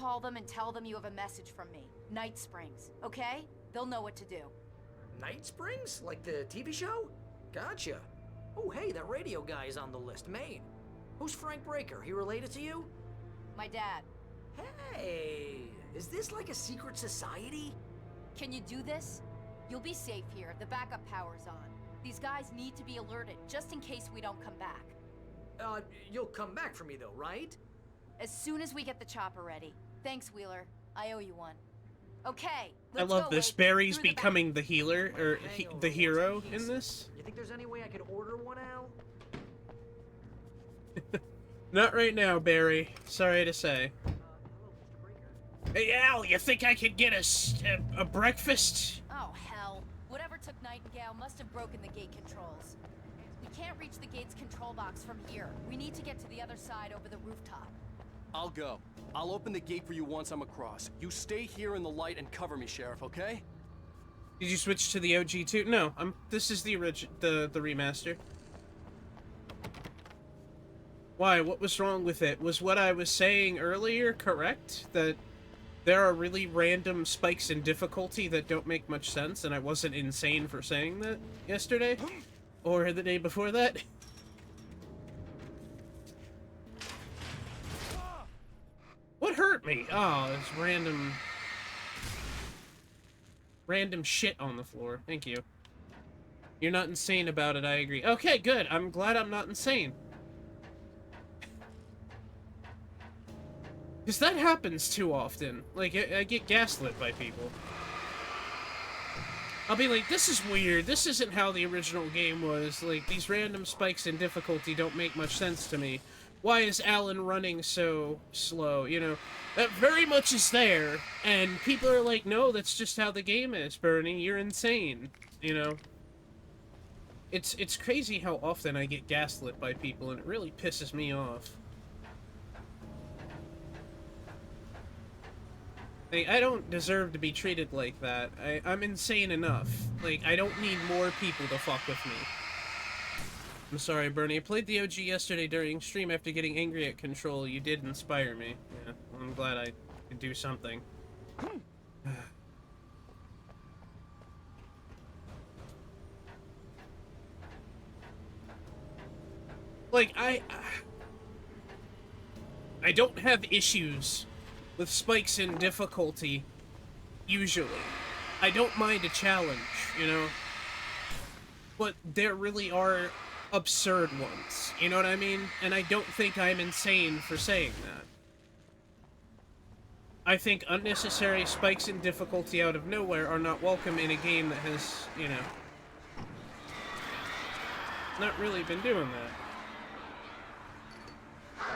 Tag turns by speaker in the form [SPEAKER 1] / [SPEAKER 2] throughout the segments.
[SPEAKER 1] call them and tell them you have a message from me. Night Springs, okay? They'll know what to do.
[SPEAKER 2] Night Springs? Like the TV show? Gotcha. Oh, hey, that radio guy is on the list, Maine. Who's Frank Breaker? He related to you?
[SPEAKER 1] My dad.
[SPEAKER 2] Hey, is this like a secret society?
[SPEAKER 1] Can you do this? You'll be safe here. The backup power's on. These guys need to be alerted, just in case we don't come back.
[SPEAKER 2] You'll come back for me though, right?
[SPEAKER 1] As soon as we get the chopper ready. Thanks, Wheeler. I owe you one. Okay,
[SPEAKER 3] I
[SPEAKER 1] let's
[SPEAKER 3] love
[SPEAKER 1] go,
[SPEAKER 3] this.
[SPEAKER 1] Wade.
[SPEAKER 3] Barry's
[SPEAKER 1] Through the back.
[SPEAKER 3] becoming the healer, or the hero
[SPEAKER 2] Jeez.
[SPEAKER 3] in this.
[SPEAKER 2] You think there's any way I could order one, Al?
[SPEAKER 3] Not right now, Barry. Sorry to say.
[SPEAKER 2] Hello, Mr. Breaker.
[SPEAKER 3] Hey, Al, you think I could get a breakfast?
[SPEAKER 1] Oh, hell. Whatever took Nightingale must have broken the gate controls. We can't reach the gate's control box from here. We need to get to the other side over the rooftop.
[SPEAKER 4] I'll go. I'll open the gate for you once I'm across. You stay here in the light and cover me, Sheriff, okay?
[SPEAKER 3] Did you switch to the OG too? No, this is the remaster. Why? What was wrong with it? Was what I was saying earlier correct? That there are really random spikes in difficulty that don't make much sense, and I wasn't insane for saying that yesterday? Or the day before that? What hurt me? Oh, it's random shit on the floor. Thank you. You're not insane about it, I agree. Okay, good. I'm glad I'm not insane. Because that happens too often. Like, I get gaslit by people. I'll be like, this is weird. This isn't how the original game was. Like, these random spikes in difficulty don't make much sense to me. Why is Alan running so slow? You know, that very much is there. And people are like, no, that's just how the game is, Bernie. You're insane. You know? It's crazy how often I get gaslit by people, and it really pisses me off. Like, I don't deserve to be treated like that. I'm insane enough. Like, I don't need more people to fuck with me. I'm sorry, Bernie. I played the OG yesterday during stream after getting angry at Control. You did inspire me. Yeah, I'm glad I could do something. Like, I don't have issues with spikes in difficulty, usually. I don't mind a challenge, you know? But there really are absurd ones, you know what I mean? And I don't think I'm insane for saying that. I think unnecessary spikes in difficulty out of nowhere are not welcome in a game that has, you know, not really been doing that.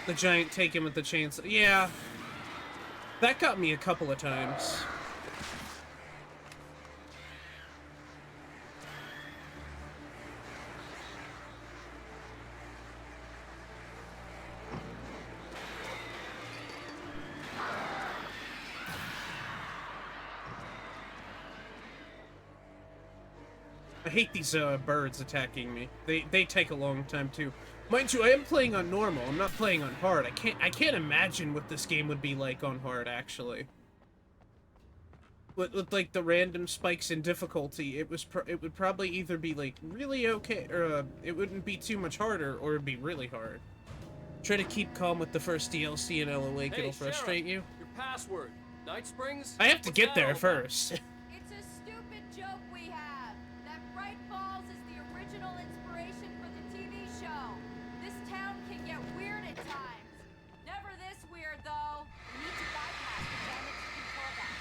[SPEAKER 3] The giant take him with the chainsaw. Yeah. That got me a couple of times. I hate these birds attacking me. They take a long time too. Mind you, I am playing on normal. I'm not playing on hard. I can't imagine what this game would be like on hard, actually. With like the random spikes in difficulty, it would probably either be like really okay, or it wouldn't be too much harder, or it'd be really hard. Try to keep calm with the first DLC and LOA, it'll frustrate you.
[SPEAKER 4] Your password. Night Springs?
[SPEAKER 3] I have to
[SPEAKER 4] What's
[SPEAKER 3] get
[SPEAKER 4] that
[SPEAKER 3] there
[SPEAKER 4] all about?
[SPEAKER 3] first.
[SPEAKER 1] It's a stupid joke we have. That Bright Falls is the original inspiration for the TV show. This town can get weird at times. Never this weird, though. We need to bypass the damaged control box.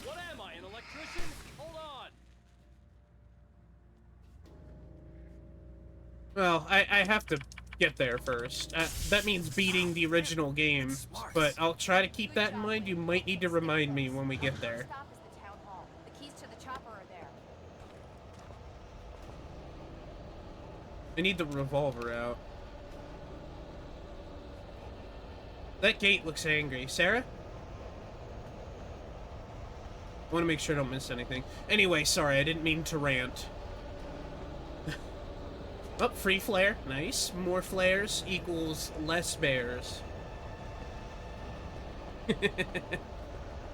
[SPEAKER 4] What am I, an electrician? Hold on.
[SPEAKER 3] Well, I have to get there first. That means beating the original game, but I'll try to keep that in mind. You might need to remind me when we get there.
[SPEAKER 1] Stop is the town hall. The keys to the chopper are there.
[SPEAKER 3] I need the revolver out. That gate looks angry. Sarah? I want to make sure I don't miss anything. Anyway, sorry, I didn't mean to rant. Oh, free flare. Nice. More flares equals less bears.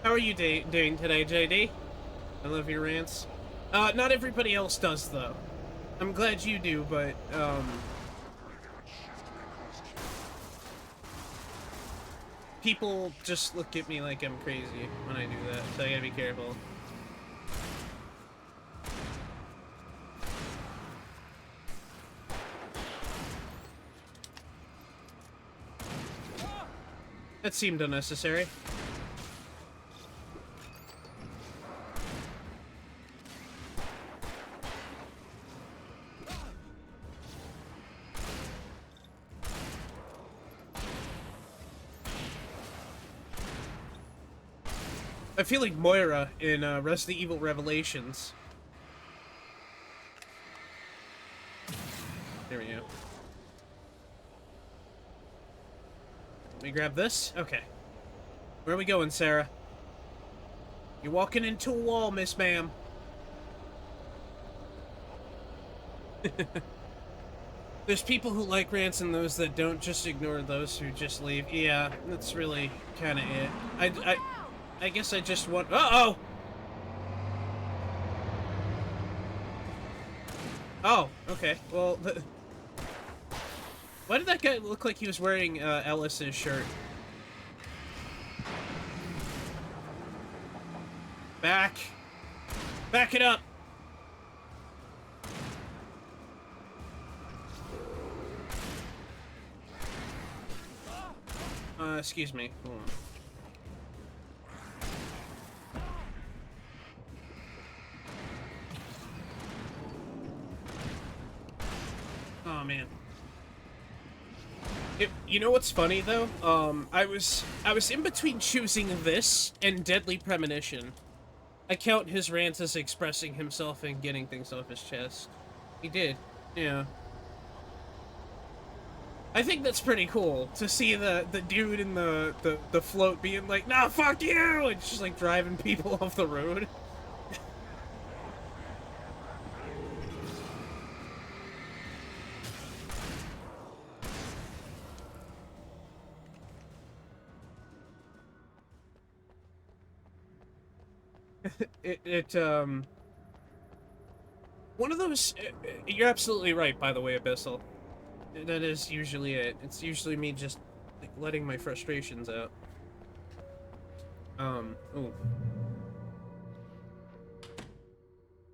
[SPEAKER 3] How are you doing today, JD? I love your rants. Not everybody else does, though. I'm glad you do, but, people just look at me like I'm crazy when I do that, so I gotta be careful. That seemed unnecessary. I feel like Moira in Resident Evil Revelations. There we go. Let me grab this? Okay. Where are we going, Sarah? You're walking into a wall, Miss Ma'am. There's people who like rants and those that don't. Just ignore those who just leave. Yeah, that's really kind of it. I guess I just want... Uh-oh! Oh, okay. Well, why did that guy look like he was wearing Ellis's shirt? Back. Back it up. Excuse me. Hold on. Oh man. You know what's funny though? I was in between choosing this and Deadly Premonition. I count his rants as expressing himself and getting things off his chest. He did, yeah. I think that's pretty cool to see the dude in the float being like, "Nah, fuck you!" and just like driving people off the road. One of those, you're absolutely right, by the way, Abyssal. That is usually it. It's usually me just, like, letting my frustrations out. Ooh.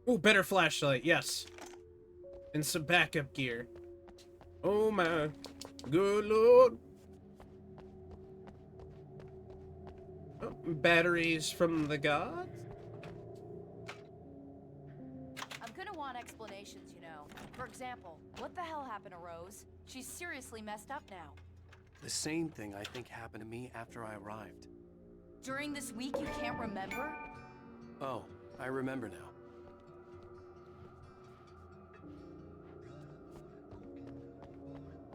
[SPEAKER 3] Ooh, better flashlight, yes. And some backup gear. Oh my good lord. Oh, batteries from the gods?
[SPEAKER 1] I'm gonna want explanations, you know. For example, what the hell happened to Rose? She's seriously messed up now.
[SPEAKER 4] The same thing I think happened to me after I arrived.
[SPEAKER 1] During this week, you can't remember?
[SPEAKER 4] Oh, I remember now.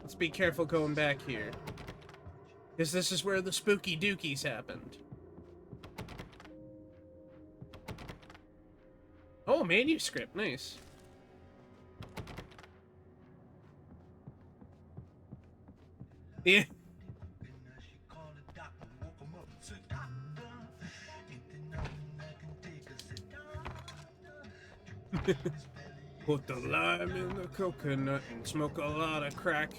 [SPEAKER 3] Let's be careful going back here. Because this is where the spooky dookies happened. Oh, manuscript. Nice. Yeah. Put the lime in the coconut and smoke a lot of crack.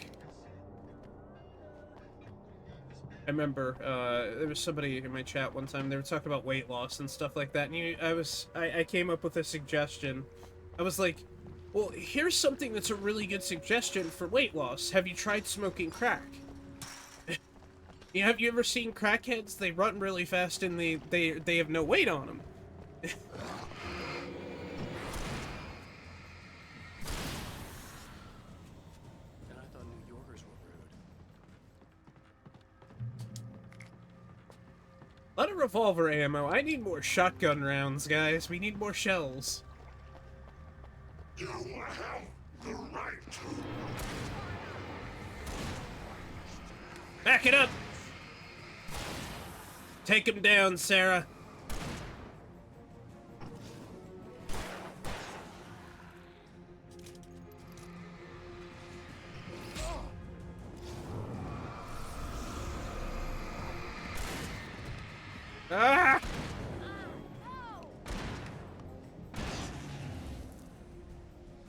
[SPEAKER 3] I remember there was somebody in my chat one time, they were talking about weight loss and stuff like that, and I came up with a suggestion. I was like, well, here's something that's a really good suggestion for weight loss. Have you tried smoking crack? Have you ever seen crackheads? They run really fast and they have no weight on them.
[SPEAKER 4] And I thought New Yorkers were rude.
[SPEAKER 3] A lot of revolver ammo. I need more shotgun rounds, guys. We need more shells.
[SPEAKER 5] You have the right.
[SPEAKER 3] Back it up! Take him down, Sarah. Ah!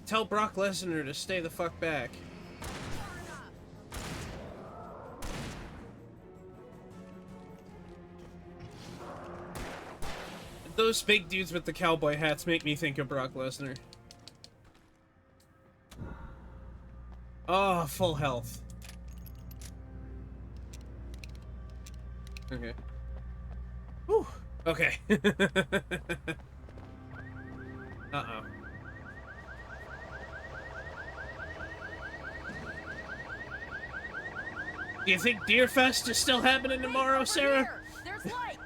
[SPEAKER 3] Tell Brock Lesnar to stay the fuck back. Those big dudes with the cowboy hats make me think of Brock Lesnar. Oh, full health. Okay. Whew. Okay. Uh-oh. Do you think Deerfest is still happening tomorrow,
[SPEAKER 1] Over
[SPEAKER 3] Sarah?
[SPEAKER 1] here. There's light.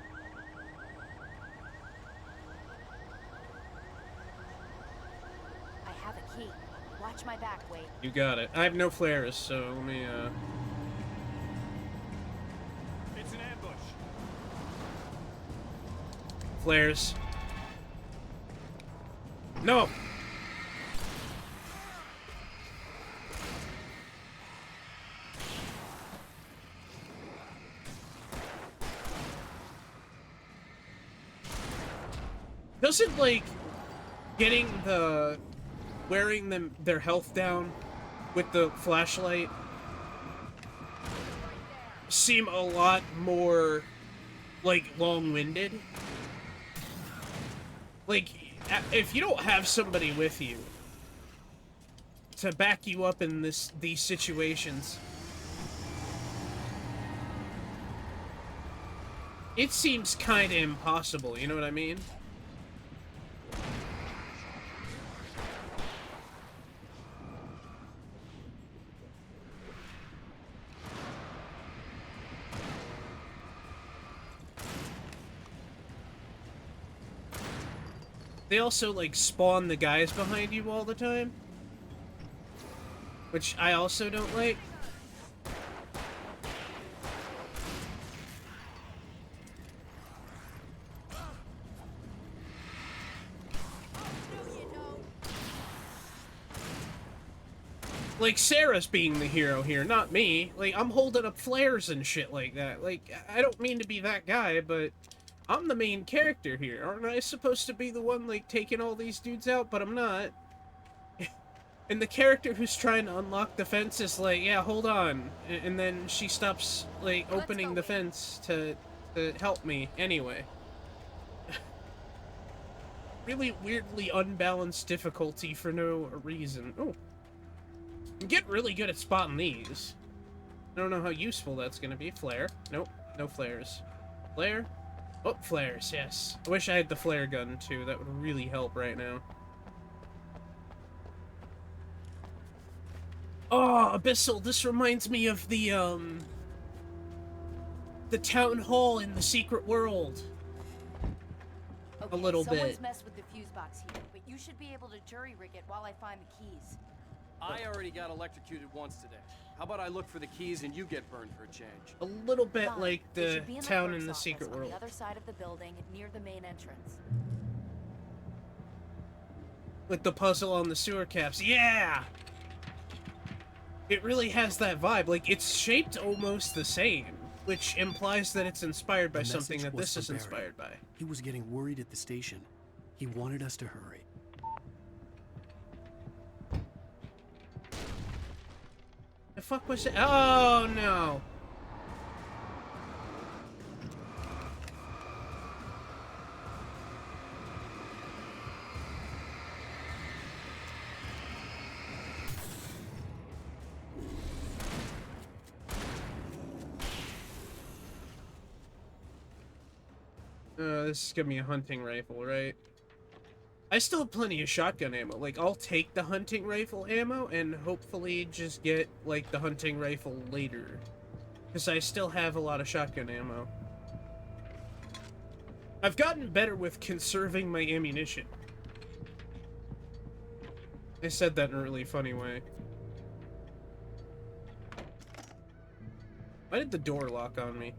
[SPEAKER 1] I have a key. Watch my back, Wade.
[SPEAKER 3] You got it. I have no flares, so let me,
[SPEAKER 4] It's an ambush.
[SPEAKER 3] Flares. No! Doesn't, like, wearing them their health down with the flashlight seem a lot more, like, long-winded? Like, if you don't have somebody with you to back you up in these situations, it seems kind of impossible, you know what I mean? They also, like, spawn the guys behind you all the time, which I also don't like. Like, Sarah's being the hero here, not me. Like, I'm holding up flares and shit like that. Like, I don't mean to be that guy, but I'm the main character here. Aren't I supposed to be the one, like, taking all these dudes out? But I'm not. And the character who's trying to unlock the fence is like, yeah, hold on. And then she stops, like, opening the fence to help me anyway. Really weirdly unbalanced difficulty for no reason. Oh. I'm getting really good at spotting these. I don't know how useful that's gonna be. Flare. Nope. No flares. Flare. Oh, flares, yes. I wish I had the flare gun, too. That would really help right now. Oh, Abyssal, this reminds me of the town hall in the secret world.
[SPEAKER 1] Okay,
[SPEAKER 3] A little
[SPEAKER 1] someone's
[SPEAKER 3] bit.
[SPEAKER 1] messed with the fuse box here, but you should be able to jury rig it while I find the keys.
[SPEAKER 4] I already got electrocuted once today. How about I look for the keys and you get burned for a change?
[SPEAKER 3] A little bit
[SPEAKER 1] Fine.
[SPEAKER 3] like
[SPEAKER 1] They
[SPEAKER 3] the
[SPEAKER 1] should be in
[SPEAKER 3] town
[SPEAKER 1] clerk's
[SPEAKER 3] in the
[SPEAKER 1] office
[SPEAKER 3] secret
[SPEAKER 1] on
[SPEAKER 3] world.
[SPEAKER 1] the other side of the building, near the main entrance.
[SPEAKER 3] With the puzzle on the sewer caps. Yeah! It really has that vibe. Like, it's shaped almost the same, which implies that it's inspired by
[SPEAKER 6] The
[SPEAKER 3] something
[SPEAKER 6] message
[SPEAKER 3] that
[SPEAKER 6] was
[SPEAKER 3] this
[SPEAKER 6] for
[SPEAKER 3] is
[SPEAKER 6] Barry.
[SPEAKER 3] inspired by.
[SPEAKER 6] He was getting worried at the station. He wanted us to hurry.
[SPEAKER 3] The fuck was it? Oh, no. This is gonna be a hunting rifle, right? I still have plenty of shotgun ammo. Like, I'll take the hunting rifle ammo and hopefully just get, like, the hunting rifle later. Because I still have a lot of shotgun ammo. I've gotten better with conserving my ammunition. I said that in a really funny way. Why did the door lock on me?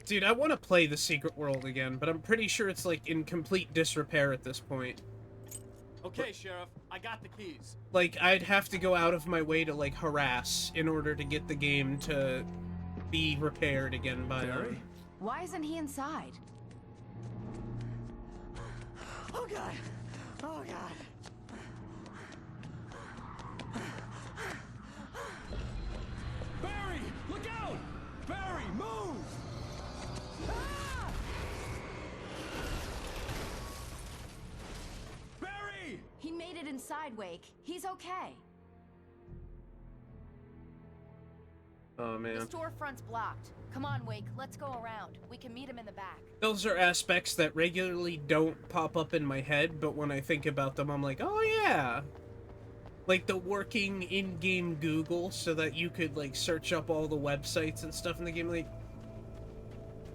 [SPEAKER 3] Dude, I want to play the Secret World again, but I'm pretty sure it's, like, in complete disrepair at this point.
[SPEAKER 4] Okay, Sheriff, I got the keys.
[SPEAKER 3] Like, I'd have to go out of my way to, like, harass in order to get the game to be repaired again by
[SPEAKER 6] Barry?
[SPEAKER 1] Why isn't he inside?
[SPEAKER 7] Oh God! Oh God!
[SPEAKER 4] Barry, look out! Barry, move! Ah! Barry!
[SPEAKER 1] He made it inside, Wake. He's okay.
[SPEAKER 3] Oh,
[SPEAKER 1] The
[SPEAKER 3] man.
[SPEAKER 1] storefront's blocked. Come on, Wake. Let's go around. We can meet him in the back.
[SPEAKER 3] Those are aspects that regularly don't pop up in my head, but when I think about them, I'm like, oh, yeah. Like the working in-game Google so that you could, like, search up all the websites and stuff in the game. Like,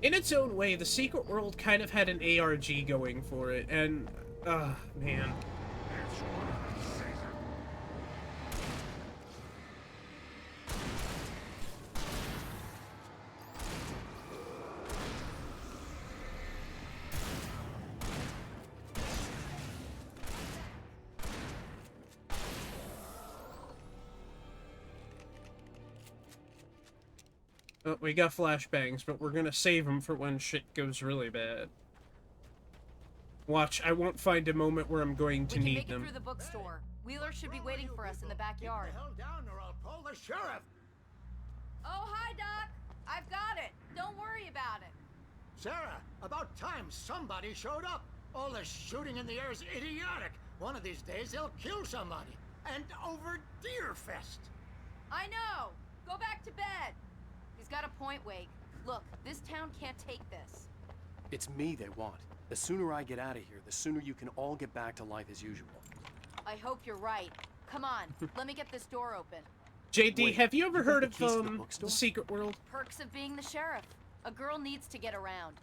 [SPEAKER 3] in its own way, the Secret World kind of had an ARG going for it, and, man. Oh, we got flashbangs, but we're gonna save them for when shit goes really bad. Watch, I won't find a moment where I'm going to
[SPEAKER 1] We can
[SPEAKER 3] need
[SPEAKER 1] make it
[SPEAKER 3] them.
[SPEAKER 1] through the bookstore. Wheeler should be waiting for us in the backyard.
[SPEAKER 7] Get the hell down or I'll call the sheriff.
[SPEAKER 1] Oh, hi, Doc. I've got it. Don't worry about it.
[SPEAKER 7] Sarah, about time somebody showed up. All this shooting in the air is idiotic. One of these days they'll kill somebody. And over Deerfest.
[SPEAKER 1] I know. Go back to bed. He's got a point, Wake. Look, this town can't take this.
[SPEAKER 4] It's me they want. The sooner I get out of here, the sooner you can all get back to life as usual.
[SPEAKER 1] I hope you're right. Come on, let me get this door open.
[SPEAKER 3] JD,
[SPEAKER 4] Wait,
[SPEAKER 3] have you ever
[SPEAKER 4] you
[SPEAKER 3] heard
[SPEAKER 4] got
[SPEAKER 3] of
[SPEAKER 4] the keys to the bookstore?
[SPEAKER 3] the Secret World?
[SPEAKER 1] Perks of being the sheriff. A girl needs to get around.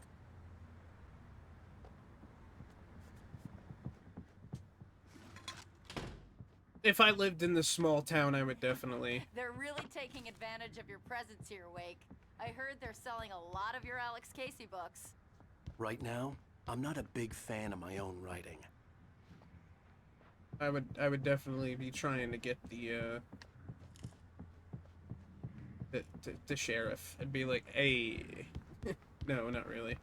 [SPEAKER 3] If I lived in this small town, I would definitely.
[SPEAKER 1] They're really taking advantage of your presence here, Wake. I heard they're selling a lot of your Alex Casey books.
[SPEAKER 4] Right now, I'm not a big fan of my own writing.
[SPEAKER 3] I would definitely be trying to get the sheriff and be like, hey. No, not really.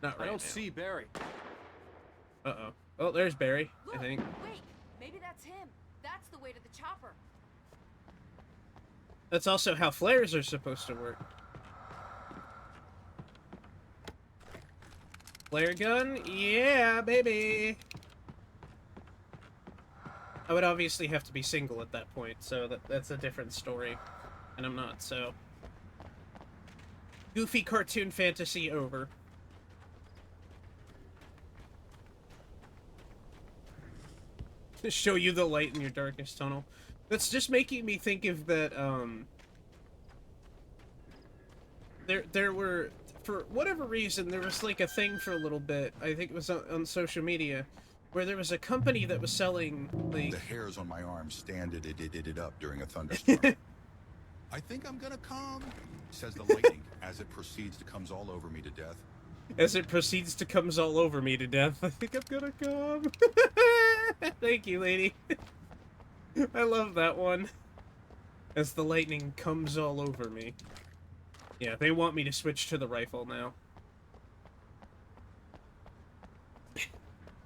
[SPEAKER 3] Not right
[SPEAKER 4] I don't
[SPEAKER 3] now.
[SPEAKER 4] see Barry.
[SPEAKER 3] Uh-oh. Oh, there's Barry,
[SPEAKER 1] Look,
[SPEAKER 3] I think.
[SPEAKER 1] wait, maybe that's him. That's the way to the chopper.
[SPEAKER 3] That's also how flares are supposed to work. Flare gun? Yeah, baby! I would obviously have to be single at that point, so that's a different story. And I'm not, so... Goofy cartoon fantasy over. Show you the light in your darkest tunnel. That's just making me think of that, There were, for whatever reason, there was like a thing for a little bit, I think it was on social media, where there was a company that was selling, like...
[SPEAKER 5] The hairs on my arm stand it up during a thunderstorm. I think I'm gonna come, says the lightning as it proceeds to comes all over me to death.
[SPEAKER 3] As it proceeds to comes all over me to death. I think I'm gonna come. Thank you, lady. I love that one. As the lightning comes all over me. Yeah, they want me to switch to the rifle now.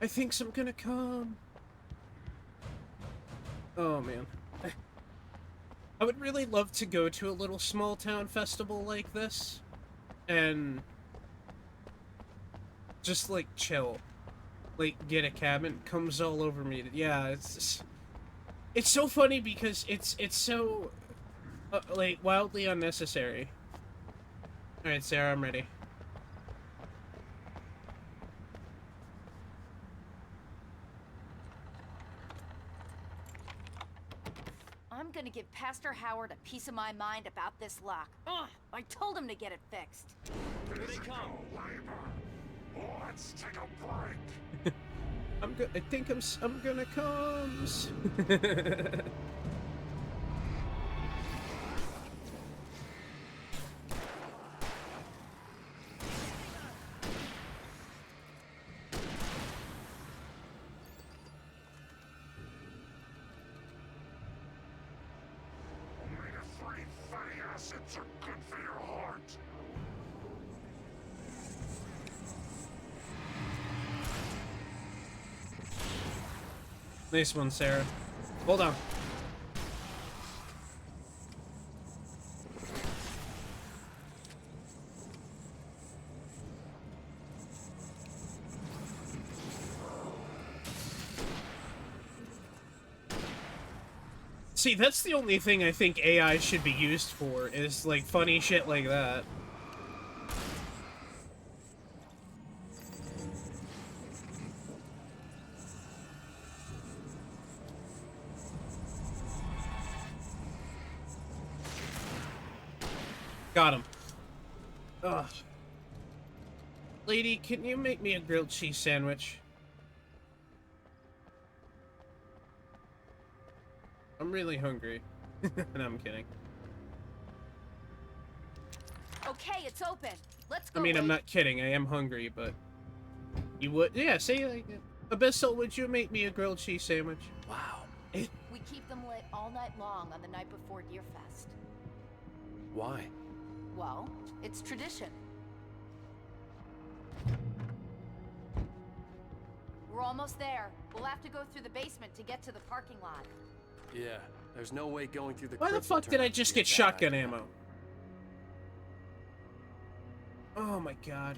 [SPEAKER 3] I think I'm gonna come. Oh, man. I would really love to go to a little small town festival like this. And... just, like, chill. Like, get a cabin. Comes all over me. Yeah, it's just... It's so funny because it's so... like, wildly unnecessary. Alright, Sarah, I'm ready.
[SPEAKER 1] I'm gonna give Pastor Howard a piece of my mind about this lock. Ugh, I told him to get it fixed.
[SPEAKER 4] Here they come.
[SPEAKER 5] Let's take a break.
[SPEAKER 3] I think I'm gonna comes.
[SPEAKER 5] acids are good for your heart.
[SPEAKER 3] Nice one, Sarah. Hold on. See, that's the only thing I think AI should be used for, is, like, funny shit like that. Got him. Ugh. Lady, can you make me a grilled cheese sandwich? I'm really hungry. No, I'm kidding.
[SPEAKER 1] Okay, it's open. Let's go.
[SPEAKER 3] I mean, I'm not kidding. I am hungry, but... You would... Yeah, say, like... Abyssal, would you make me a grilled cheese sandwich?
[SPEAKER 4] Wow.
[SPEAKER 1] We keep them lit all night long on the night before Deerfest.
[SPEAKER 4] Why?
[SPEAKER 1] Well, it's tradition. We're almost there. We'll have to go through the basement to get to the parking lot.
[SPEAKER 4] Yeah, there's no way going through the
[SPEAKER 3] Why the
[SPEAKER 4] crypt will
[SPEAKER 3] fuck
[SPEAKER 4] turn
[SPEAKER 3] did I
[SPEAKER 4] out to
[SPEAKER 3] just
[SPEAKER 4] be a
[SPEAKER 3] get
[SPEAKER 4] bad
[SPEAKER 3] shotgun
[SPEAKER 4] idea.
[SPEAKER 3] ammo? Oh my god.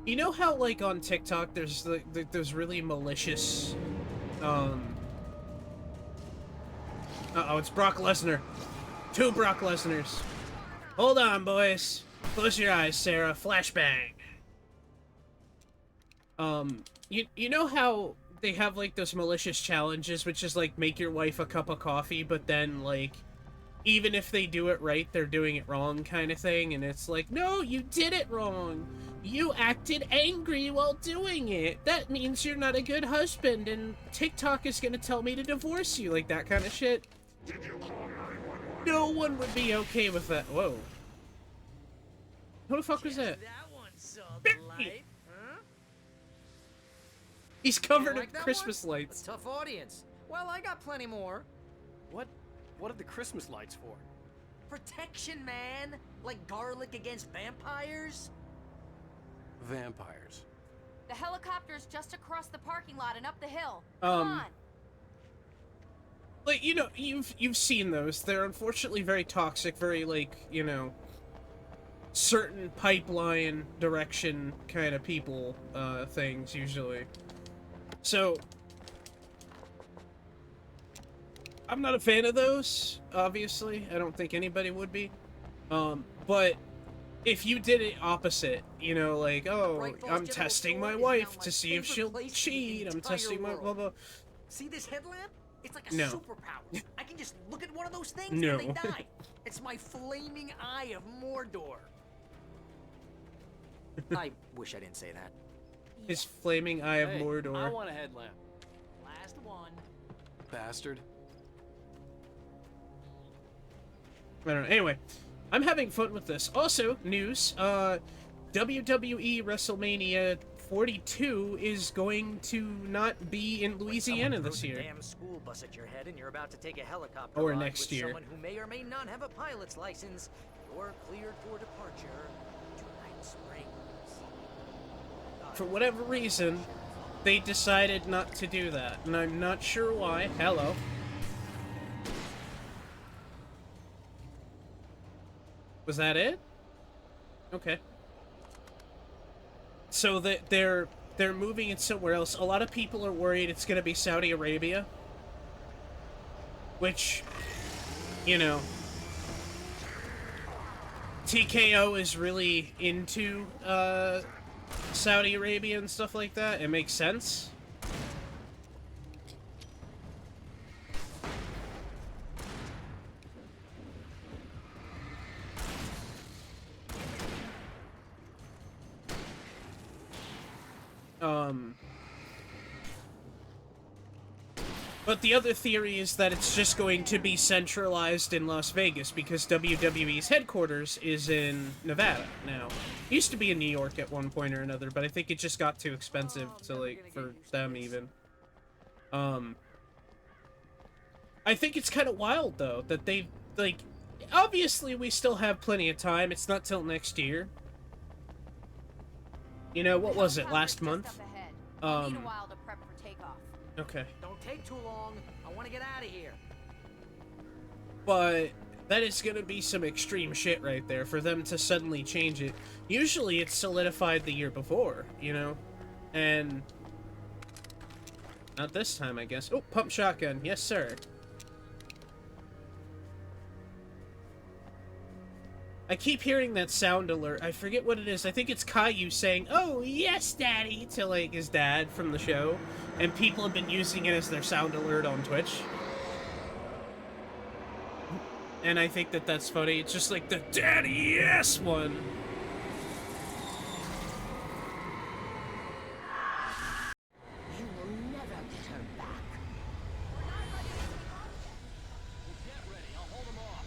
[SPEAKER 3] You know how, like, on TikTok, there's there's really malicious, Uh-oh, it's Brock Lesnar. 2 Brock Lesnars. Hold on, boys. Close your eyes, Sarah. Flashbang. You know how they have, like, those malicious challenges, which is, like, make your wife a cup of coffee, but then, like, even if they do it right, they're doing it wrong kind of thing, and it's like, no, you did it wrong. You acted angry while doing it. That means you're not a good husband, and TikTok is gonna tell me to divorce you, like that kind of shit. No one would be okay with that. Whoa. Who the fuck was that?
[SPEAKER 2] That one saw the light, huh?
[SPEAKER 3] He's covered in
[SPEAKER 2] Like that
[SPEAKER 3] Christmas
[SPEAKER 2] one?
[SPEAKER 3] lights.
[SPEAKER 2] A tough audience. Well, I got plenty more.
[SPEAKER 4] What are the Christmas lights for?
[SPEAKER 2] Protection, man. Like garlic against vampires.
[SPEAKER 4] Vampires.
[SPEAKER 1] The helicopter's just across the parking lot and up the hill.
[SPEAKER 3] Um,
[SPEAKER 1] Come on.
[SPEAKER 3] Like, you know, you've seen those. They're unfortunately very toxic, very, like, you know, certain pipeline direction kind of people, things, usually. So, I'm not a fan of those, obviously. I don't think anybody would be. But if you did it opposite, you know, like, oh, I'm testing my wife to see if she'll cheat, I'm testing my blah blah.
[SPEAKER 2] See this headlamp? It's like a
[SPEAKER 3] No.
[SPEAKER 2] superpower. I can just look at one of those things
[SPEAKER 3] No.
[SPEAKER 2] and they die. It's my flaming eye of Mordor. I wish I didn't say that.
[SPEAKER 3] His flaming eye of
[SPEAKER 4] Hey,
[SPEAKER 3] Mordor.
[SPEAKER 4] I want a headlamp.
[SPEAKER 2] Last one.
[SPEAKER 4] Bastard.
[SPEAKER 3] I don't know. Anyway, I'm having fun with this. Also, news, WWE WrestleMania 42 is going to not be in Louisiana
[SPEAKER 2] Someone
[SPEAKER 3] this
[SPEAKER 2] throws a
[SPEAKER 3] year.
[SPEAKER 2] damn school bus at your head and you're about to take a helicopter
[SPEAKER 3] Or
[SPEAKER 2] ride
[SPEAKER 3] next
[SPEAKER 2] with
[SPEAKER 3] year.
[SPEAKER 2] someone who may or may not have a pilot's license. You're cleared for departure to Night Springs.
[SPEAKER 3] For whatever reason, they decided not to do that, and I'm not sure why. Hello. Was that it? Okay. So that they're moving it somewhere else. A lot of people are worried it's going to be Saudi Arabia, which, you know, TKO is really into Saudi Arabia and stuff like that. It makes sense. But the other theory is that it's just going to be centralized in Las Vegas because WWE's headquarters is in Nevada now. It used to be in New York at one point or another, but I think it just got too expensive to, like, for them even. I think it's kind of wild, though, that they, like, obviously we still have plenty of time. It's not till next year. You know, what was it, last month?
[SPEAKER 1] Need a while to prep for takeoff.
[SPEAKER 3] Okay.
[SPEAKER 2] Don't take too long. I want to get out of here.
[SPEAKER 3] But that is going to be some extreme shit right there for them to suddenly change it. Usually it's solidified the year before, you know? And not this time, I guess. Oh, pump shotgun. Yes, sir. I keep hearing that sound alert. I forget what it is. I think it's Caillou saying, "Oh, yes, Daddy," to, like, his dad from the show. And people have been using it as their sound alert on Twitch. And I think that that's funny. It's just like the "Daddy, yes" one.
[SPEAKER 7] You will never get her back.
[SPEAKER 4] Get ready, I'll hold them off.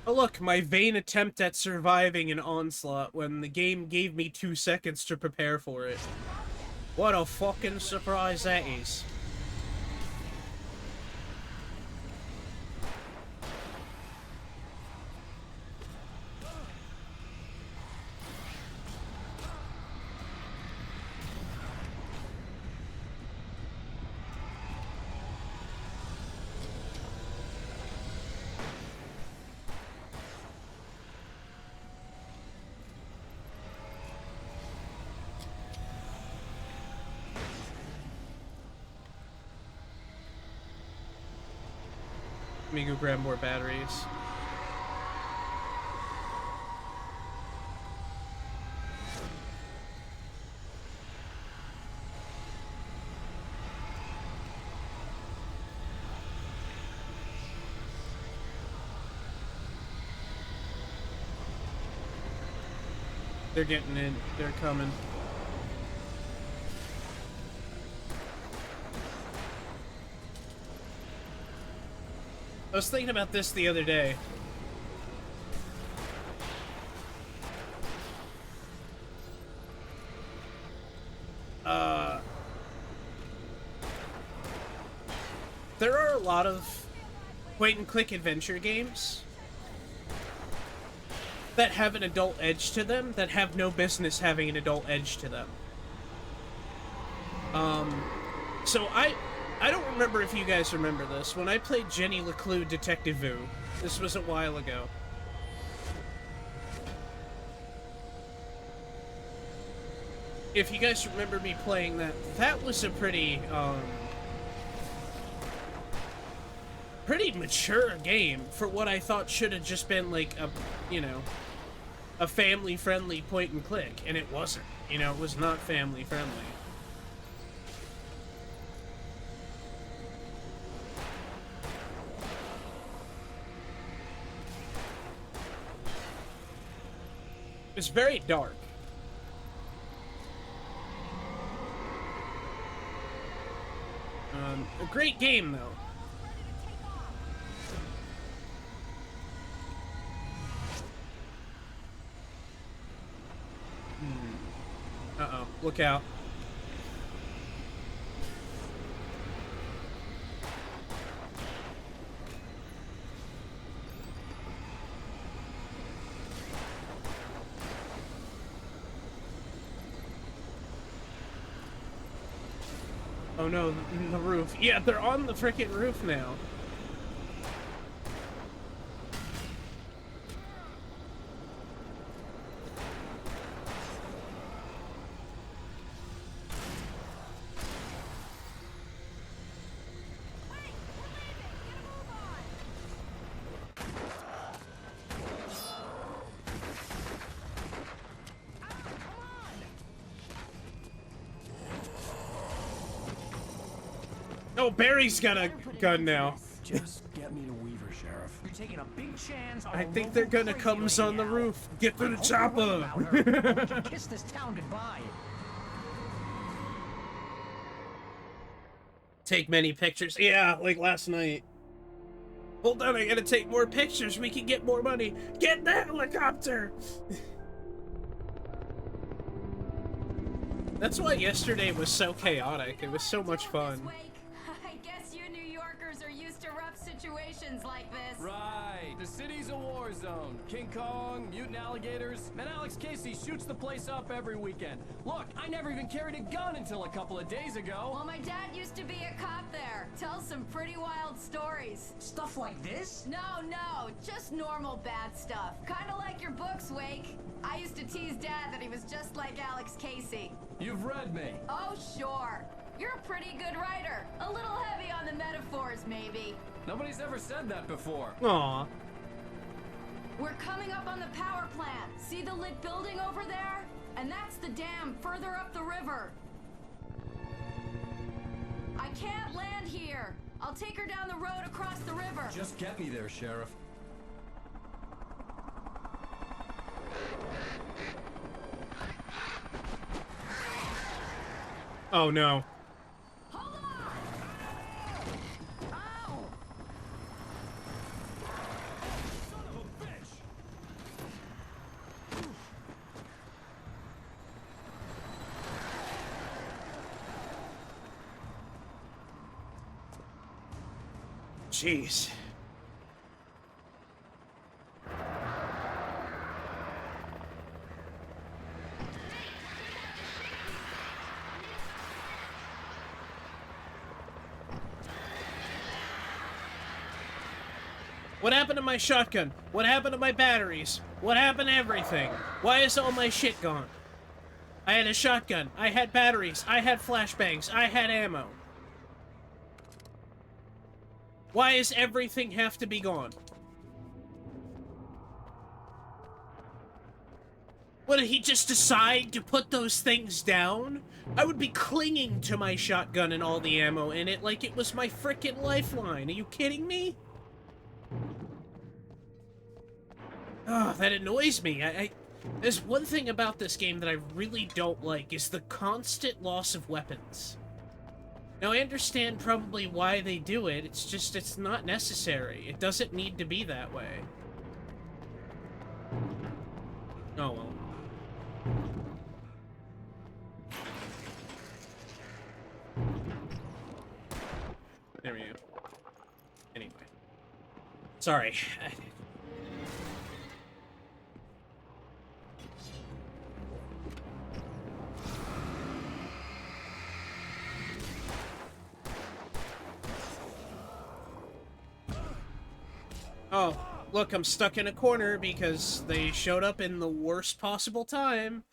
[SPEAKER 3] Oh look, my vain attempt at surviving an onslaught when the game gave me 2 seconds to prepare for it. What a fucking surprise that is. Let me go grab more batteries. They're getting in. They're coming. I was thinking about this the other day. There are a lot of point-and-click adventure games that have an adult edge to them that have no business having an adult edge to them. So I don't remember if you guys remember this. When I played Jenny LeClue Detective Vu, this was a while ago. If you guys remember me playing that, that was a pretty mature game for what I thought should have just been like a, you know, a family-friendly point-and-click, and it wasn't. You know, it was not family-friendly. It's very dark. A great game, though. Uh-oh, look out. Oh no, the roof. Yeah, they're on the frickin' roof now. Oh, Barry's got a gun now.
[SPEAKER 6] Just get me to Weaver, Sheriff.
[SPEAKER 8] You're taking a big chance on
[SPEAKER 3] I
[SPEAKER 8] a
[SPEAKER 3] think they're
[SPEAKER 8] local
[SPEAKER 3] gonna
[SPEAKER 8] crazy
[SPEAKER 3] come
[SPEAKER 8] lady
[SPEAKER 3] on the
[SPEAKER 8] now.
[SPEAKER 3] roof. Get to the
[SPEAKER 8] Don't worry
[SPEAKER 3] chopper.
[SPEAKER 8] about her. I want you to kiss this town goodbye.
[SPEAKER 3] Take many pictures. Yeah, like last night. Hold on, I gotta take more pictures. We can get more money. Get the helicopter! That's why yesterday was so chaotic. It was so much fun.
[SPEAKER 1] I guess you New Yorkers are used to rough situations like this.
[SPEAKER 4] Right. The city's a war zone. King Kong, mutant alligators, and Alex Casey shoots the place up every weekend. Look, I never even carried a gun until a couple of days ago.
[SPEAKER 1] Well, my dad used to be a cop there. Tells some pretty wild stories.
[SPEAKER 2] Stuff like this?
[SPEAKER 1] No, just normal bad stuff. Kinda like your books, Wake. I used to tease Dad that he was just like Alex Casey.
[SPEAKER 4] You've read me.
[SPEAKER 1] Oh, sure. You're a pretty good writer. A little heavy on the metaphors, maybe.
[SPEAKER 4] Nobody's ever said that before.
[SPEAKER 3] Aw.
[SPEAKER 1] We're coming up on the power plant. See the lit building over there? And that's the dam further up the river. I can't land here. I'll take her down the road across the river.
[SPEAKER 4] Just get me there, Sheriff.
[SPEAKER 3] Oh no.
[SPEAKER 1] Hold on! Ow!
[SPEAKER 4] Son of a bitch!
[SPEAKER 3] Jeez. What happened to my shotgun? What happened to my batteries? What happened to everything? Why is all my shit gone? I had a shotgun. I had batteries. I had flashbangs. I had ammo. Why does everything have to be gone? What, did he just decide to put those things down? I would be clinging to my shotgun and all the ammo in it like it was my frickin' lifeline. Are you kidding me? Oh, that annoys me. There's one thing about this game that I really don't like, is the constant loss of weapons. Now, I understand probably why they do it, it's just, it's not necessary. It doesn't need to be that way. Oh well. There we go. Anyway. Sorry. Oh, look, I'm stuck in a corner because they showed up in the worst possible time.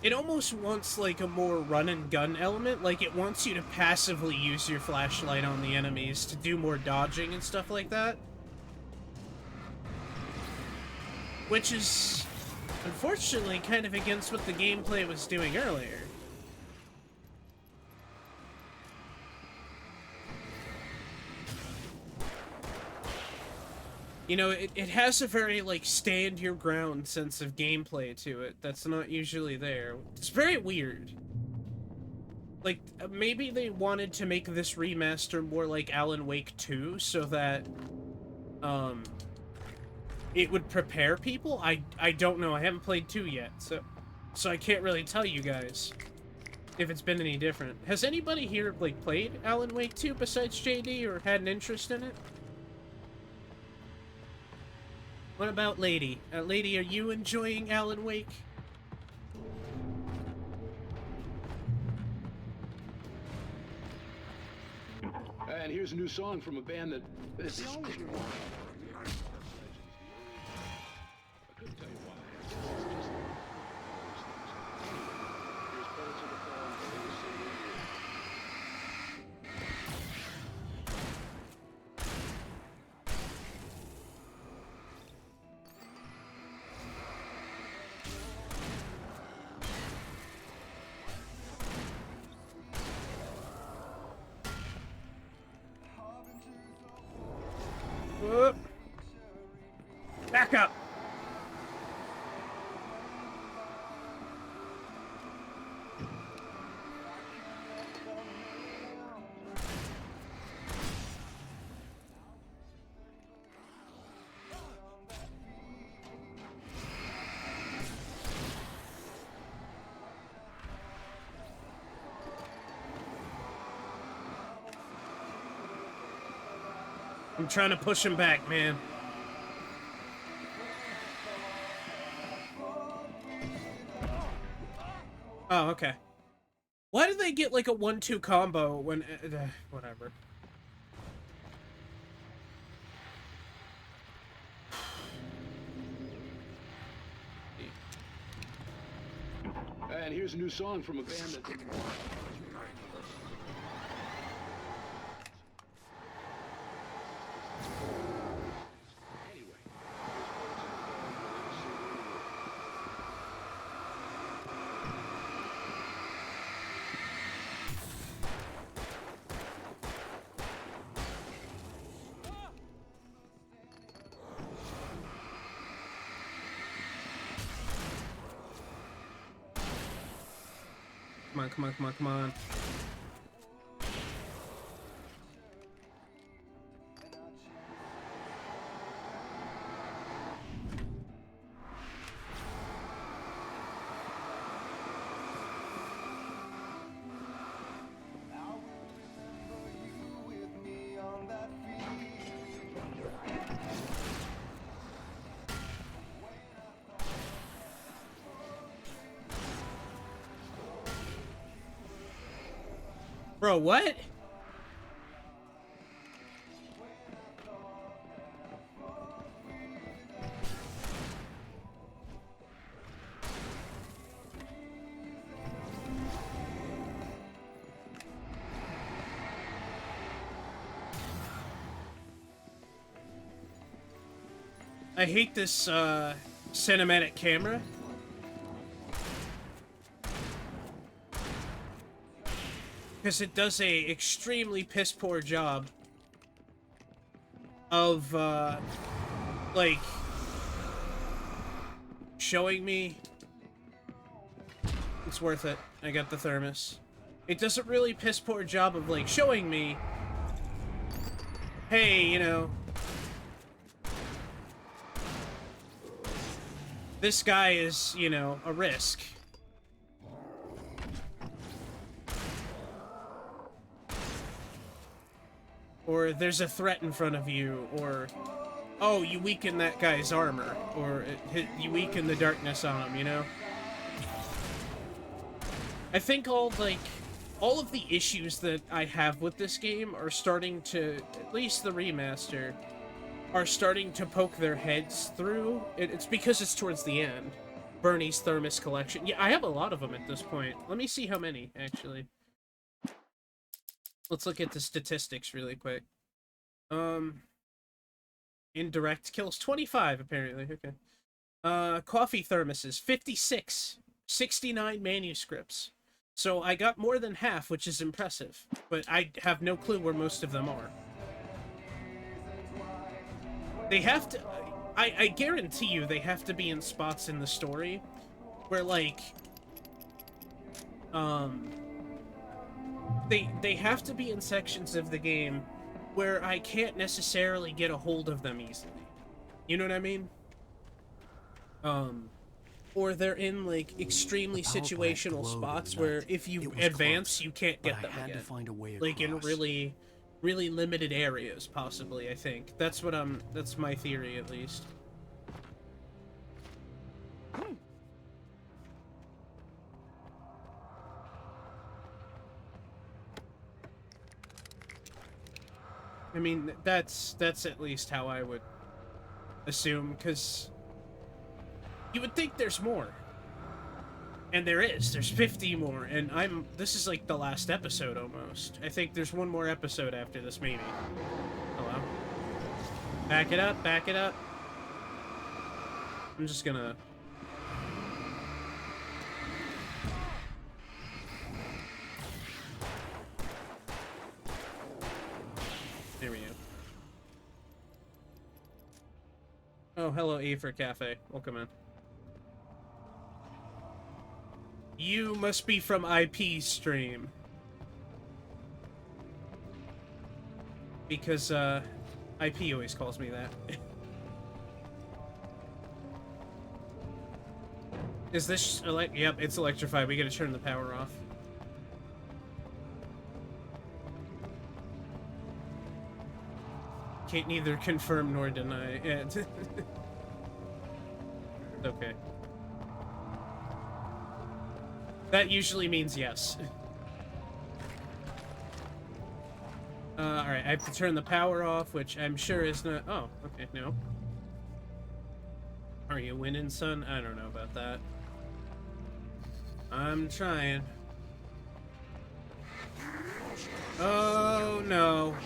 [SPEAKER 3] It almost wants, like, a more run-and-gun element. Like, it wants you to passively use your flashlight on the enemies to do more dodging and stuff like that. Which is, unfortunately, kind of against what the gameplay was doing earlier. You know, it has a very, like, stand-your-ground sense of gameplay to it that's not usually there. It's very weird. Like, maybe they wanted to make this remaster more like Alan Wake 2 so that, it would prepare people? I don't know. I haven't played 2 yet, so I can't really tell you guys if it's been any different. Has anybody here, like, played Alan Wake 2 besides JD or had an interest in it? What about Lady? Lady, are you enjoying Alan Wake?
[SPEAKER 8] And here's a new song from a band that... It's the only... I couldn't tell you why. It's just... Here's Bullets of the Fall.
[SPEAKER 3] Whoop. Back up. I'm trying to push him back, man. Oh, okay. Why do they get like a 1-2 combo when... whatever.
[SPEAKER 8] And here's a new song from a band that...
[SPEAKER 3] Come on, come on, come on, come on. Bro, what? I hate this cinematic camera. Because it does a extremely piss poor job of like showing me it's worth it. I got the thermos. It does a really piss poor job of like showing me, hey, you know, this guy is, you know, a risk. Or there's a threat in front of you, or, oh, you weaken that guy's armor, or you weaken the darkness on him, you know? I think all of the issues that I have with this game are starting to, at least the remaster, are starting to poke their heads through. It's because it's towards the end. Bernie's Thermos collection. Yeah, I have a lot of them at this point. Let me see how many, actually. Let's look at the statistics really quick. Indirect kills 25 apparently. Okay. Coffee thermoses 56, 69 manuscripts. So I got more than half, which is impressive, but I have no clue where most of them are. They have to I guarantee you they have to be in spots in the story where like they have to be in sections of the game where I can't necessarily get a hold of them easily. You know what I mean? Or they're in like extremely situational spots where if you advance,
[SPEAKER 6] close,
[SPEAKER 3] you can't get them
[SPEAKER 6] I had
[SPEAKER 3] again.
[SPEAKER 6] to find a way
[SPEAKER 3] like in
[SPEAKER 6] across.
[SPEAKER 3] really limited areas, possibly. I think that's what that's my theory, at least. I mean, that's at least how I would assume, because you would think there's more. And there is. There's 50 more, and this is like the last episode, almost. I think there's one more episode after this, maybe. Hello? Back it up, back it up. I'm just gonna... There we go. Oh, hello, A for Cafe. Welcome in. You must be from IP stream. Because, IP always calls me that. Is this... Yep, it's electrified. We gotta turn the power off. Can't neither confirm nor deny. It's okay. That usually means yes. Alright, I have to turn the power off, which I'm sure is not... Oh, okay, no. Are you winning, son? I don't know about that. I'm trying. Oh, no.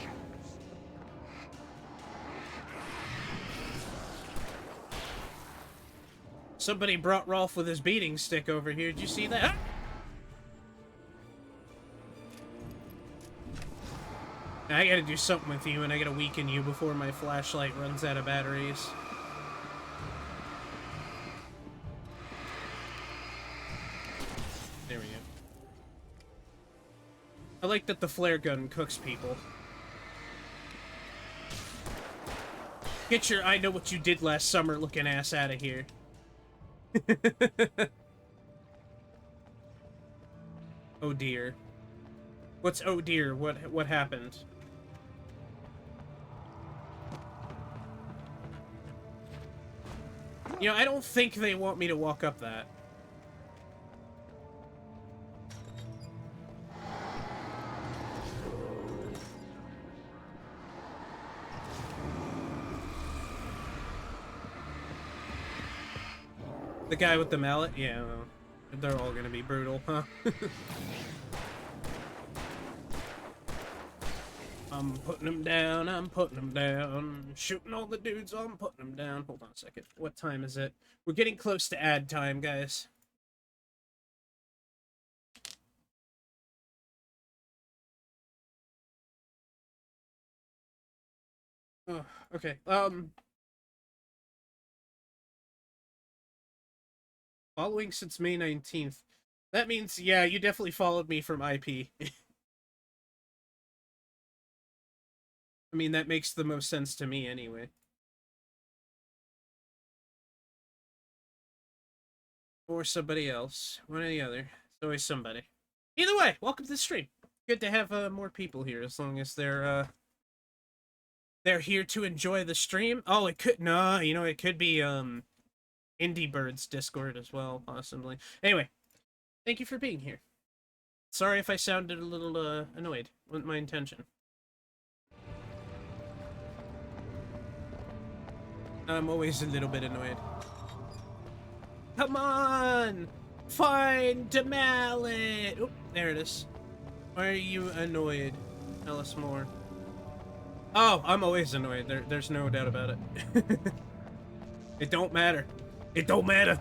[SPEAKER 3] Somebody brought Rolf with his beating stick over here. Did you see that? I gotta do something with you, and I gotta weaken you before my flashlight runs out of batteries. There we go. I like that the flare gun cooks people. Get your I know what you did last summer looking ass out of here. Oh dear. What's oh dear? What happened? You know, I don't think they want me to walk up that. The guy with the mallet? Yeah, well, they're all gonna be brutal, huh? I'm putting them down, I'm putting them down. Shooting all the dudes, I'm putting them down. Hold on a second. What time is it? We're getting close to ad time, guys. Oh, okay. Following since May 19th. That means, yeah, you definitely followed me from IP. I mean, that makes the most sense to me anyway. Or somebody else. One or the other. It's always somebody. Either way, welcome to the stream. Good to have more people here, as long as they're here to enjoy the stream. Oh, it could... No, you know, it could be, Indie Bird's Discord as well, possibly. Anyway, thank you for being here. Sorry if I sounded a little, annoyed. Wasn't my intention. I'm always a little bit annoyed. Come on! Find the mallet! Oop, there it is. Why are you annoyed? Tell us more. Oh, I'm always annoyed. There's no doubt about it. It don't matter. It don't matter.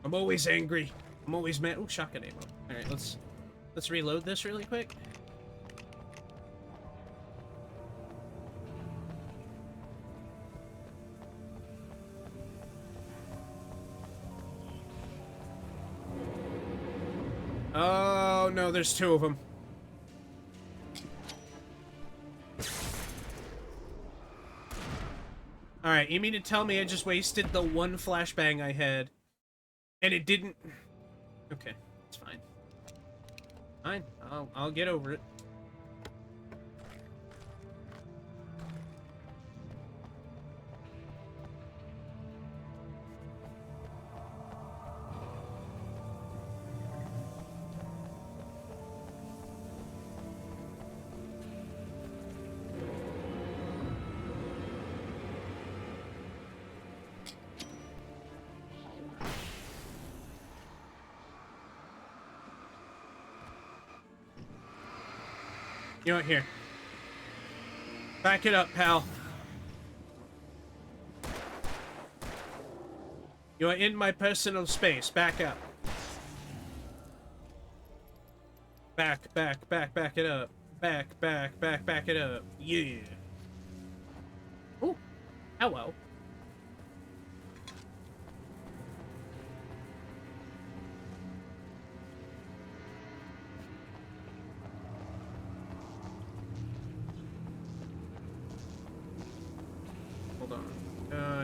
[SPEAKER 3] I'm always angry. I'm always mad. Oh, shotgun ammo. Alright, let's reload this really quick. Oh, no, there's two of them. Alright, you mean to tell me I just wasted the one flashbang I had, and it didn't... Okay, it's fine. Fine, I'll get over it. You know what, here. Back it up, pal. You're in my personal space. Back up. Back it up. Back it up. Yeah. Ooh. Hello.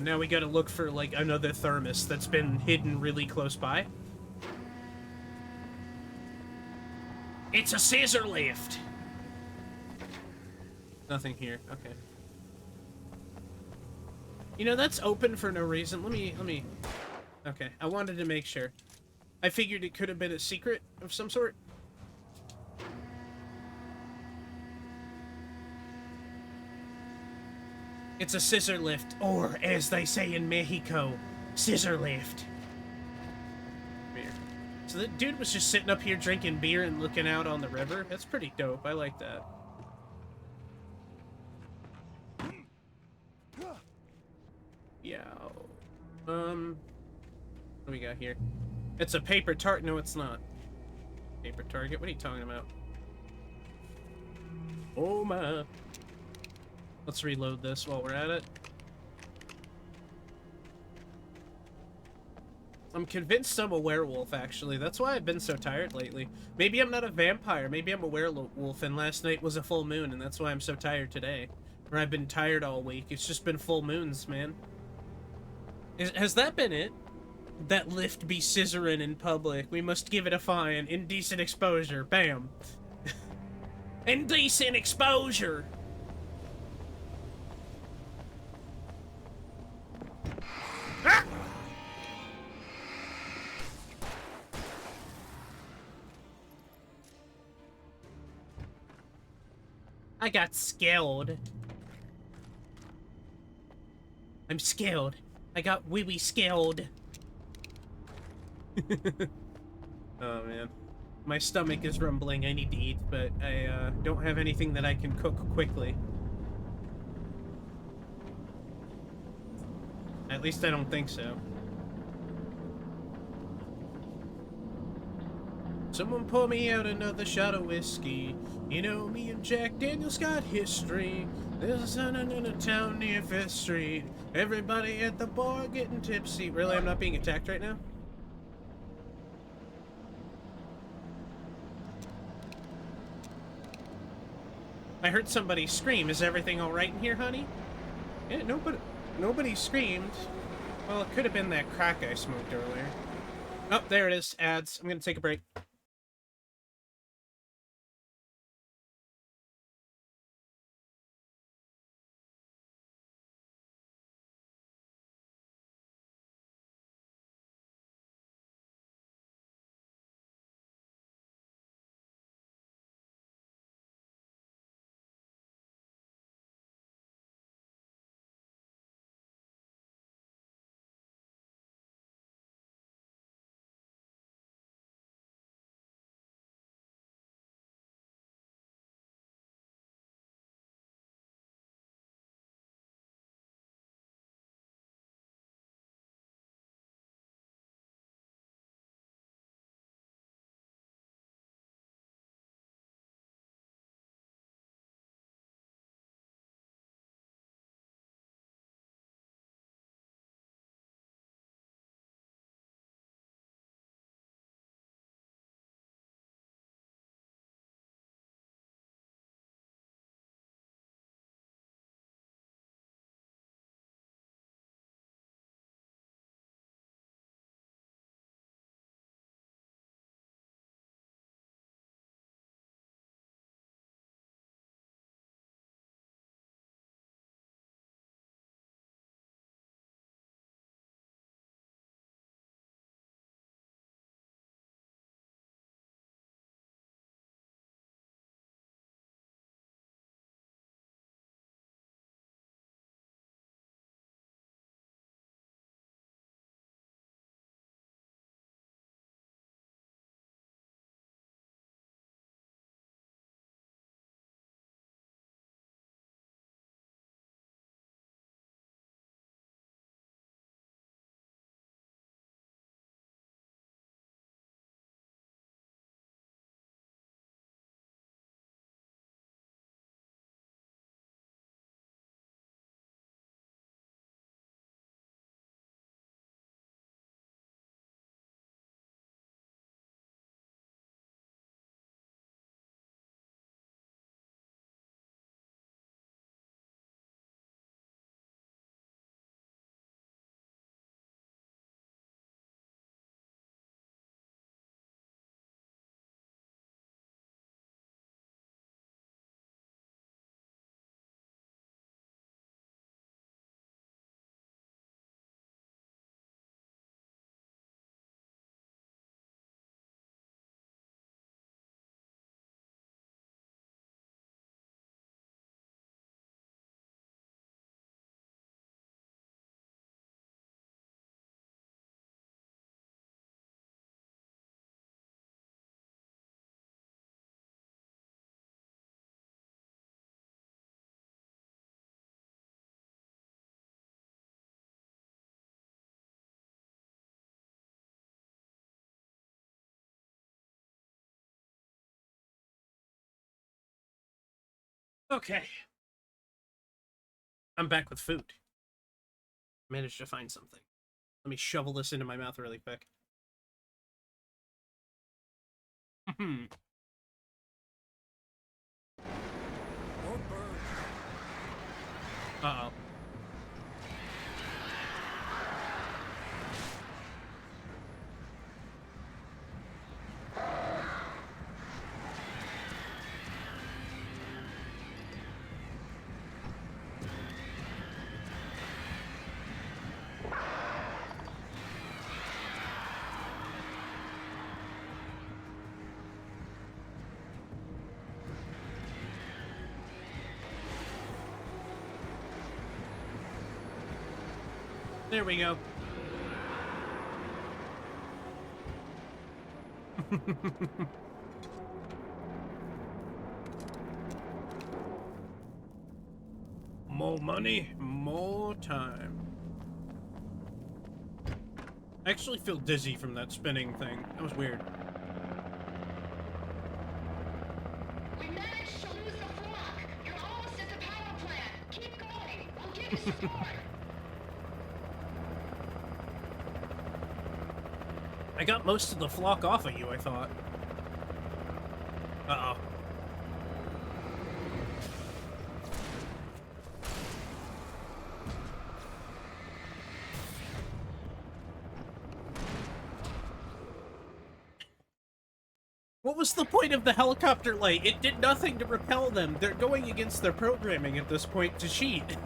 [SPEAKER 3] Now we gotta look for, like, another thermos that's been hidden really close by. It's a scissor lift! Nothing here. Okay. You know, that's open for no reason. Let me... Okay, I wanted to make sure. I figured it could have been a secret of some sort. It's a scissor lift, or, as they say in Mexico, scissor lift. Beer. So the dude was just sitting up here drinking beer and looking out on the river. That's pretty dope. I like that. Yeah. What do we got here? It's a paper tart. No, it's not. Paper target. What are you talking about? Oh my. Let's reload this while we're at it. I'm convinced I'm a werewolf, actually. That's why I've been so tired lately. Maybe I'm not a vampire. Maybe I'm a werewolf, and last night was a full moon, and that's why I'm so tired today. Or I've been tired all week. It's just been full moons, man. Has that been it? That lift be scissoring in public. We must give it a fine. Indecent exposure. Bam. Indecent exposure! Ah! I got scared. I'm scared. I got wee-wee scared. Oh, man. My stomach is rumbling. I need to eat, but I don't have anything that I can cook quickly. At least I don't think so. Someone pour me out another shot of whiskey. You know, me and Jack Daniels got history. There's a son in a town near Fifth Street. Everybody at the bar getting tipsy. Really, I'm not being attacked right now? I heard somebody scream. Is everything all right in here, honey? Yeah, nobody screamed. Well, it could have been that crack I smoked earlier. Oh, there it is. Ads. I'm gonna take a break. Okay. I'm back with food. Managed to find something. Let me shovel this into my mouth really quick. Uh-oh. There we go. More money, more time. I actually feel dizzy from that spinning thing. That was weird.
[SPEAKER 9] We managed to lose the flock. You're almost at the power plant. Keep going. We'll give you support.
[SPEAKER 3] I got most of the flock off of you, I thought. Uh-oh. What was the point of the helicopter light? It did nothing to repel them. They're going against their programming at this point to cheat.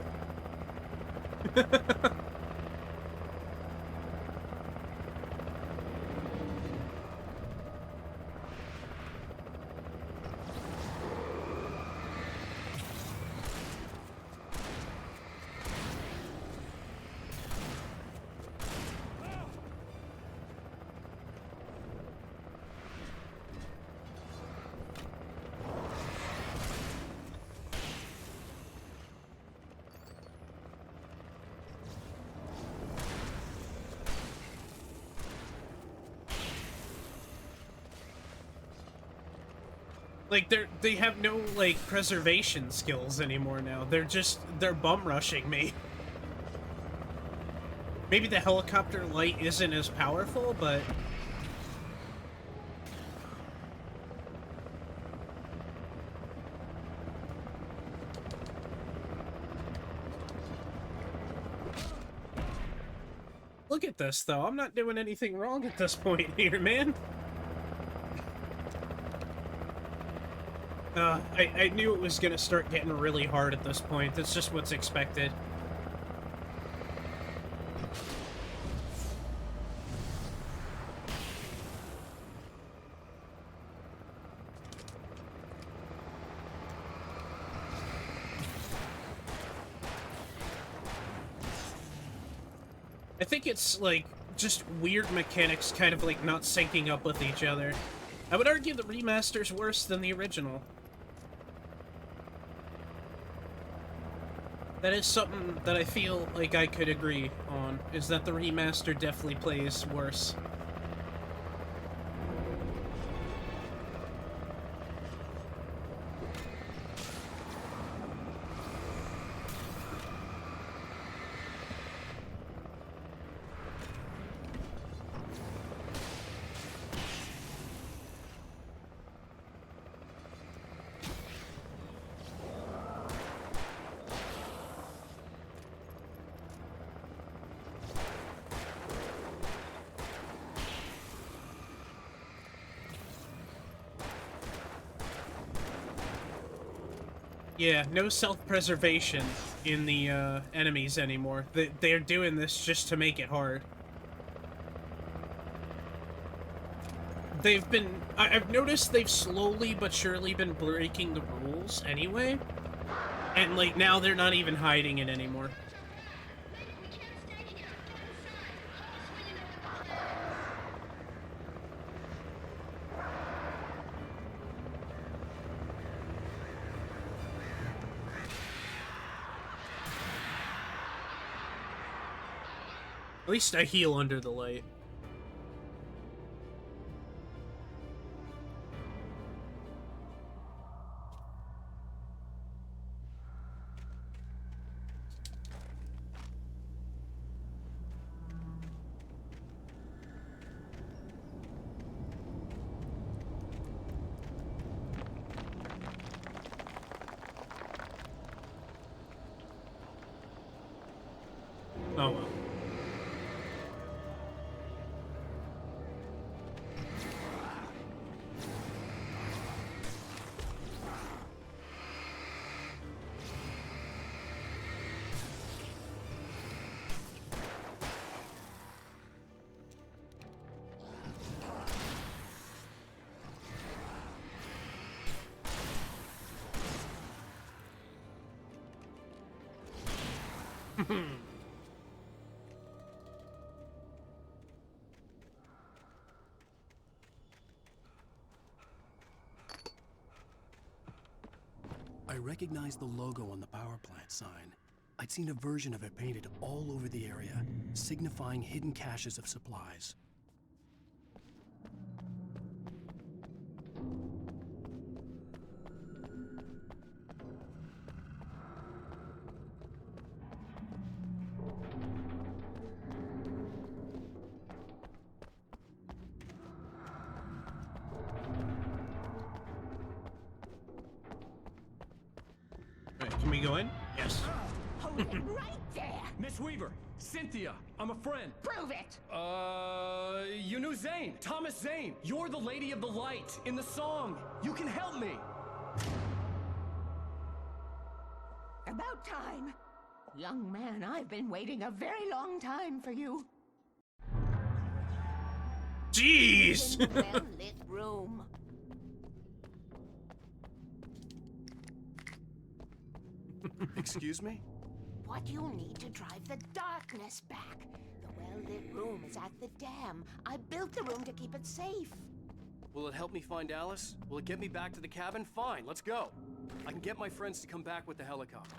[SPEAKER 3] Like, they have no, like, preservation skills anymore now. They're bum rushing me. Maybe the helicopter light isn't as powerful, but... Look at this, though. I'm not doing anything wrong at this point here, man. I knew it was gonna start getting really hard at this point. That's just what's expected. I think it's, like, just weird mechanics kind of, like, not syncing up with each other. I would argue the remaster's worse than the original. That is something that I feel like I could agree on, is that the remaster definitely plays worse. Yeah, no self-preservation in the enemies anymore. They're doing this just to make it hard. I've noticed they've slowly but surely been breaking the rules anyway. And, like, now they're not even hiding it anymore. At least I heal under the light. Oh well.
[SPEAKER 6] I recognized the logo on the power plant sign. I'd seen a version of it painted all over the area, signifying hidden caches of supplies.
[SPEAKER 3] Alright, can we go in? Yes.
[SPEAKER 9] Hold it right there.
[SPEAKER 4] Miss Weaver, Cynthia, I'm a friend.
[SPEAKER 9] Prove it.
[SPEAKER 4] You knew Zane, Thomas Zane. You're the Lady of the Light in the song. You can help me.
[SPEAKER 9] About time. Young man, I've been waiting a very long time for you.
[SPEAKER 3] Jeez!
[SPEAKER 9] In the well-lit room.
[SPEAKER 6] Excuse me?
[SPEAKER 9] What you'll need to drive the darkness back. The well-lit room is at the dam. I built the room to keep it safe.
[SPEAKER 10] Will it help me find Alice? Will it get me back to the cabin? Fine, let's go. I can get my friends to come back with the helicopter.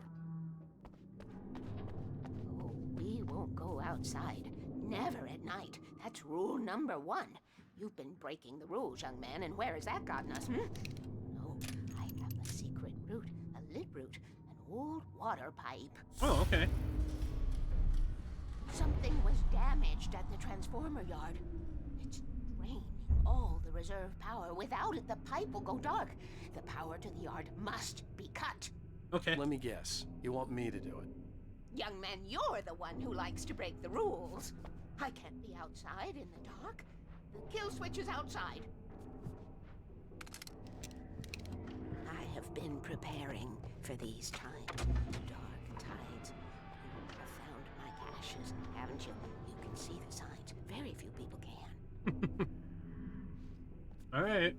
[SPEAKER 9] Oh, we won't go outside. Never at night. That's rule number 1. You've been breaking the rules, young man, and where has that gotten us, No, I have a secret route, a lit route, an old water pipe.
[SPEAKER 3] Oh, okay.
[SPEAKER 9] Something was damaged at the transformer yard. It's draining all the reserve power. Without it, the pipe will go dark. The power to the yard must be cut.
[SPEAKER 3] Okay.
[SPEAKER 10] Let me guess. You want me to do it?
[SPEAKER 9] Young man, you're the one who likes to break the rules. I can't be outside in the dark. The kill switch is outside. I have been preparing for these times. Dark tides. You have found my caches, haven't you? You can see the signs. Very few people can.
[SPEAKER 3] Alright.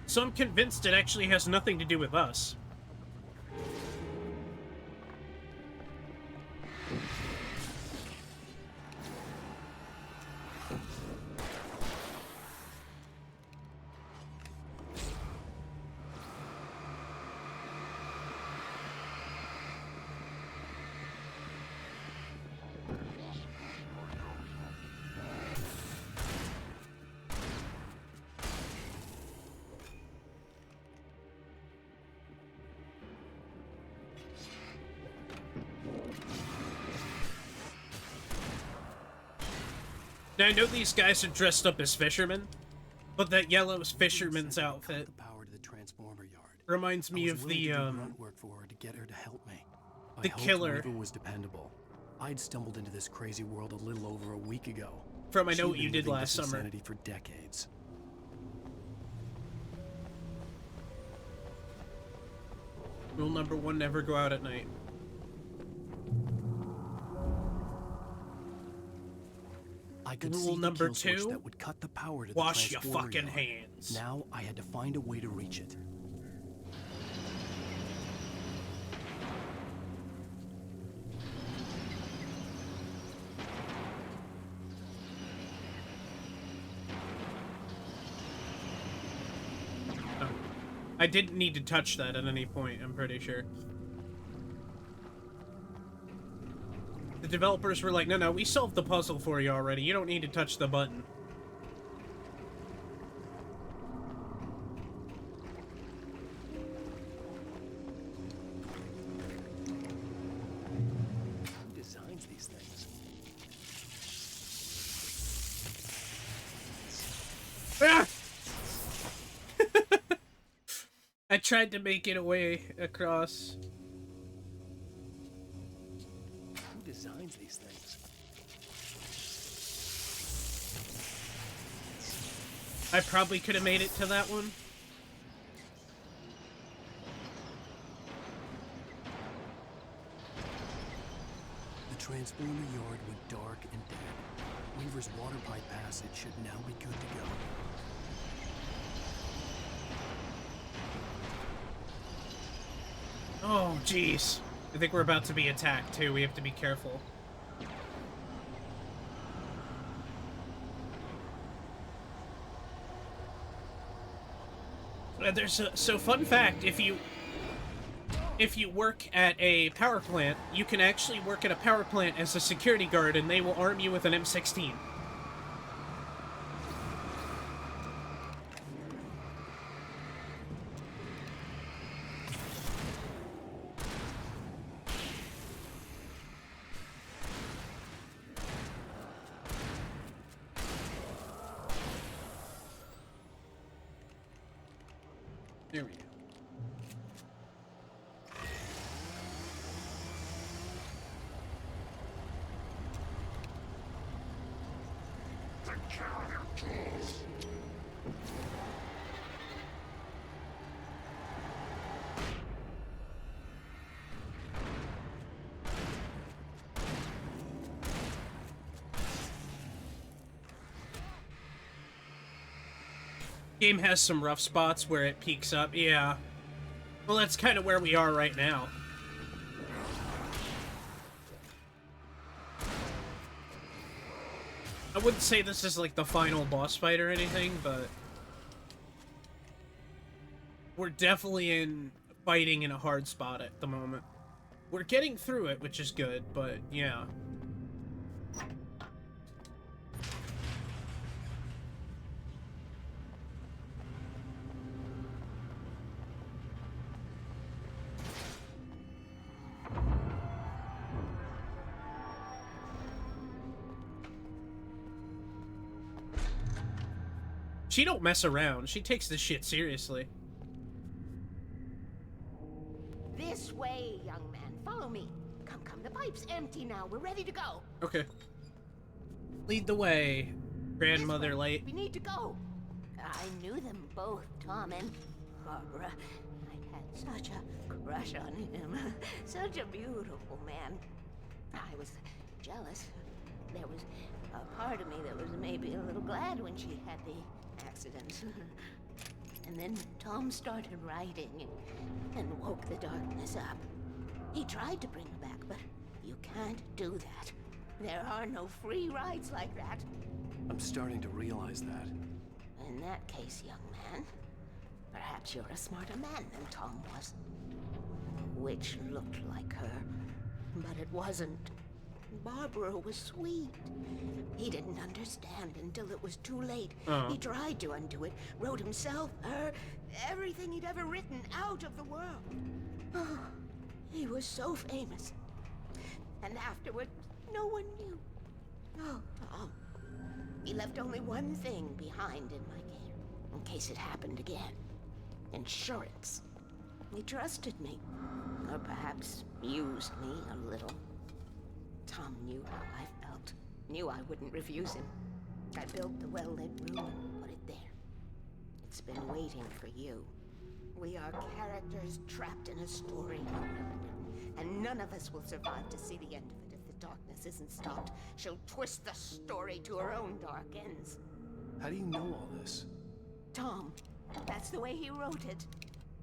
[SPEAKER 3] So I'm convinced it actually has nothing to do with us. Now, I know these guys are dressed up as fishermen, but that yellow fisherman's outfit
[SPEAKER 6] The power to the transformer yard.
[SPEAKER 3] reminds me
[SPEAKER 6] I was
[SPEAKER 3] of
[SPEAKER 6] willing
[SPEAKER 3] the,
[SPEAKER 6] to do grunt work for her to get her to help me.
[SPEAKER 3] the
[SPEAKER 6] I hoped
[SPEAKER 3] killer.
[SPEAKER 6] Weaver was dependable. I'd stumbled into this crazy world a little over a week ago.
[SPEAKER 3] From I
[SPEAKER 6] She'd
[SPEAKER 3] Know What
[SPEAKER 6] been
[SPEAKER 3] You Did
[SPEAKER 6] living
[SPEAKER 3] Last
[SPEAKER 6] this
[SPEAKER 3] Summer.
[SPEAKER 6] insanity for decades.
[SPEAKER 3] Rule number 1, never go out at night.
[SPEAKER 6] I could
[SPEAKER 3] Rule
[SPEAKER 6] see the
[SPEAKER 3] number
[SPEAKER 6] kill switch
[SPEAKER 3] 2,
[SPEAKER 6] that would cut the power to
[SPEAKER 3] wash
[SPEAKER 6] the
[SPEAKER 3] your
[SPEAKER 6] transformer
[SPEAKER 3] fucking
[SPEAKER 6] yard.
[SPEAKER 3] hands.
[SPEAKER 6] Now I had to find a way to reach it.
[SPEAKER 3] Oh. I didn't need to touch that at any point, I'm pretty sure. The developers were like, no, we solved the puzzle for you already. You don't need to touch the button.
[SPEAKER 6] Who designs these things?
[SPEAKER 3] Ah! tried to make it a way across.
[SPEAKER 6] Who designs these things?
[SPEAKER 3] I probably could have made it to that one.
[SPEAKER 6] The transformer yard went dark and dead. Weaver's water pipe passage should now be good to go.
[SPEAKER 3] Oh, jeez. I think we're about to be attacked, too. We have to be careful. There's a... So, fun fact, if you work at a power plant, you can actually work at a power plant as a security guard, and they will arm you with an M16.
[SPEAKER 10] Here we go.
[SPEAKER 3] Game has some rough spots where it peaks up, yeah. Well, that's kind of where we are right now. I wouldn't say this is like the final boss fight or anything, but we're definitely fighting in a hard spot at the moment. We're getting through it, which is good, but yeah. She don't mess around. She takes this shit seriously.
[SPEAKER 9] This way, young man. Follow me. Come, come. The pipe's empty now. We're ready to go.
[SPEAKER 3] Okay. Lead the way, Grandmother Light.
[SPEAKER 9] We need to go. I knew them both, Tom and Barbara. I had such a crush on him. Such a beautiful man. I was jealous. There was a part of me that was maybe a little glad when she had the accident. And then Tom started writing and woke the darkness up. He tried to bring her back, but you can't do that. There are no free rides like that.
[SPEAKER 6] I'm starting to realize that.
[SPEAKER 9] In that case, young man, perhaps you're a smarter man than Tom was. Witch looked like her, but it wasn't. Barbara was sweet. He didn't understand until it was too late. He tried to undo it, wrote himself, her, everything he'd ever written out of the world. Oh, he was so famous. And afterward, no one knew. Oh, Tom. He left only one thing behind in my care, in case it happened again. Insurance. He trusted me. Or perhaps used me a little. Tom knew how I felt. Knew I wouldn't refuse him. I built the well-lit room and put it there. It's been waiting for you. We are characters trapped in a story no one ever written, and none of us will survive to see the end of it if the darkness isn't stopped. She'll twist the story to her own dark ends.
[SPEAKER 6] How do you know all this?
[SPEAKER 9] Tom, that's the way he wrote it.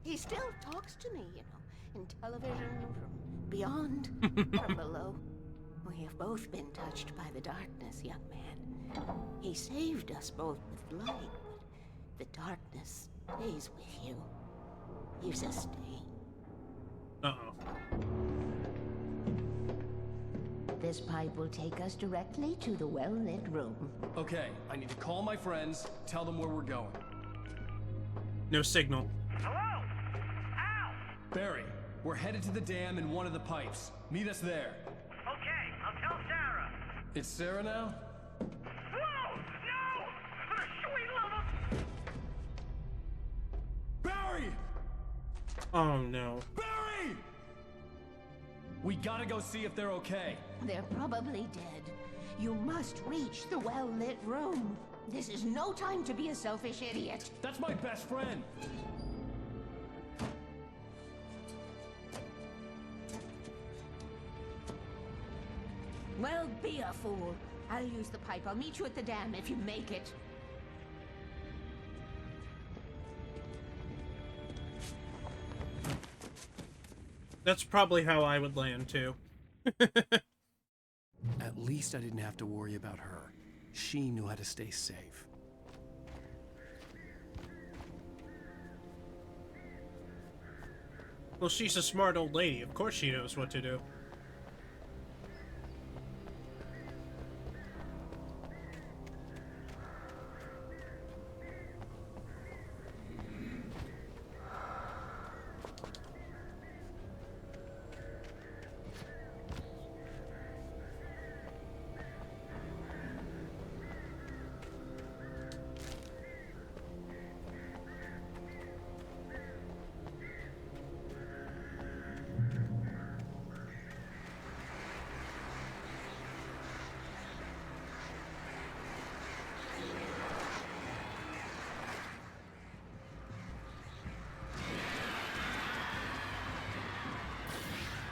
[SPEAKER 9] He still talks to me, you know, in television, from beyond, from below. We have both been touched by the darkness, young man. He saved us both with light, but the darkness stays with you. Leaves a stain.
[SPEAKER 3] Uh-oh.
[SPEAKER 9] This pipe will take us directly to the well-lit room.
[SPEAKER 10] Okay, I need to call my friends, tell them where we're going.
[SPEAKER 3] No signal.
[SPEAKER 11] Hello? Al!
[SPEAKER 10] Barry, we're headed to the dam in one of the pipes. Meet us there.
[SPEAKER 11] Okay, I'll tell Sarah.
[SPEAKER 10] It's Sarah now?
[SPEAKER 11] Whoa! No! For the sweet love of...
[SPEAKER 10] Barry!
[SPEAKER 3] Oh no.
[SPEAKER 4] Barry! We gotta go see if they're okay.
[SPEAKER 9] They're probably dead. You must reach the well-lit room. This is no time to be a selfish idiot.
[SPEAKER 4] That's my best friend.
[SPEAKER 9] Well, be a fool. I'll use the pipe. I'll meet you at the dam if you make it.
[SPEAKER 3] That's probably how I would land, too.
[SPEAKER 6] At least I didn't have to worry about her. She knew how to stay safe.
[SPEAKER 3] Well, she's a smart old lady. Of course she knows what to do.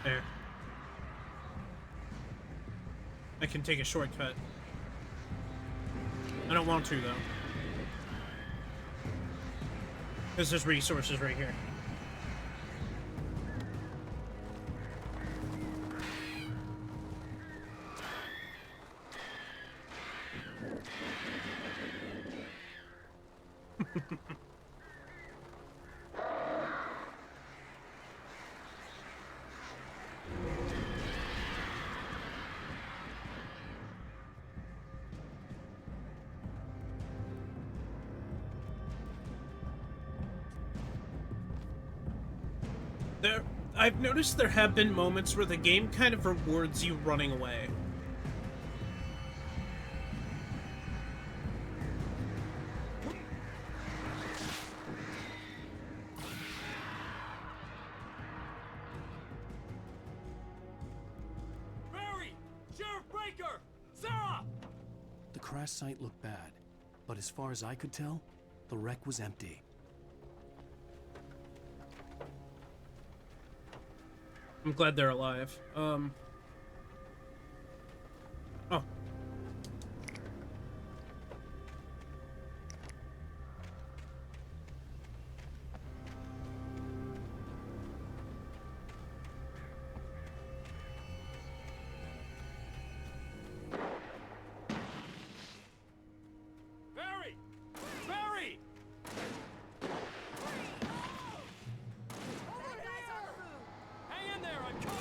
[SPEAKER 3] There. I can take a shortcut. I don't want to, though. Because there's resources right here. I've noticed there have been moments where the game kind of rewards you running away.
[SPEAKER 4] Barry! Sheriff Breaker! Sarah!
[SPEAKER 6] The crash site looked bad, but as far as I could tell, the wreck was empty.
[SPEAKER 3] I'm glad they're alive. Oh.
[SPEAKER 4] Barry! Barry! Hang in there, I'm coming!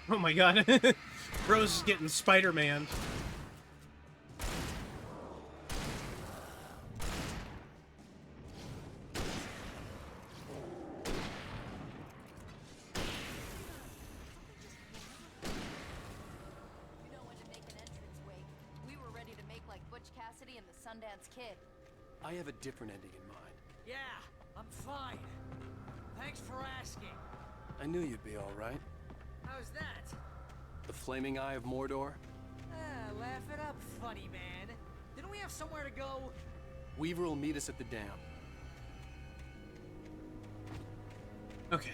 [SPEAKER 3] Oh my god. Rose is getting Spider-Man.
[SPEAKER 1] You know when to make an entrance wake. We were ready to make like Butch Cassidy and the Sundance Kid.
[SPEAKER 10] I have a different ending in mind.
[SPEAKER 2] Yeah, I'm fine. Thanks for asking.
[SPEAKER 10] I knew you'd be all right.
[SPEAKER 2] How's that?
[SPEAKER 10] The flaming eye of Mordor?
[SPEAKER 2] Laugh it up, funny man. Didn't we have somewhere to go?
[SPEAKER 10] Weaver will meet us at the dam.
[SPEAKER 3] Okay.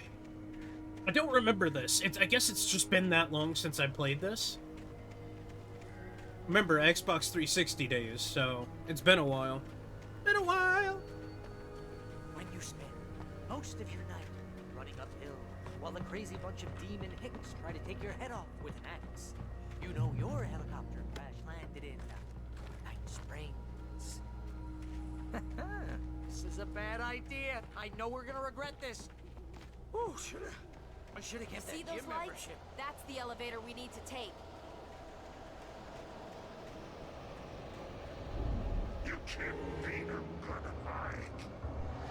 [SPEAKER 3] I don't remember this. I guess it's just been that long since I played this. Remember, Xbox 360 days, so it's been a while. Been a while!
[SPEAKER 12] When you spend most of your night running uphill while the crazy bunch of demon hicks try to take your head off with an axe, you know your helicopter crash landed in Night Springs.
[SPEAKER 2] This is a bad idea. I know we're gonna regret this. Ooh, I should have kept
[SPEAKER 1] See
[SPEAKER 2] that
[SPEAKER 1] those
[SPEAKER 2] gym
[SPEAKER 1] lights?
[SPEAKER 2] membership.
[SPEAKER 1] That's the elevator we need to take.
[SPEAKER 5] You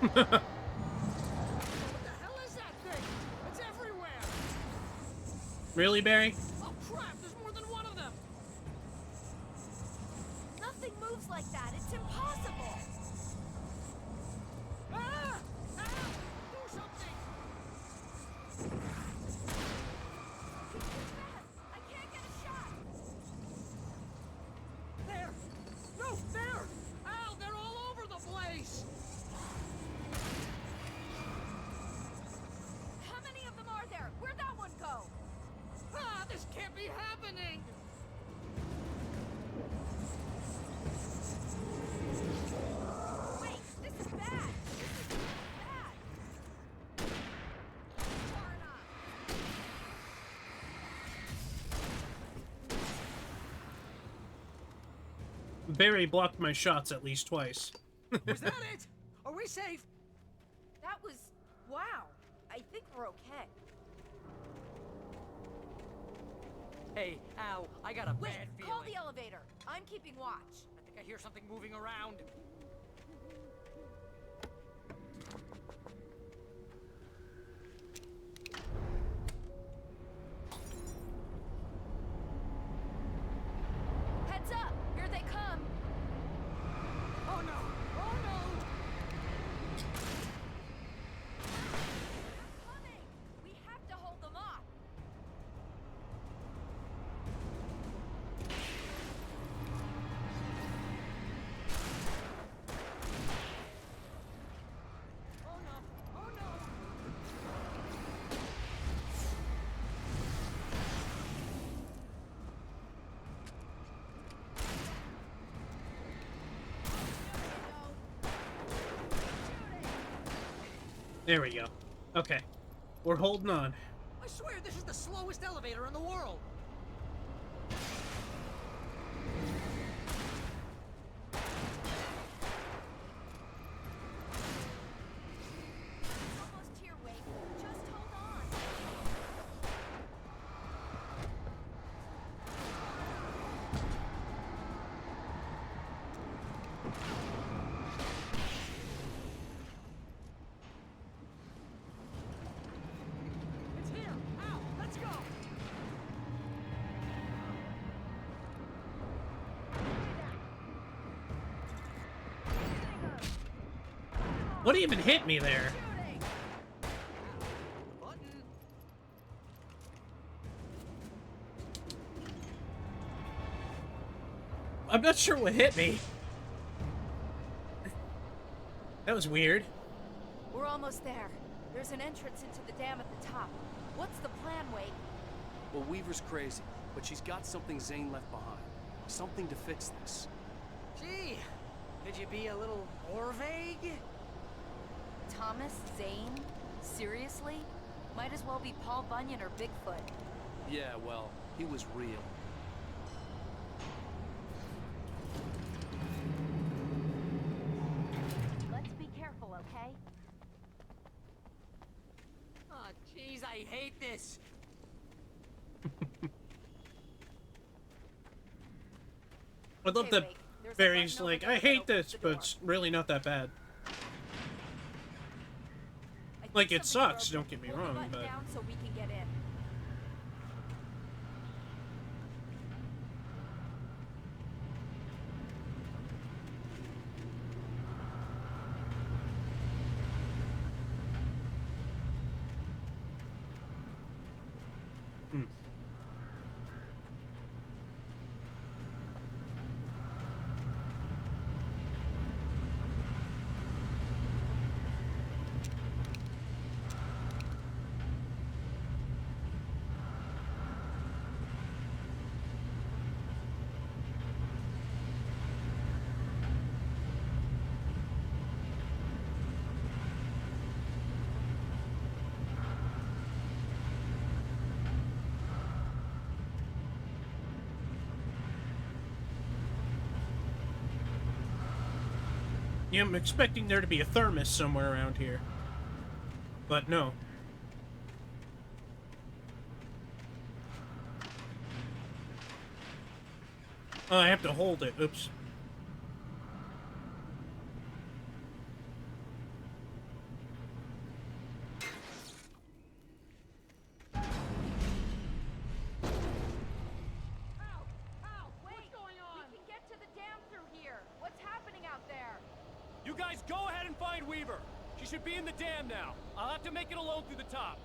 [SPEAKER 7] What the hell is that thing? It's everywhere!
[SPEAKER 3] Really, Barry?
[SPEAKER 7] Oh crap, there's more than one of them!
[SPEAKER 1] Nothing moves like that. It's impossible.
[SPEAKER 7] Ah! Ah! Do something!
[SPEAKER 1] Too fast. I can't get a shot.
[SPEAKER 7] There! No, there! Al, they're all over the place!
[SPEAKER 1] How many of them are there? Where'd that one go?
[SPEAKER 7] Ah, this can't be happening!
[SPEAKER 1] Wait, this is bad. This is bad. Far enough.
[SPEAKER 3] Barry blocked my shots at least twice.
[SPEAKER 7] Was that it? Are we safe?
[SPEAKER 1] That was... wow. I think we're okay.
[SPEAKER 12] Hey, Al, I got a
[SPEAKER 1] Wait,
[SPEAKER 12] bad feeling.
[SPEAKER 1] call the elevator. I'm keeping watch.
[SPEAKER 12] I think I hear something moving around.
[SPEAKER 1] Heads up! Here they come!
[SPEAKER 7] Oh no! Oh no!
[SPEAKER 1] They're coming! We have to hold them off!
[SPEAKER 7] Oh no! Oh no!
[SPEAKER 3] There we go. Okay. We're holding on.
[SPEAKER 7] I swear this is the slowest elevator in the world!
[SPEAKER 1] Almost here, Wade. Just hold on.
[SPEAKER 7] It's here! Al, let's go!
[SPEAKER 3] What even hit me there?
[SPEAKER 1] Shooting!
[SPEAKER 12] Button.
[SPEAKER 3] I'm not sure what hit me. That was weird.
[SPEAKER 1] We're almost there. There's an entrance into the dam at the top. What's the plan, Wade?
[SPEAKER 10] Well, Weaver's crazy, but she's got something Zane left behind. Something to fix this.
[SPEAKER 12] Gee, could you be a little more vague?
[SPEAKER 1] Thomas Zane? Seriously? Might as well be Paul Bunyan or Bigfoot.
[SPEAKER 10] Yeah, well, he was real.
[SPEAKER 1] Let's be careful, okay?
[SPEAKER 12] Oh, jeez, I hate this.
[SPEAKER 3] I love
[SPEAKER 1] Okay,
[SPEAKER 3] that
[SPEAKER 1] wait. There's a
[SPEAKER 3] Barry's
[SPEAKER 1] button over
[SPEAKER 3] like,
[SPEAKER 1] there
[SPEAKER 3] I
[SPEAKER 1] that
[SPEAKER 3] hate
[SPEAKER 1] opens
[SPEAKER 3] this,
[SPEAKER 1] the
[SPEAKER 3] but
[SPEAKER 1] door.
[SPEAKER 3] it's really not that bad.
[SPEAKER 1] I think
[SPEAKER 3] Like, it
[SPEAKER 1] something
[SPEAKER 3] sucks,
[SPEAKER 1] broke.
[SPEAKER 3] don't get me
[SPEAKER 1] Pull the
[SPEAKER 3] wrong,
[SPEAKER 1] button
[SPEAKER 3] but...
[SPEAKER 1] down so we can get in.
[SPEAKER 3] Hmm. Yeah, I'm expecting there to be a thermos somewhere around here. But no. Oh, I have to hold it. Oops.
[SPEAKER 10] find Weaver. She should be in the dam now. I'll have to make it alone through the top.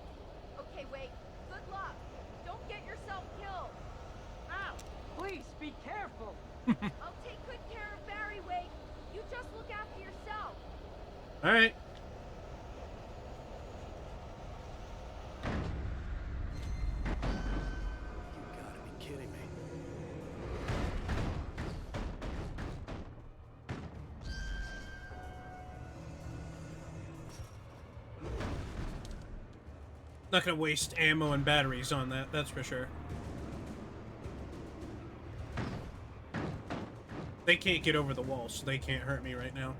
[SPEAKER 1] Okay, wait. Good luck. Don't get yourself killed.
[SPEAKER 12] Ow! Please, be careful.
[SPEAKER 1] I'll take good care of Barry, Wade. You just look after yourself.
[SPEAKER 3] All right.
[SPEAKER 6] You gotta be kidding me.
[SPEAKER 3] Not gonna waste ammo and batteries on that, that's for sure. They can't get over the wall, so they can't hurt me right now.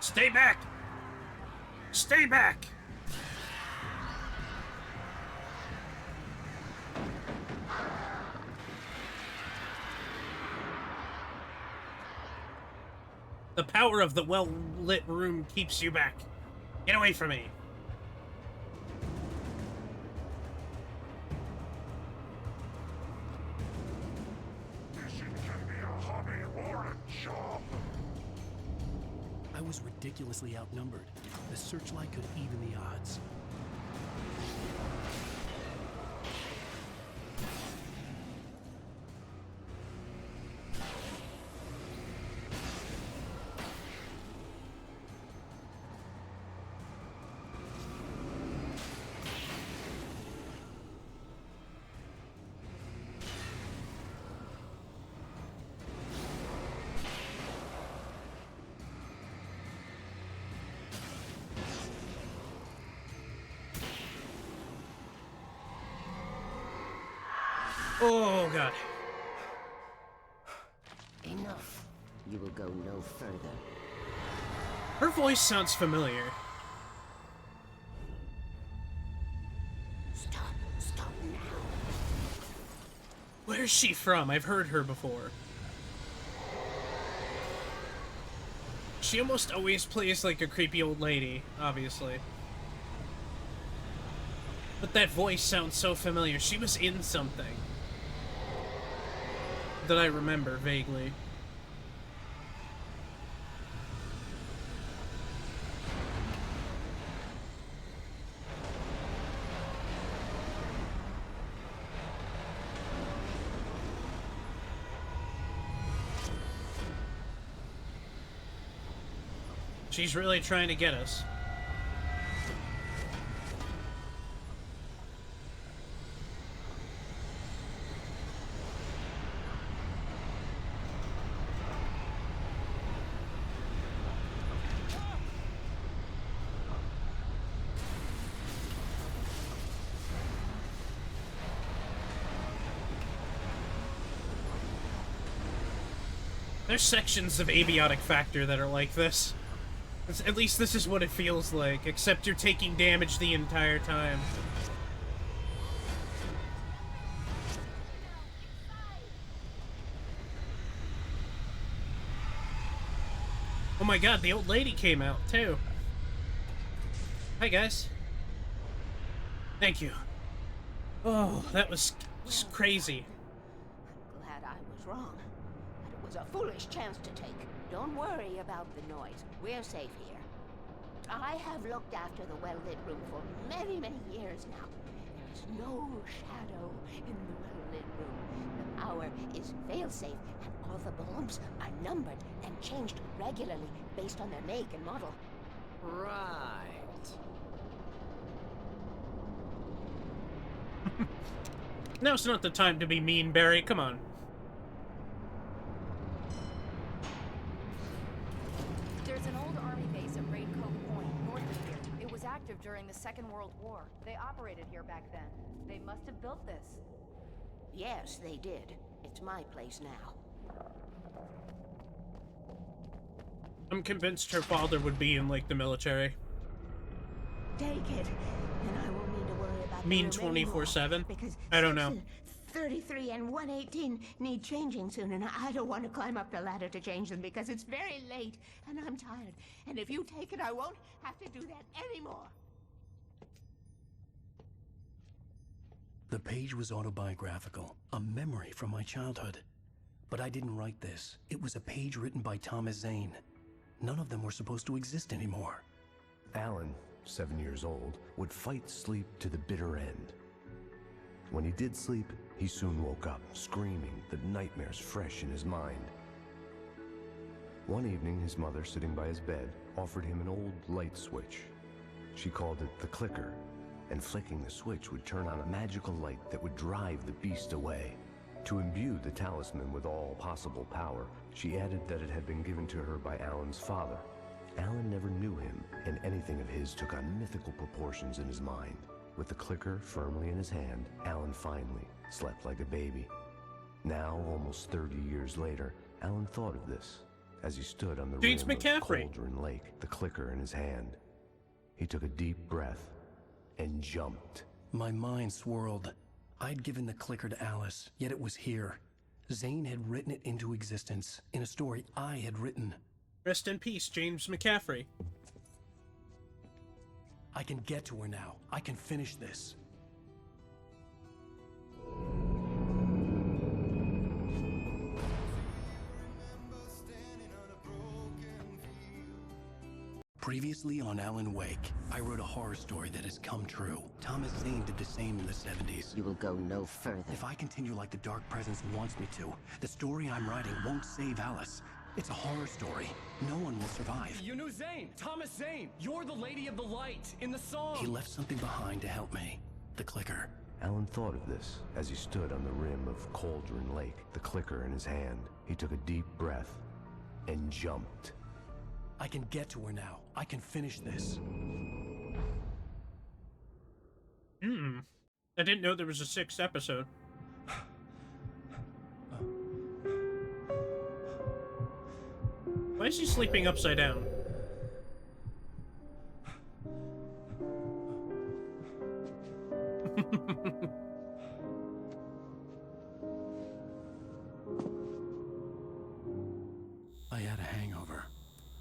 [SPEAKER 3] Stay back! Stay back! The power of the well-lit room keeps you back. Get away from me.
[SPEAKER 6] I was ridiculously outnumbered. The searchlight could even the odds.
[SPEAKER 3] Oh, God.
[SPEAKER 9] Enough. You will go no further.
[SPEAKER 3] Her voice sounds familiar.
[SPEAKER 9] Stop. Stop now.
[SPEAKER 3] Where's she from? I've heard her before. She almost always plays like a creepy old lady, obviously. But that voice sounds so familiar. She was in something that I remember vaguely. She's really trying to get us. There's sections of Abiotic Factor that are like this. At least this is what it feels like, except you're taking damage the entire time. Oh my god, the old lady came out, too. Hi, guys. Thank you. Oh, that was crazy.
[SPEAKER 9] Glad I was wrong. But it was a foolish chance to take. Don't worry about the noise. We're safe here. I have looked after the well-lit room for many, many years now. There is no shadow in the well-lit room. The power is fail-safe, and all the bulbs are numbered and changed regularly based on their make and model.
[SPEAKER 2] Right.
[SPEAKER 3] Now's not the time to be mean, Barry. Come on.
[SPEAKER 1] There's an old army base at Raincoat Point, north of here. It was active during the Second World War. They operated here back then. They must have built this.
[SPEAKER 9] Yes, they did. It's my place now.
[SPEAKER 3] I'm convinced her father would be in, like, the military.
[SPEAKER 9] Take it, and I won't need to worry about the
[SPEAKER 3] Mean
[SPEAKER 9] room anymore,
[SPEAKER 3] 24/7?
[SPEAKER 9] because
[SPEAKER 3] I don't know.
[SPEAKER 9] Section 33 and 118 need changing soon, and I don't want to climb up the ladder to change them because it's very late, and I'm tired. And if you take it, I won't have to do that anymore.
[SPEAKER 6] The page was autobiographical, a memory from my childhood. But I didn't write this. It was a page written by Thomas Zane. None of them were supposed to exist anymore.
[SPEAKER 13] Alan, 7 years old, would fight sleep to the bitter end. When he did sleep, he soon woke up, screaming, the nightmares fresh in his mind. One evening, his mother, sitting by his bed, offered him an old light switch. She called it the clicker, and flicking the switch would turn on a magical light that would drive the beast away. To imbue the talisman with all possible power, she added that it had been given to her by Alan's father. Alan never knew him, and anything of his took on mythical proportions in his mind. With the clicker firmly in his hand, Alan finally slept like a baby. Now, almost 30 years later, Alan thought of this as he stood on the rim of Cauldron Lake, the clicker in his hand. He took a deep breath and jumped.
[SPEAKER 6] My mind swirled. I'd given the clicker to Alice, yet it was here. Zane had written it into existence in a story I had written.
[SPEAKER 3] Rest in peace, James McCaffrey.
[SPEAKER 6] I can get to her now. I can finish this. Previously on Alan Wake, I wrote a horror story that has come true. Thomas Zane did the same in the 70s.
[SPEAKER 9] You will go no further.
[SPEAKER 6] If I continue like the Dark Presence wants me to, the story I'm writing won't save Alice. It's a horror story. No one will survive.
[SPEAKER 10] You knew Zane! Thomas Zane! You're the Lady of the Light in the song!
[SPEAKER 6] He left something behind to help me. The clicker.
[SPEAKER 13] Alan thought of this as he stood on the rim of Cauldron Lake, the clicker in his hand. He took a deep breath and jumped.
[SPEAKER 6] I can get to her now. I can finish this.
[SPEAKER 3] I didn't know there was a 6th episode. Why is he sleeping upside down?
[SPEAKER 6] I had a hangover.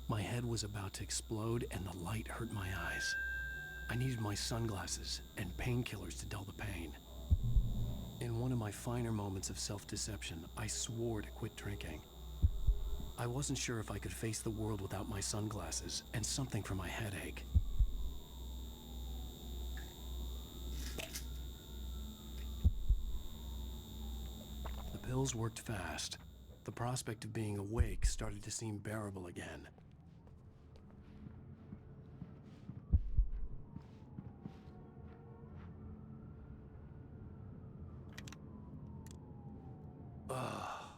[SPEAKER 6] My head was about to explode and the light hurt my eyes. I needed my sunglasses and painkillers to dull the pain. In one of my finer moments of self-deception, I swore to quit drinking. I wasn't sure if I could face the world without my sunglasses and something for my headache. The pills worked fast. The prospect of being awake started to seem bearable again.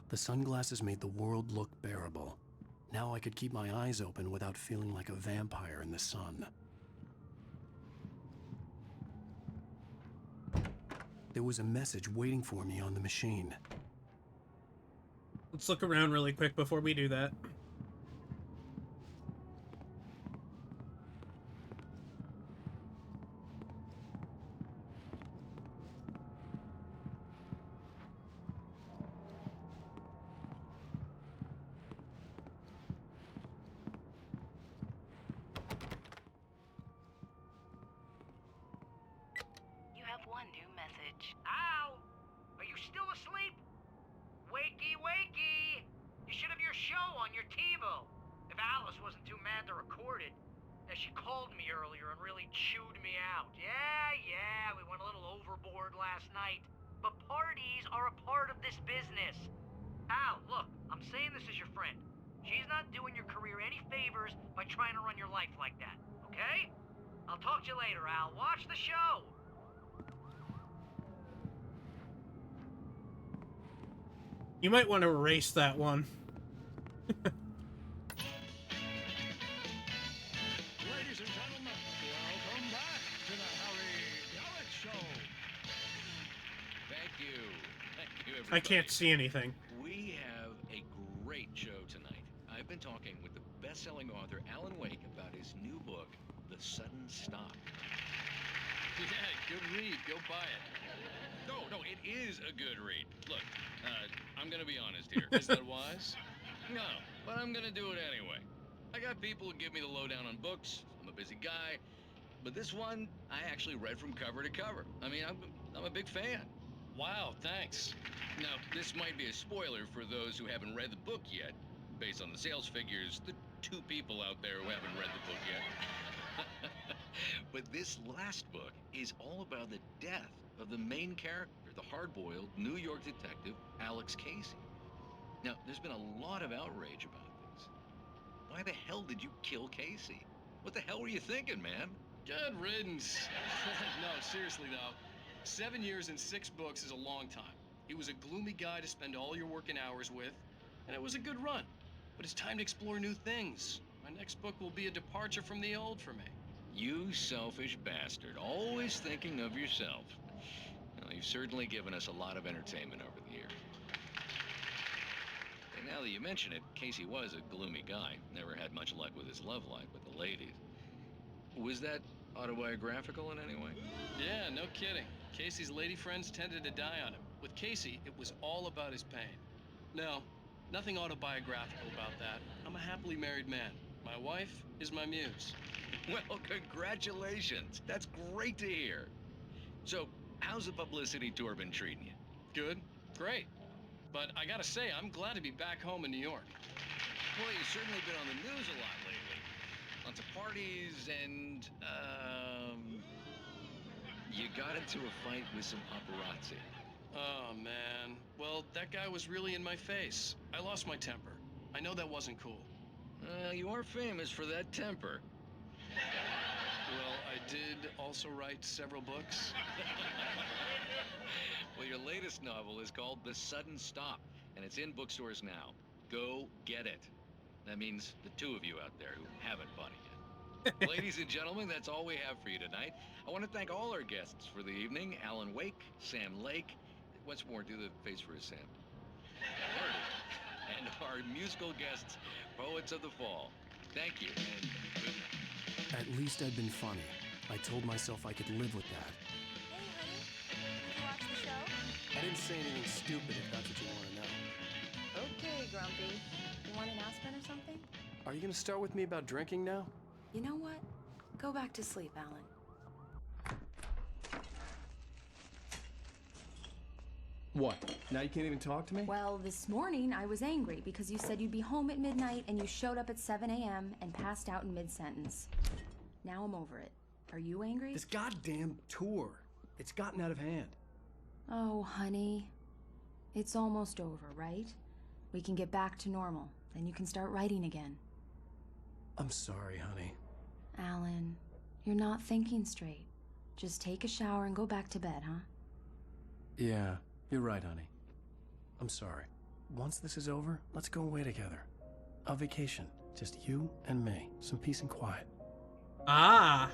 [SPEAKER 6] The sunglasses made the world look bearable. Now I could keep my eyes open without feeling like a vampire in the sun. There was a message waiting for me on the machine.
[SPEAKER 3] Let's look around really quick before we do that.
[SPEAKER 12] Al! Are you still asleep? Wakey, wakey! You should have your show on your TiVo. If Alice wasn't too mad to record it. Now, she called me earlier and really chewed me out. Yeah, we went a little overboard last night. But parties are a part of this business. Al, look, I'm saying this as your friend. She's not doing your career any favors by trying to run your life like that, okay? I'll talk to you later, Al. Watch the show!
[SPEAKER 3] You might want to erase that one.
[SPEAKER 8] Ladies and gentlemen, welcome back to the Harry Gallic Show.
[SPEAKER 14] Thank you. Thank you, everybody.
[SPEAKER 3] I can't see anything.
[SPEAKER 14] We have a great The Sudden Stop.
[SPEAKER 10] Yeah, good read. Go buy it.
[SPEAKER 14] No, it is a good read. Look, I'm gonna be honest here. Is that wise? No, but I'm gonna do it anyway. I got people who give me the lowdown on books. I'm a busy guy. But this one, I actually read from cover to cover. I mean, I'm a big fan.
[SPEAKER 10] Wow, thanks.
[SPEAKER 14] Now, this might be a spoiler for those who haven't read the book yet. Based on the sales figures, the 2 people out there who haven't read the book yet. But this last book is all about the death of the main character, the hard-boiled New York detective, Alex Casey. Now, there's been a lot of outrage about this. Why the hell did you kill Casey? What the hell were you thinking, man?
[SPEAKER 10] Good riddance. No, seriously though, 7 years and 6 books is a long time. He was a gloomy guy to spend all your working hours with, and it was a good run. But it's time to explore new things. My next book will be a departure from the old for me.
[SPEAKER 14] You selfish bastard, always thinking of yourself. Well, you've certainly given us a lot of entertainment over the years. And now that you mention it, Casey was a gloomy guy. Never had much luck with his love life with the ladies. Was that autobiographical in any way?
[SPEAKER 10] Yeah, no kidding. Casey's lady friends tended to die on him. With Casey, it was all about his pain. No, nothing autobiographical about that. I'm a happily married man. My wife is my muse.
[SPEAKER 14] Well, congratulations. That's great to hear. So, how's the publicity tour been treating you?
[SPEAKER 10] Good, great. But I gotta say, I'm glad to be back home in New York.
[SPEAKER 14] Well, you've certainly been on the news a lot lately. Lots of parties and, you got into a fight with some paparazzi.
[SPEAKER 10] Oh, man. Well, that guy was really in my face. I lost my temper. I know that wasn't cool.
[SPEAKER 14] You are famous for that temper.
[SPEAKER 10] Well, I did also write several books.
[SPEAKER 14] Well, your latest novel is called The Sudden Stop, and it's in bookstores now. Go get it. That means the 2 of you out there who haven't bought it yet. Ladies and gentlemen, that's all we have for you tonight. I want to thank all our guests for the evening. Alan Wake, Sam Lake. Once more, do the face for a Sam. And our musical guests, Poets of the Fall. Thank you, and good night.
[SPEAKER 6] At least I'd been funny. I told myself I could live with that.
[SPEAKER 1] Hey, honey. Did you watch the show?
[SPEAKER 10] I didn't say anything stupid if that's what you want to know.
[SPEAKER 1] Okay, Grumpy. You want an aspirin or something?
[SPEAKER 10] Are you gonna start with me about drinking now?
[SPEAKER 1] You know what? Go back to sleep, Alan.
[SPEAKER 10] What? Now you can't even talk to me?
[SPEAKER 15] Well, this morning I was angry because you said you'd be home at midnight and you showed up at 7 a.m. and passed out in mid-sentence. Now I'm over it. Are you angry?
[SPEAKER 10] This goddamn tour. It's gotten out of hand.
[SPEAKER 15] Oh, honey. It's almost over, right? We can get back to normal. Then you can start writing again.
[SPEAKER 6] I'm sorry, honey.
[SPEAKER 15] Alan, you're not thinking straight. Just take a shower and go back to bed, huh?
[SPEAKER 6] Yeah, you're right, honey. I'm sorry. Once this is over, let's go away together. A vacation. Just you and me. Some peace and quiet.
[SPEAKER 3] Ah.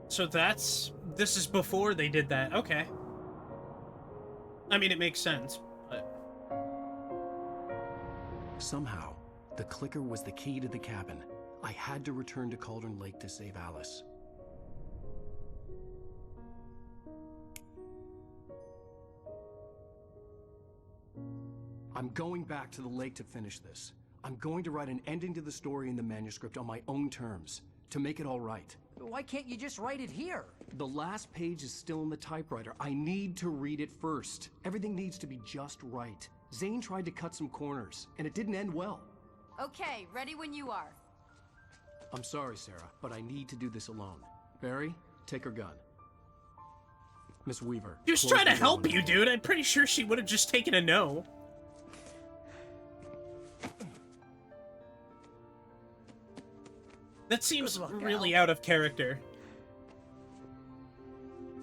[SPEAKER 3] So this is before they did that. Okay. I mean, it makes sense, but...
[SPEAKER 6] Somehow, the clicker was the key to the cabin. I had to return to Cauldron Lake to save Alice. I'm going back to the lake to finish this. I'm going to write an ending to the story in the manuscript on my own terms, to make it all right.
[SPEAKER 2] Why can't you just write it here?
[SPEAKER 6] The last page is still in the typewriter. I need to read it first. Everything needs to be just right. Zane tried to cut some corners, and it didn't end well.
[SPEAKER 1] Okay, ready when you are.
[SPEAKER 6] I'm sorry, Sarah, but I need to do this alone. Barry, take her gun. Miss Weaver.
[SPEAKER 3] She was trying to help you, dude. I'm pretty sure she would have just taken a no. That seems really out of character.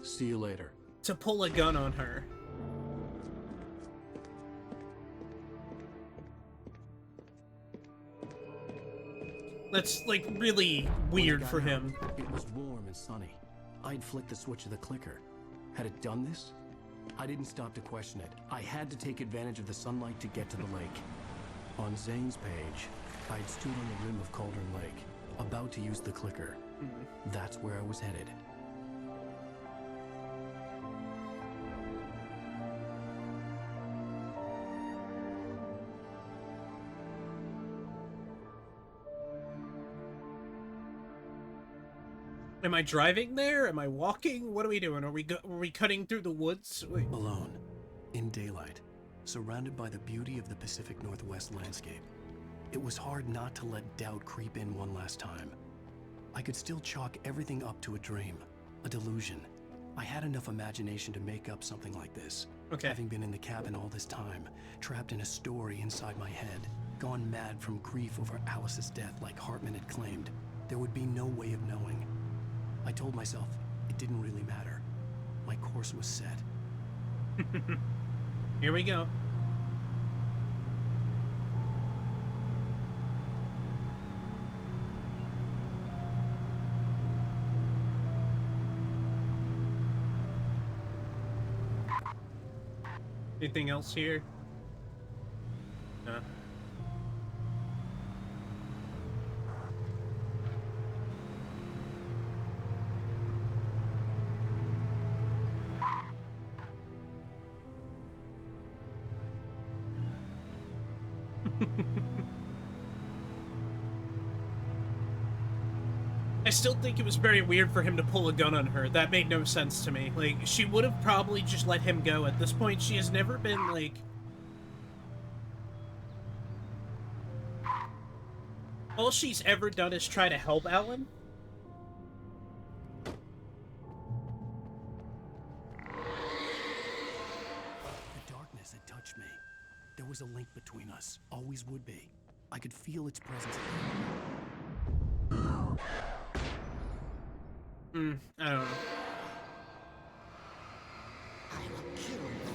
[SPEAKER 6] See you later.
[SPEAKER 3] To pull a gun on her. That's, like, really weird for him.
[SPEAKER 6] It was warm and sunny. I'd flicked the switch of the clicker. Had it done this? I didn't stop to question it. I had to take advantage of the sunlight to get to the lake. On Zane's page, I'd stood on the rim of Cauldron Lake, about to use the clicker. That's where I was headed.
[SPEAKER 3] Am I driving there? Am I walking? What are we doing? Are we cutting through the woods? Wait.
[SPEAKER 6] Alone, in daylight, surrounded by the beauty of the Pacific Northwest landscape. It was hard not to let doubt creep in one last time. I could still chalk everything up to a dream, a delusion. I had enough imagination to make up something like this.
[SPEAKER 3] Okay.
[SPEAKER 6] Having been in the cabin all this time, trapped in a story inside my head, gone mad from grief over Alice's death like Hartman had claimed, there would be no way of knowing. I told myself it didn't really matter. My course was set.
[SPEAKER 3] Here we go. Anything else here? No. I still think it was very weird for him to pull a gun on her. That made no sense to me. Like, she would have probably just let him go. At this point, she has never been, like... All she's ever done is try to help Alan.
[SPEAKER 6] The darkness had touched me. There was a link between us. Always would be. I could feel its presence.
[SPEAKER 3] I don't know.
[SPEAKER 7] I will kill your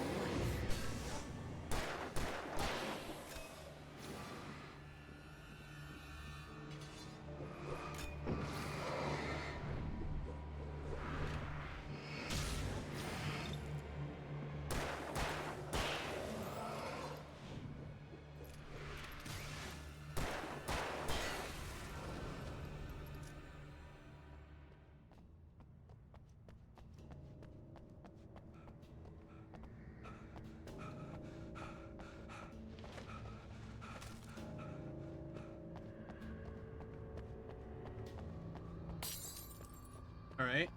[SPEAKER 3] Alright.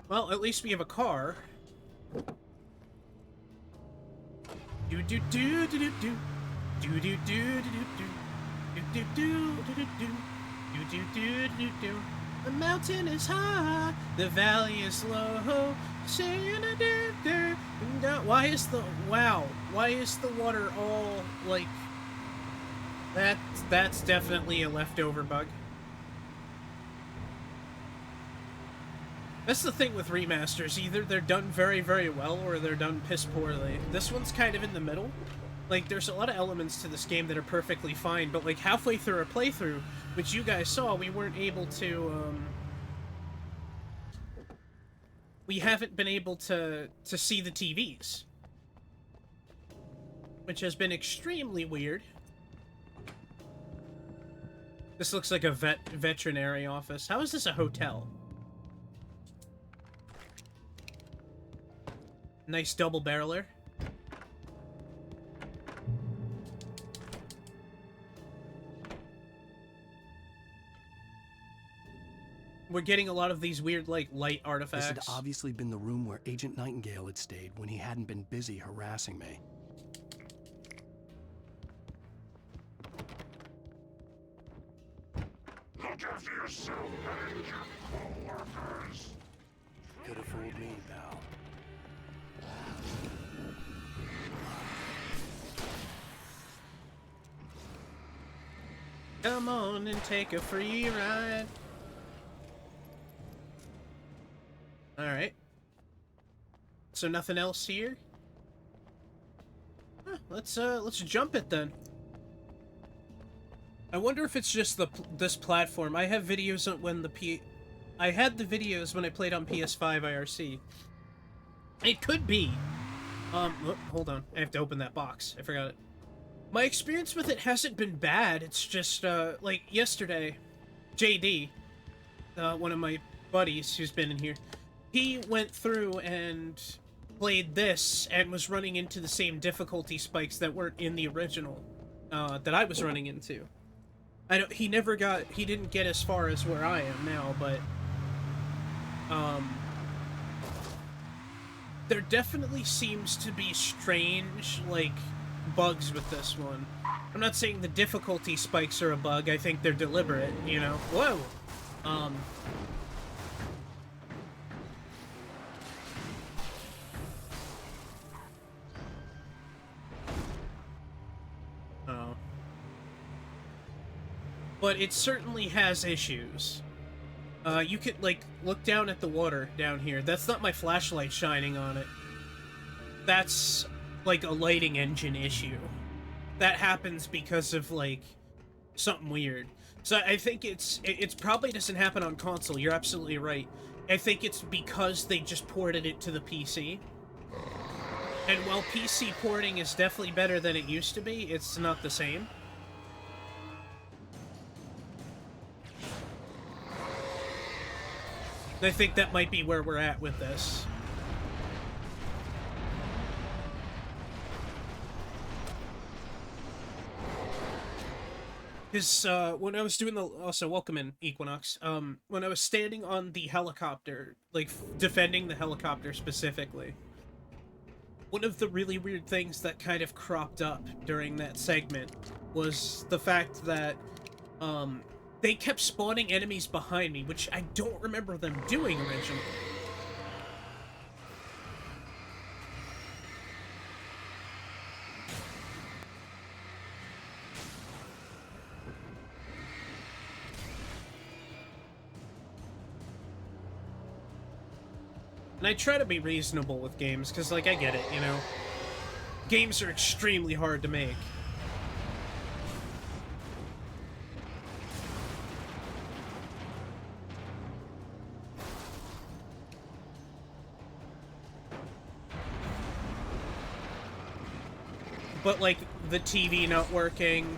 [SPEAKER 3] Well, at least we have a car. Do do do do do do. Do do do do do do. Do do do do do do. Do do do do do. The mountain is high, the valley is low. Why is the Why is the water all like that? That's definitely a leftover bug. That's the thing with remasters, either they're done very, very well, or they're done piss poorly. This one's kind of in the middle. Like, there's a lot of elements to this game that are perfectly fine, but like halfway through a playthrough, which you guys saw, we weren't able to, we haven't been able to see the TVs. Which has been extremely weird. This looks like a veterinary office. How is this a hotel? Nice double barreler. We're getting a lot of these weird, like, light artifacts.
[SPEAKER 6] This had obviously been the room where Agent Nightingale had stayed when he hadn't been busy harassing me.
[SPEAKER 8] Look after yourself and your co-workers.
[SPEAKER 6] Could have fooled me, pal.
[SPEAKER 3] Come on and take a free ride. Alright. So nothing else here? Huh, let's jump it then. I wonder if it's just this platform. I have videos on when I had the videos when I played on PS5 IRC. It could be. Hold on. I have to open that box. I forgot it. My experience with it hasn't been bad. It's just, like, yesterday, JD, one of my buddies who's been in here, he went through and played this and was running into the same difficulty spikes that weren't in the original, that I was running into. He didn't get as far as where I am now, but, there definitely seems to be strange, like, bugs with this one. I'm not saying the difficulty spikes are a bug, I think they're deliberate, you know? Whoa! Oh. But it certainly has issues. You could, like, look down at the water down here. That's not my flashlight shining on it. That's, like, a lighting engine issue. That happens because of, like, something weird. So I think it's probably doesn't happen on console. You're absolutely right. I think it's because they just ported it to the PC. And while PC porting is definitely better than it used to be, it's not the same. I think that might be where we're at with this. Because, when I was doing the... Also, welcome in, Equinox. When I was standing on the helicopter, like, defending the helicopter specifically, one of the really weird things that kind of cropped up during that segment was the fact that, they kept spawning enemies behind me, which I don't remember them doing originally. And I try to be reasonable with games, because, like, I get it, you know? Games are extremely hard to make. But, like, the TV not working,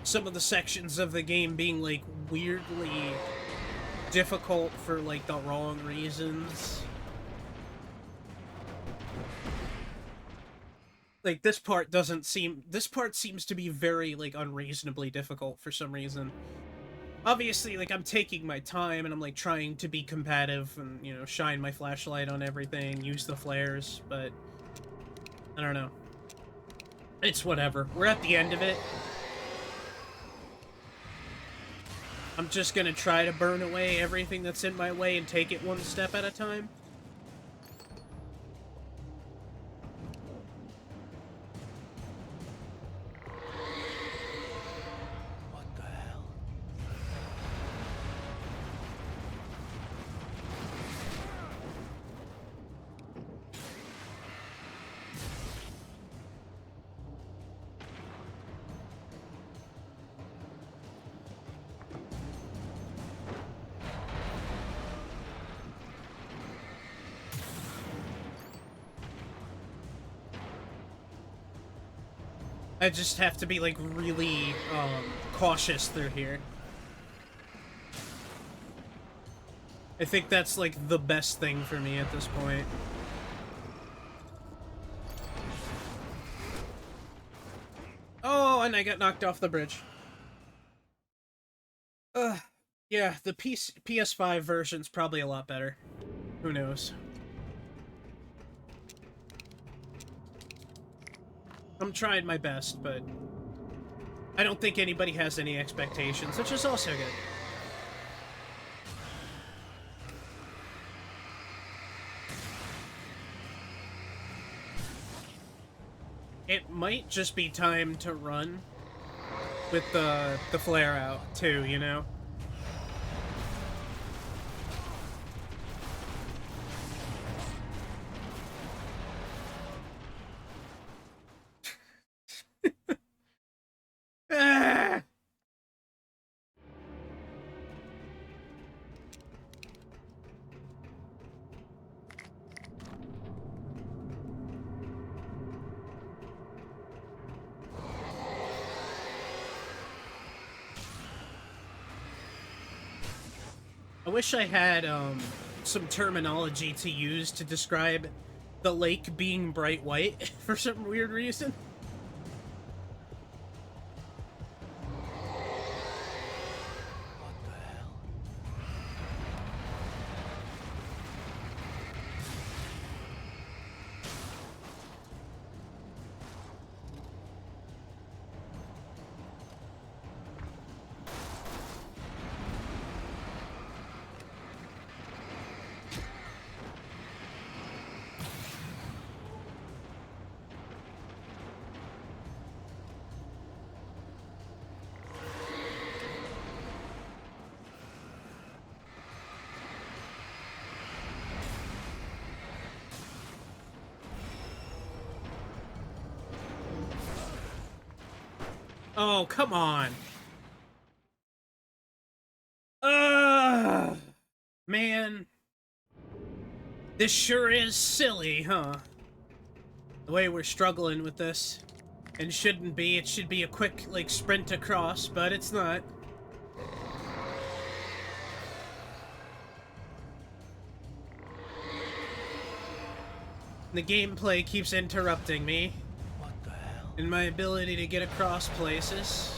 [SPEAKER 3] some of the sections of the game being, like, weirdly difficult for, like, the wrong reasons. Like, this part seems to be very, like, unreasonably difficult for some reason. Obviously, like, I'm taking my time and I'm, like, trying to be combative and, you know, shine my flashlight on everything, use the flares, but I don't know. It's whatever. We're at the end of it. I'm just gonna try to burn away everything that's in my way and take it one step at a time.
[SPEAKER 6] What the hell?
[SPEAKER 3] I just have to be, like, really, cautious through here. I think that's, like, the best thing for me at this point. Oh, and I got knocked off the bridge. Yeah, the PS5 version's probably a lot better. Who knows? I'm trying my best, but I don't think anybody has any expectations, which is also good. It might just be time to run with the flare out, too, you know? Ah! I wish I had some terminology to use to describe the lake being bright white for some weird reason. Oh, come on. Man. This sure is silly, huh? The way we're struggling with this. And shouldn't be. It should be a quick, like, sprint across, but it's not. The gameplay keeps interrupting me. And my ability to get across places.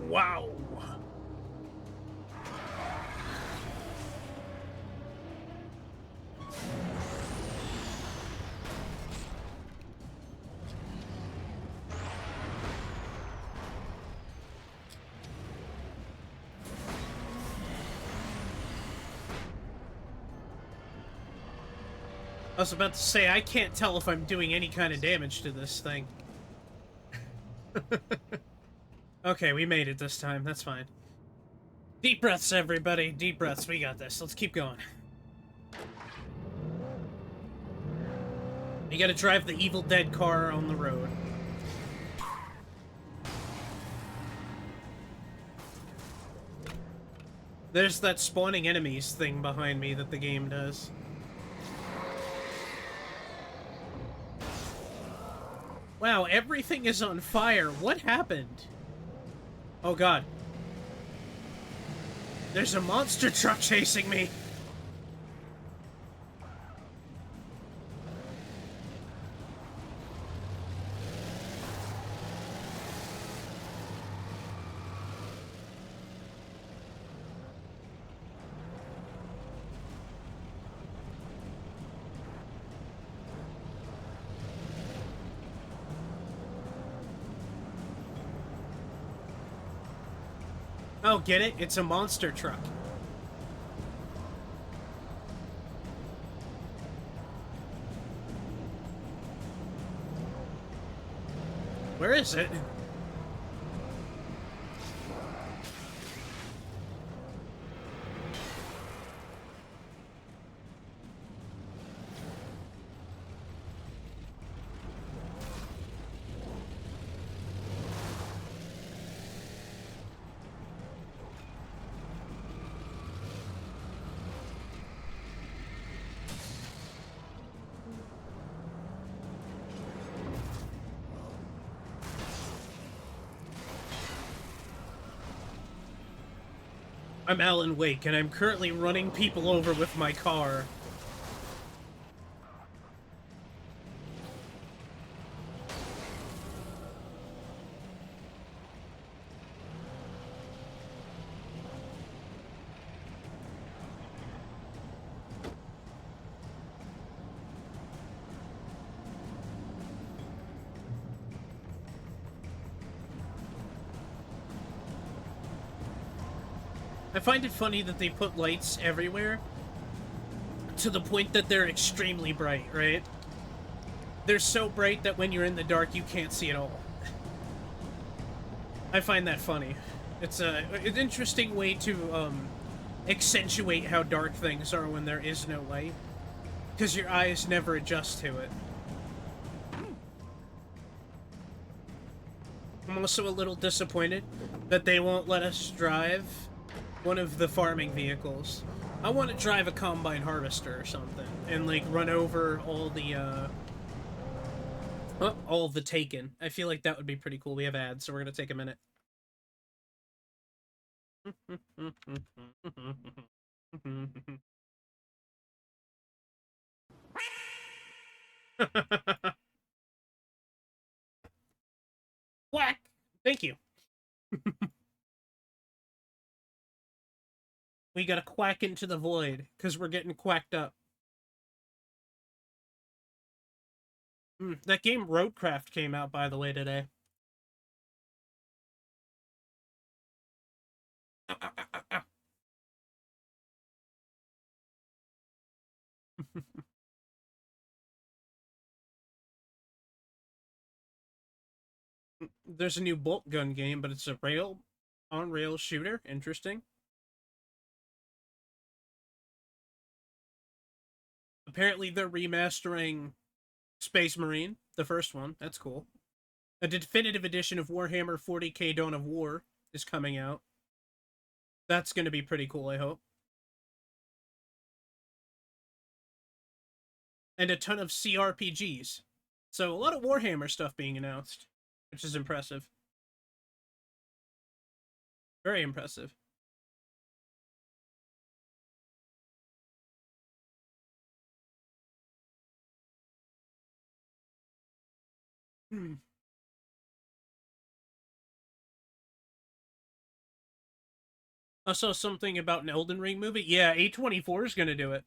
[SPEAKER 3] Wow. I was about to say, I can't tell if I'm doing any kind of damage to this thing. Okay, we made it this time. That's fine. Deep breaths, everybody. Deep breaths. We got this. Let's keep going. You gotta drive the Evil Dead car on the road. There's that spawning enemies thing behind me that the game does. Wow, everything is on fire. What happened? Oh god. There's a monster truck chasing me. Oh, get it? It's a monster truck. Where is it? I'm Alan Wake, and I'm currently running people over with my car. I find it funny that they put lights everywhere to the point that they're extremely bright, right? They're so bright that when you're in the dark, you can't see at all. I find that funny. It's an interesting way to accentuate how dark things are when there is no light, because your eyes never adjust to it. I'm also a little disappointed that they won't let us drive one of the farming vehicles. I want to drive a combine harvester or something and like run over all the taken. I feel like that would be pretty cool. We have ads, so we're gonna take a minute. Quack! Thank you. We gotta quack into the void, because we're getting quacked up. That game Roadcraft came out, by the way, today. There's a new bolt gun game, but it's a on-rail shooter. Interesting. Apparently they're remastering Space Marine, the first one. That's cool. A definitive edition of Warhammer 40k Dawn of War is coming out. That's going to be pretty cool, I hope. And a ton of CRPGs. So a lot of Warhammer stuff being announced, which is impressive. Very impressive. I saw something about an Elden Ring movie. Yeah, A24 is going to do it.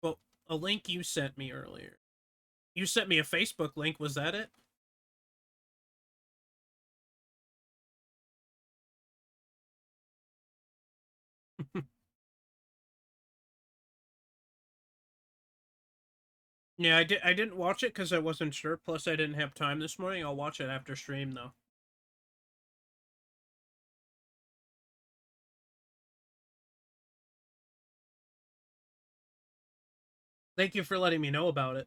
[SPEAKER 3] Well, a link you sent me earlier. You sent me a Facebook link, was that it? Yeah, I didn't watch it because I wasn't sure, plus I didn't have time this morning. I'll watch it after stream, though. Thank you for letting me know about it.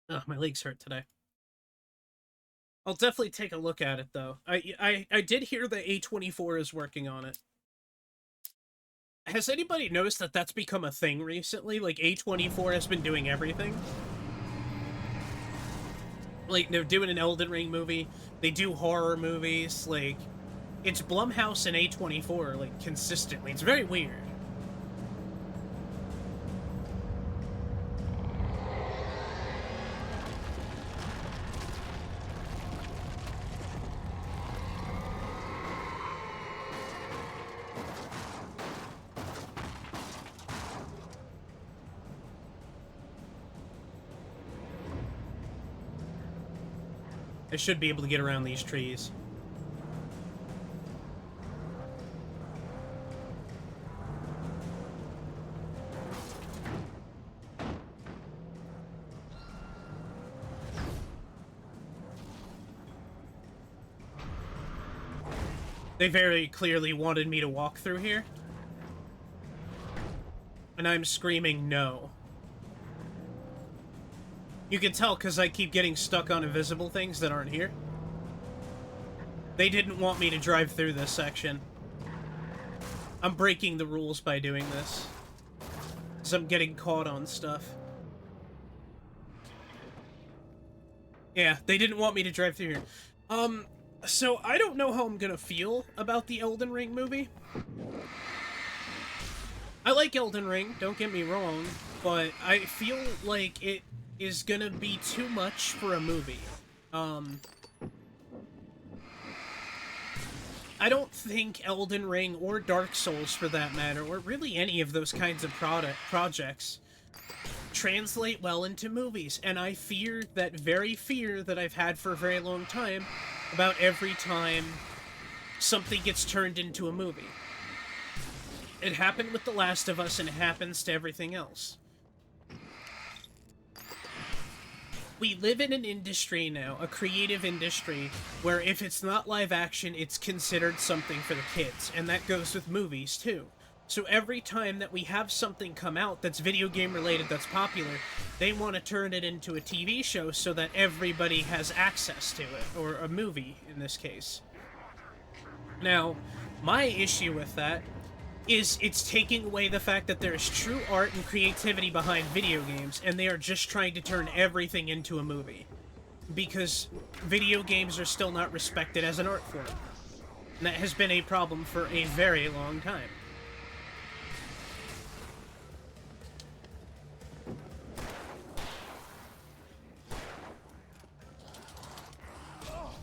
[SPEAKER 3] Oh, my legs hurt today. I'll definitely take a look at it, though. I did hear that A24 is working on it. Has anybody noticed that that's become a thing recently? Like, A24 has been doing everything? Like, they're doing an Elden Ring movie, they do horror movies, like, it's Blumhouse and A24, like, consistently. It's very weird. I should be able to get around these trees. They very clearly wanted me to walk through here. And I'm screaming no. You can tell because I keep getting stuck on invisible things that aren't here. They didn't want me to drive through this section. I'm breaking the rules by doing this. Because I'm getting caught on stuff. Yeah, they didn't want me to drive through here. So I don't know how I'm gonna feel about the Elden Ring movie. I like Elden Ring, don't get me wrong, but I feel like is gonna be too much for a movie. I don't think Elden Ring or Dark Souls, for that matter, or really any of those kinds of projects, translate well into movies, and I fear that very fear that I've had for a very long time about every time something gets turned into a movie. It happened with The Last of Us, and it happens to everything else. We live in an industry now, a creative industry, where if it's not live action, it's considered something for the kids, and that goes with movies, too. So every time that we have something come out that's video game related, that's popular, they want to turn it into a TV show so that everybody has access to it, or a movie, in this case. Now, my issue with that is it's taking away the fact that there's true art and creativity behind video games, and they are just trying to turn everything into a movie. Because video games are still not respected as an art form. And that has been a problem for a very long time.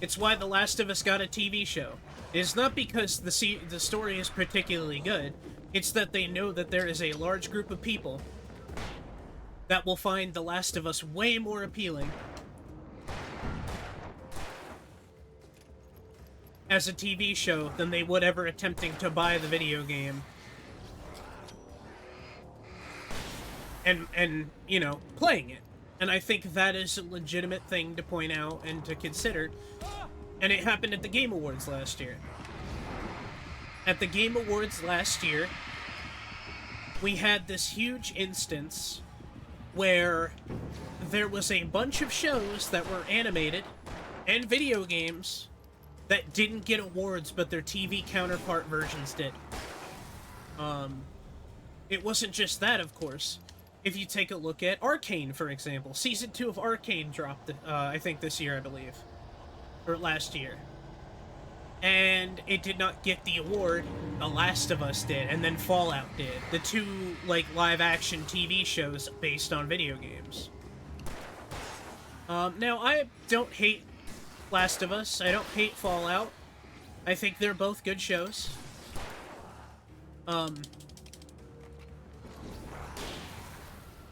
[SPEAKER 3] It's why The Last of Us got a TV show. It's not because the story is particularly good, it's that they know that there is a large group of people that will find The Last of Us way more appealing as a TV show than they would ever attempting to buy the video game. And you know, playing it. And I think that is a legitimate thing to point out and to consider. And it happened at the Game Awards last year. At the Game Awards last year, we had this huge instance where there was a bunch of shows that were animated and video games that didn't get awards, but their TV counterpart versions did. It wasn't just that, of course. If you take a look at Arcane, for example, Season 2 of Arcane dropped, I think this year, I believe. Or last year. And it did not get the award. The Last of Us did, and then Fallout did. The two, like, live-action TV shows based on video games. Now, I don't hate Last of Us. I don't hate Fallout. I think they're both good shows. I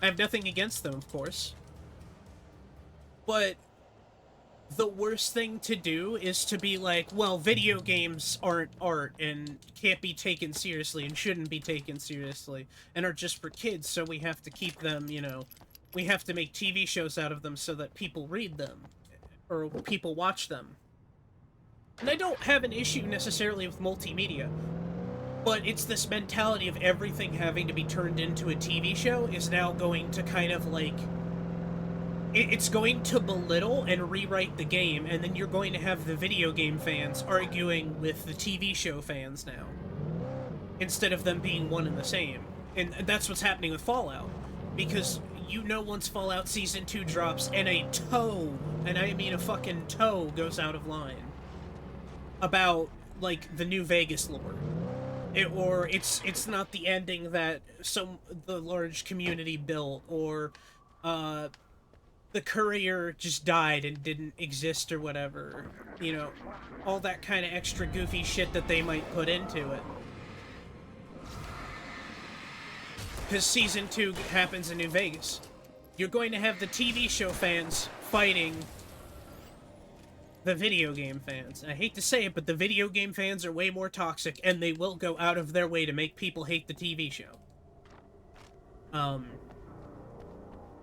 [SPEAKER 3] have nothing against them, of course. But the worst thing to do is to be like, well, video games aren't art and can't be taken seriously and shouldn't be taken seriously and are just for kids, so we have to keep them, you know, we have to make TV shows out of them so that people read them or people watch them. And I don't have an issue necessarily with multimedia, but it's this mentality of everything having to be turned into a TV show is now going to kind of like... It's going to belittle and rewrite the game, and then you're going to have the video game fans arguing with the TV show fans now, instead of them being one and the same. And that's what's happening with Fallout, because you know once Fallout Season 2 drops and a toe, and I mean a fucking toe, goes out of line about, like, the New Vegas lore. It's not the ending that the large community built, or, the courier just died and didn't exist or whatever. You know, all that kind of extra goofy shit that they might put into it. Because Season 2 happens in New Vegas. You're going to have the TV show fans fighting the video game fans. I hate to say it, but the video game fans are way more toxic, and they will go out of their way to make people hate the TV show.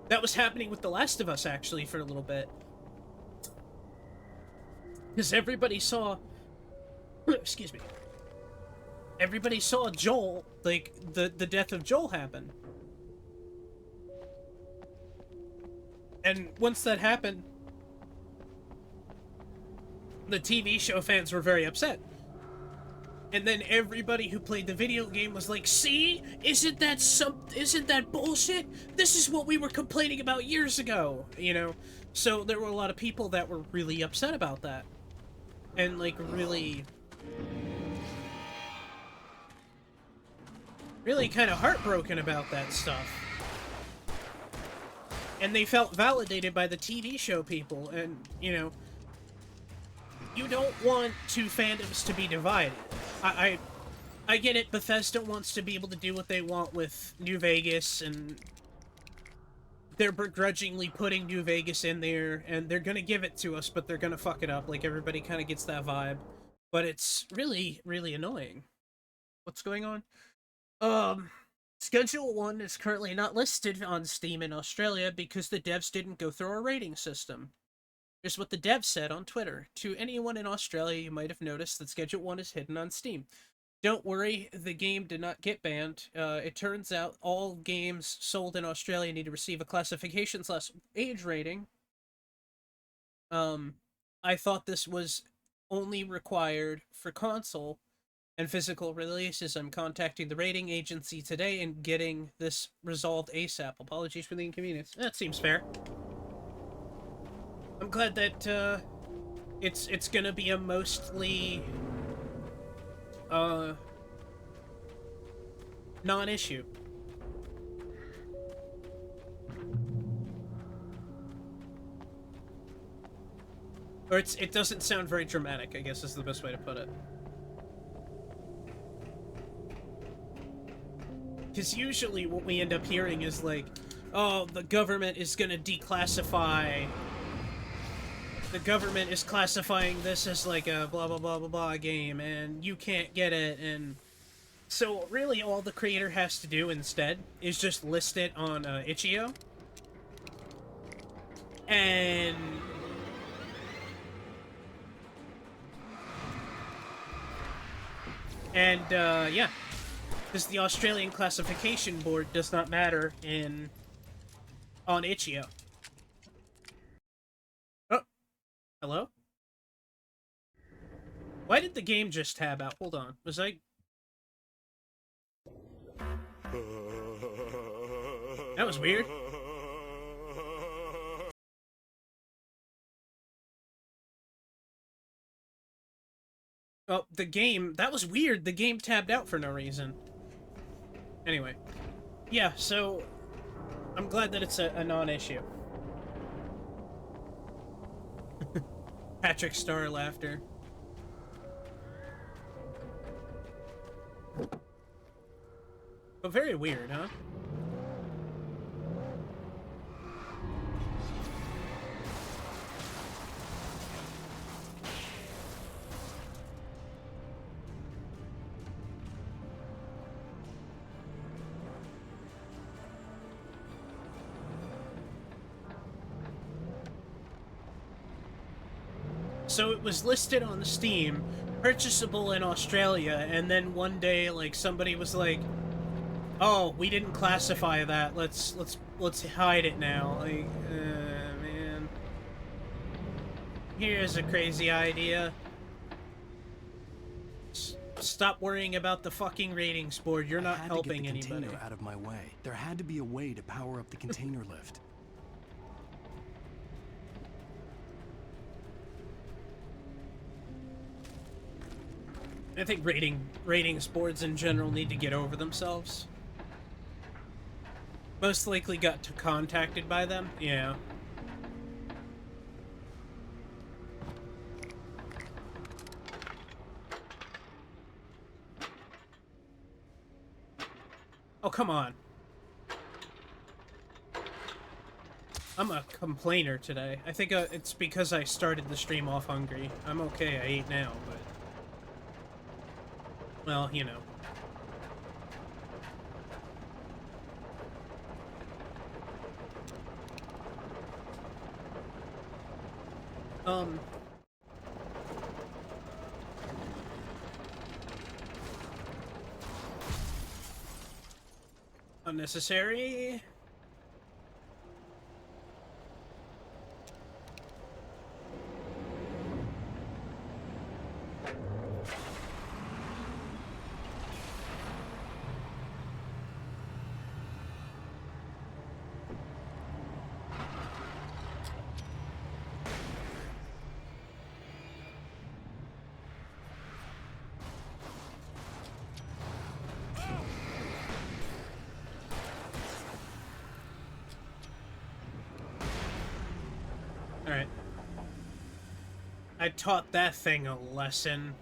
[SPEAKER 3] That was happening with The Last of Us, actually, for a little bit. Because everybody saw... Excuse me. Everybody saw Joel, like, the death of Joel happen. And once that happened, the TV show fans were very upset. And then everybody who played the video game was like, see? Isn't that bullshit? This is what we were complaining about years ago, you know? So there were a lot of people that were really upset about that. And, like, really kind of heartbroken about that stuff. and they felt validated by the TV show people, and, you know, you don't want two fandoms to be divided. I get it, Bethesda wants to be able to do what they want with New Vegas, and they're begrudgingly putting New Vegas in there, and they're gonna give it to us, but they're gonna fuck it up. Like, everybody kind of gets that vibe. But it's really, really annoying. What's going on? Schedule 1 is currently not listed on Steam in Australia because the devs didn't go through a rating system. Here's what the devs said on Twitter. To anyone in Australia, you might have noticed that Schedule 1 is hidden on Steam. Don't worry, the game did not get banned. It turns out all games sold in Australia need to receive a classification/age rating. I thought this was only required for console and physical releases. I'm contacting the rating agency today and getting this resolved ASAP. Apologies for the inconvenience. That seems fair. I'm glad that it's gonna be a mostly non-issue. Or it doesn't sound very dramatic, I guess is the best way to put it. Because usually what we end up hearing is like, oh, the government is gonna declassify... The government is classifying this as like a blah blah blah blah blah game, and you can't get it, and... So really all the creator has to do instead is just list it on itch.io. And... yeah. Because the Australian Classification Board does not matter on itch.io. Oh. Hello? Why did the game just tab out? Hold on. Was I... That was weird. Oh, the game... That was weird. The game tabbed out for no reason. Anyway. Yeah, so... I'm glad that it's a non-issue. Patrick Star laughter. But very weird, huh? So it was listed on Steam, purchasable in Australia, and then one day, like, somebody was like, "Oh, we didn't classify that. Let's hide it now." Like, man. Here's a crazy idea. Stop worrying about the fucking ratings board. You're not helping anybody.
[SPEAKER 6] I had to get the container out of my way. There had to be a way to power up the container lift.
[SPEAKER 3] I think ratings boards in general need to get over themselves. Most likely got contacted by them, yeah. Oh, come on. I'm a complainer today. I think it's because I started the stream off hungry. I'm okay, I ate now, but... Well, you know. Unnecessary. I taught that thing a lesson.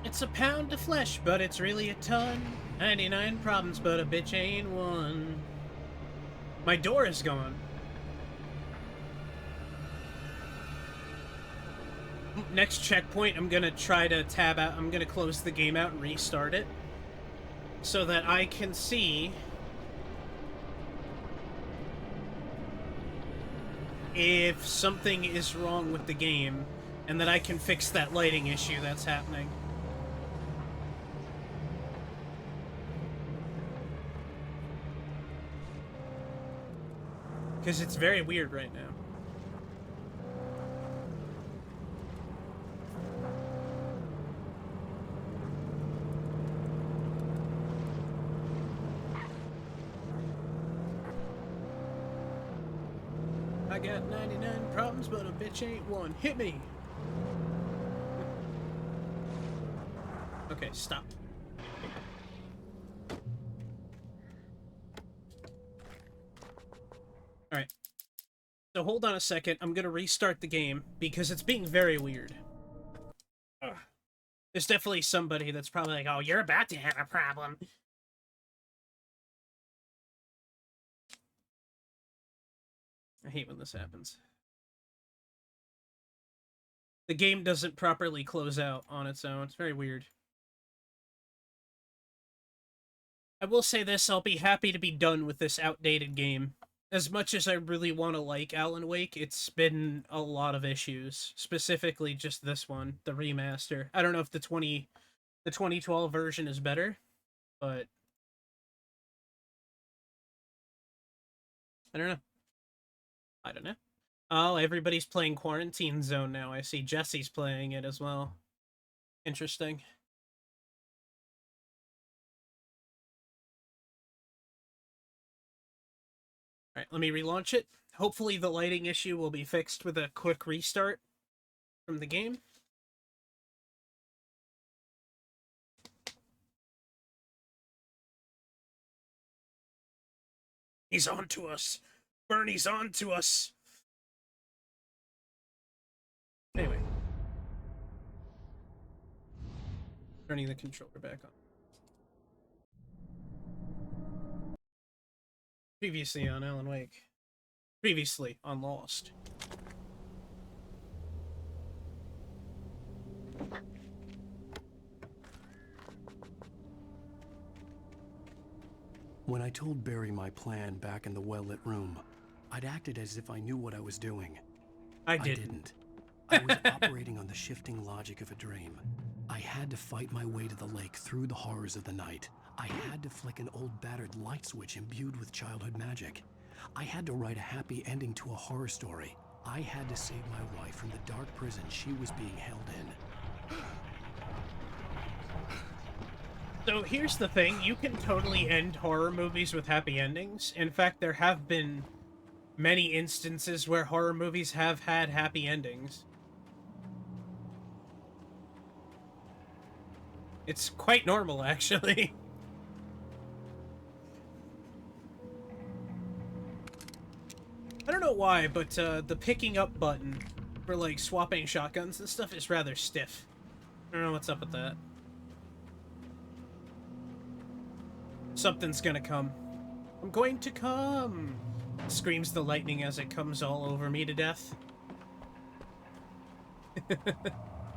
[SPEAKER 3] It's a pound of flesh, but it's really a ton. 99 problems, but a bitch ain't one. My door is gone. Next checkpoint, I'm gonna try to tab out. I'm gonna close the game out and restart it, so that I can see if something is wrong with the game, and that I can fix that lighting issue that's happening. Because it's very weird right now. I got 99 problems, but a bitch ain't one. Hit me! Okay, stop. Alright. So hold on a second. I'm gonna restart the game, because it's being very weird. Ugh. There's definitely somebody that's probably like, oh, you're about to have a problem. I hate when this happens. The game doesn't properly close out on its own. It's very weird. I will say this, I'll be happy to be done with this outdated game. As much as I really want to like Alan Wake, it's been a lot of issues. Specifically just this one, the remaster. I don't know if the 2012 version is better, but I don't know. I don't know. Oh, everybody's playing Quarantine Zone now. I see Jesse's playing it as well. Interesting. Alright, let me relaunch it. Hopefully the lighting issue will be fixed with a quick restart from the game. He's on to us. Bernie's on to us. Anyway. Turning the controller back on. Previously on Alan Wake. Previously on Lost.
[SPEAKER 6] When I told Barry my plan back in the well-lit room, I'd acted as if I knew what I was doing.
[SPEAKER 3] I didn't.
[SPEAKER 6] I was operating on the shifting logic of a dream. I had to fight my way to the lake through the horrors of the night. I had to flick an old battered light switch imbued with childhood magic. I had to write a happy ending to a horror story. I had to save my wife from the dark prison she was being held in.
[SPEAKER 3] So here's the thing, you can totally end horror movies with happy endings. In fact, there have been many instances where horror movies have had happy endings. It's quite normal, actually. I don't know why, but the picking up button for, like, swapping shotguns and stuff is rather stiff. I don't know what's up with that. Something's gonna come. I'm going to come! Screams the lightning as it comes all over me to death.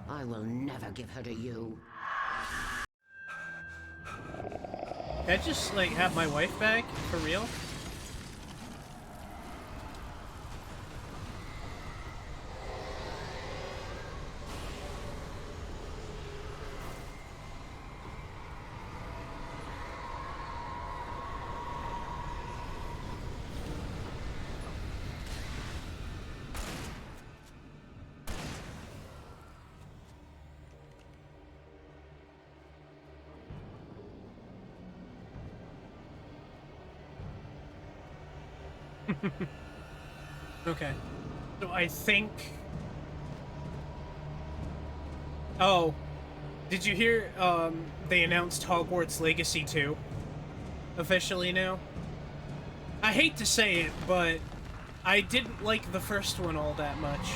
[SPEAKER 9] I will never give her to you.
[SPEAKER 3] Can I just, like, have my wife back? For real? Okay. So I think... Oh. Did you hear, they announced Hogwarts Legacy 2? officially now. I hate to say it, but I didn't like the first one all that much.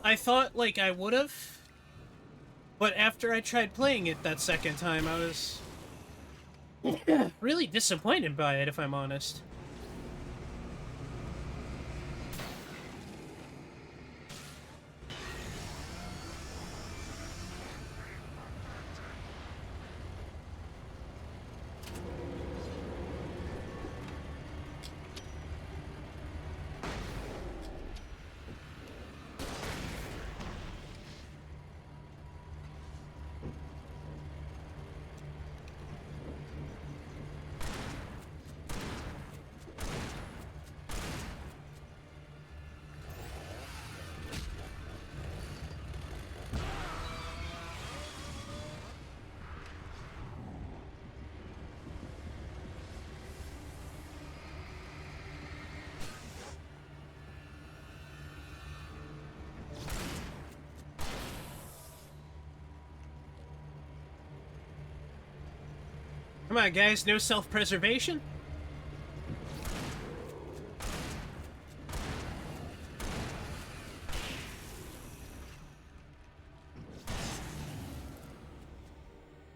[SPEAKER 3] I thought, like, I would've, but after I tried playing it that second time, I was really disappointed by it, if I'm honest. Come on, guys, no self-preservation?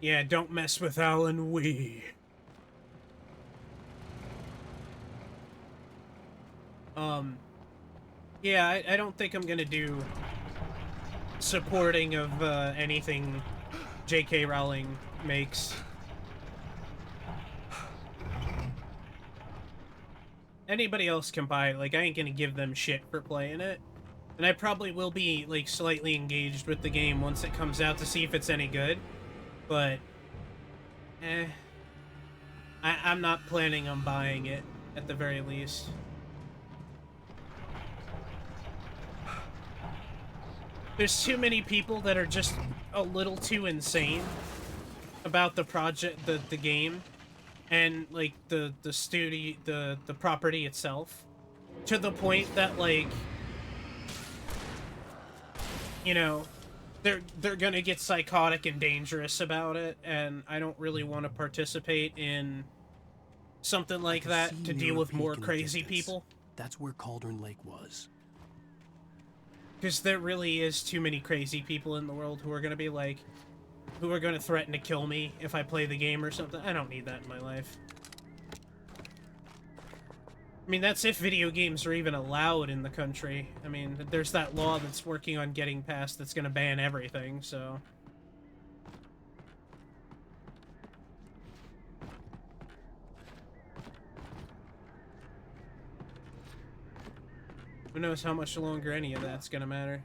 [SPEAKER 3] Yeah, don't mess with Alan Wee. Yeah, I don't think I'm gonna do supporting of anything J.K. Rowling makes. Anybody else can buy it, like, I ain't gonna give them shit for playing it. And I probably will be, like, slightly engaged with the game once it comes out to see if it's any good. But, I'm not planning on buying it, at the very least. There's too many people that are just a little too insane about the project, the game, and, like, the studio, the property itself, to the point that, like, you know, they're gonna get psychotic and dangerous about it, and I don't really want to participate in something like that to deal with more crazy people.
[SPEAKER 6] That's where Cauldron Lake was.
[SPEAKER 3] Because there really is too many crazy people in the world who are gonna be like, who are gonna threaten to kill me if I play the game or something. I don't need that in my life. I mean, that's if video games are even allowed in the country. I mean, there's that law that's working on getting passed that's gonna ban everything, so... Who knows how much longer any of that's gonna matter.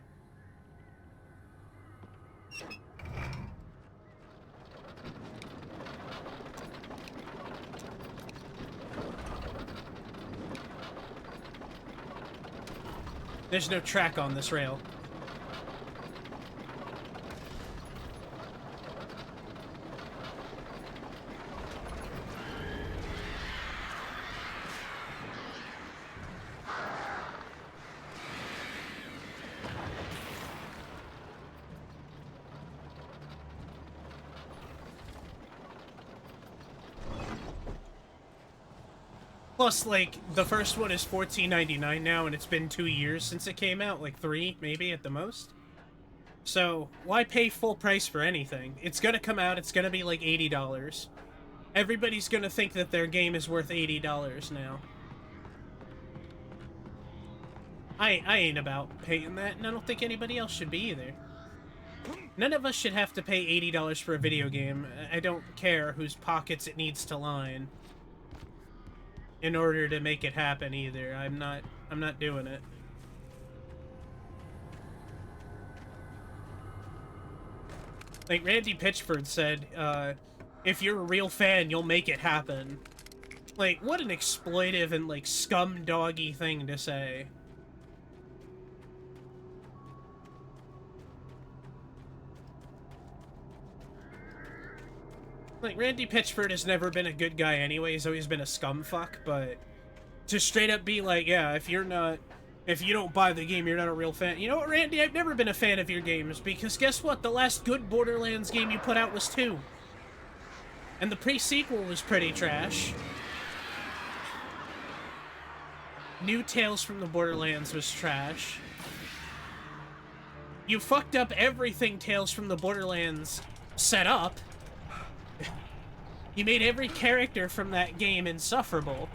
[SPEAKER 3] There's no track on this rail. Plus, like, the first one is $14.99 now, and it's been 2 years since it came out. Like, 3, maybe, at the most. So, why pay full price for anything? It's gonna come out, it's gonna be like $80. Everybody's gonna think that their game is worth $80 now. I ain't about paying that, and I don't think anybody else should be either. None of us should have to pay $80 for a video game. I don't care whose pockets it needs to line in order to make it happen either. I'm not doing it. Like Randy Pitchford said, if you're a real fan, you'll make it happen. Like, what an exploitive and, like, scum-doggy thing to say. Like, Randy Pitchford has never been a good guy anyway, he's always been a scumfuck, but to straight up be like, yeah, if you're not If you don't buy the game, you're not a real fan. You know what, Randy? I've never been a fan of your games, because guess what? The last good Borderlands game you put out was 2. And the pre-sequel was pretty trash. New Tales from the Borderlands was trash. You fucked up everything Tales from the Borderlands set up. You made every character from that game insufferable.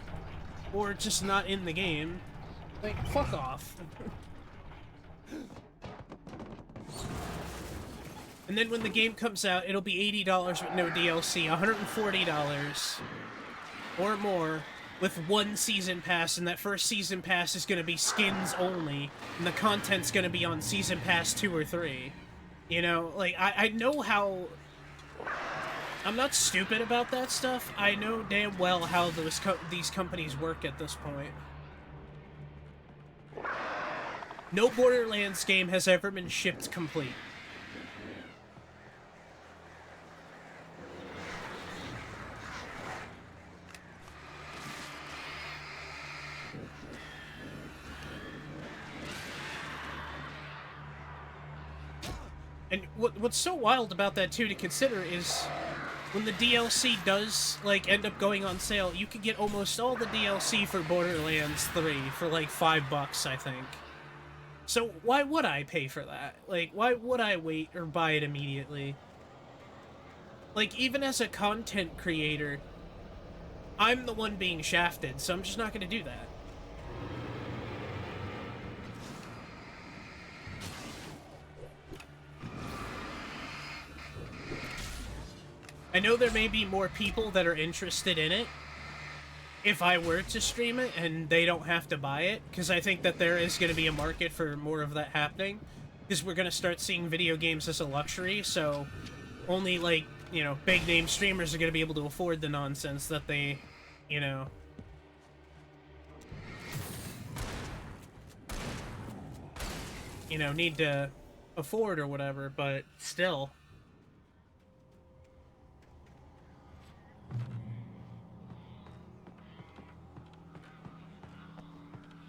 [SPEAKER 3] Or just not in the game. Like, fuck off. And then when the game comes out, it'll be $80 with no DLC, $140 or more with 1 season pass, and that first season pass is gonna be skins only, and the content's gonna be on season pass 2 or 3. You know, like, I know how... I'm not stupid about that stuff. I know damn well how these companies work at this point. No Borderlands game has ever been shipped complete. And what's so wild about that, too, to consider is when the DLC does, like, end up going on sale, you can get almost all the DLC for Borderlands 3 for, like, $5, I think. So why would I pay for that? Like, why would I wait or buy it immediately? Like, even as a content creator, I'm the one being shafted, so I'm just not going to do that. I know there may be more people that are interested in it if I were to stream it and they don't have to buy it, because I think that there is going to be a market for more of that happening, because we're going to start seeing video games as a luxury, so only, like, you know, big-name streamers are going to be able to afford the nonsense that they, you know... need to afford or whatever, but still...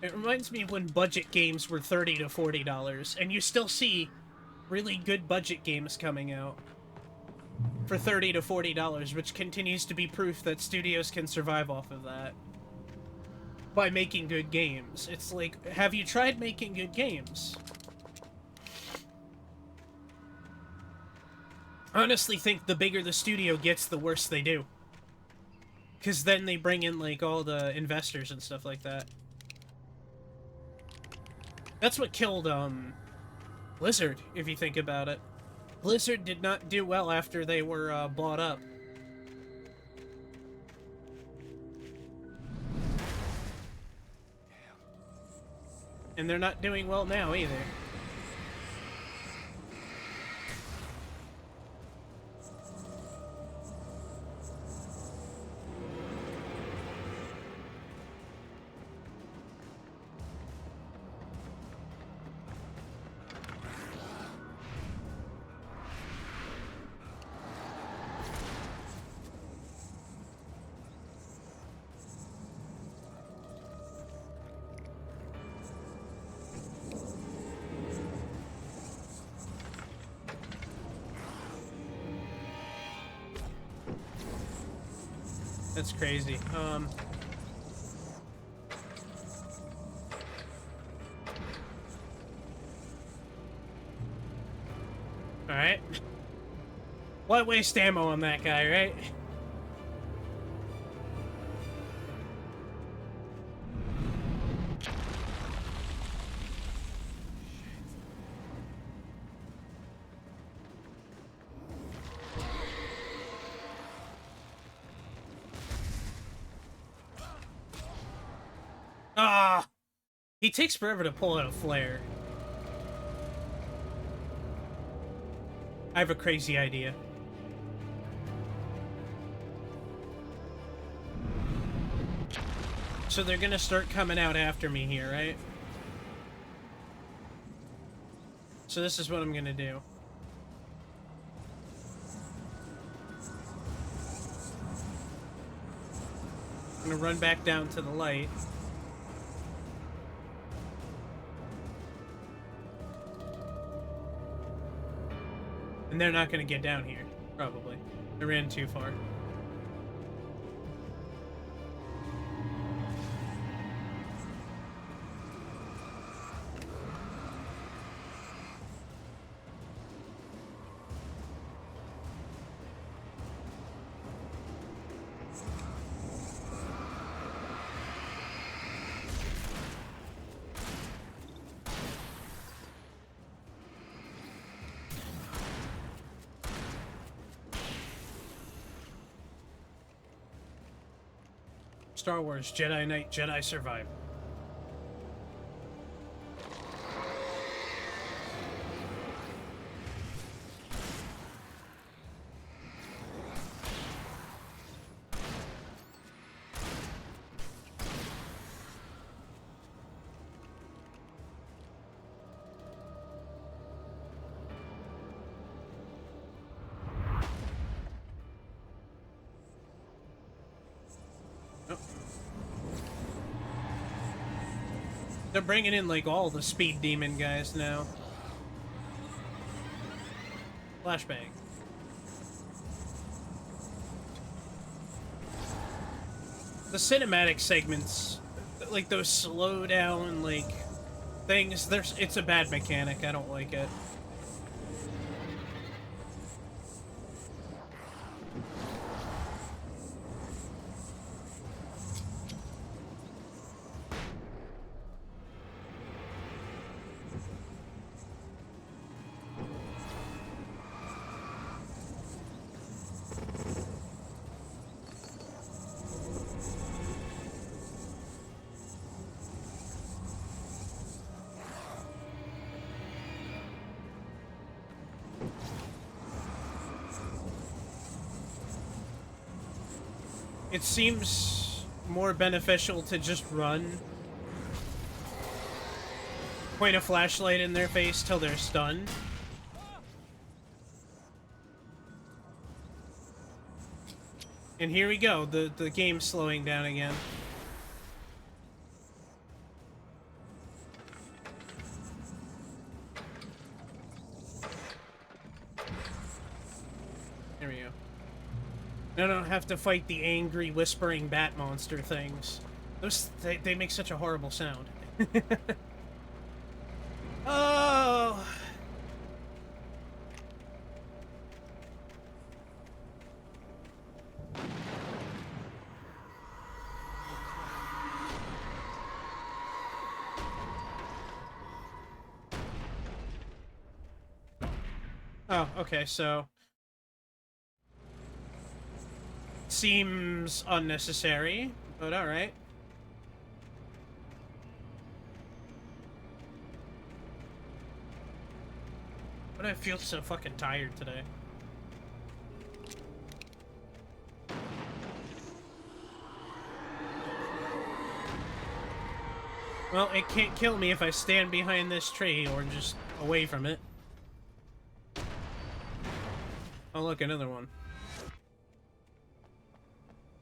[SPEAKER 3] It reminds me of when budget games were $30 to $40, and you still see really good budget games coming out for $30 to $40, which continues to be proof that studios can survive off of that by making good games. It's like, have you tried making good games? I honestly think the bigger the studio gets, the worse they do. Because then they bring in, like, all the investors and stuff like that. That's what killed, Blizzard, if you think about it. Blizzard did not do well after they were, bought up. And they're not doing well now, either. That's crazy. Alright. Why waste ammo on that guy, right? Ah! He takes forever to pull out a flare. I have a crazy idea. So they're gonna start coming out after me here, right? So this is what I'm gonna do. I'm gonna run back down to the light. And they're not gonna get down here, probably. They ran too far. Star Wars Jedi Knight, Jedi Survivor. They're bringing in, like, all the speed demon guys now. Flashbang. The cinematic segments, like those slow down, like, things, it's a bad mechanic. I don't like it. It seems more beneficial to just run. Point a flashlight in their face till they're stunned. And here we go, the game's slowing down again. There we go. I don't have to fight the angry, whispering bat monster things. Those, they make such a horrible sound. Oh! Oh, okay, so... Seems unnecessary, but alright. But I feel so fucking tired today. Well, it can't kill me if I stand behind this tree or just away from it. Oh, look, another one.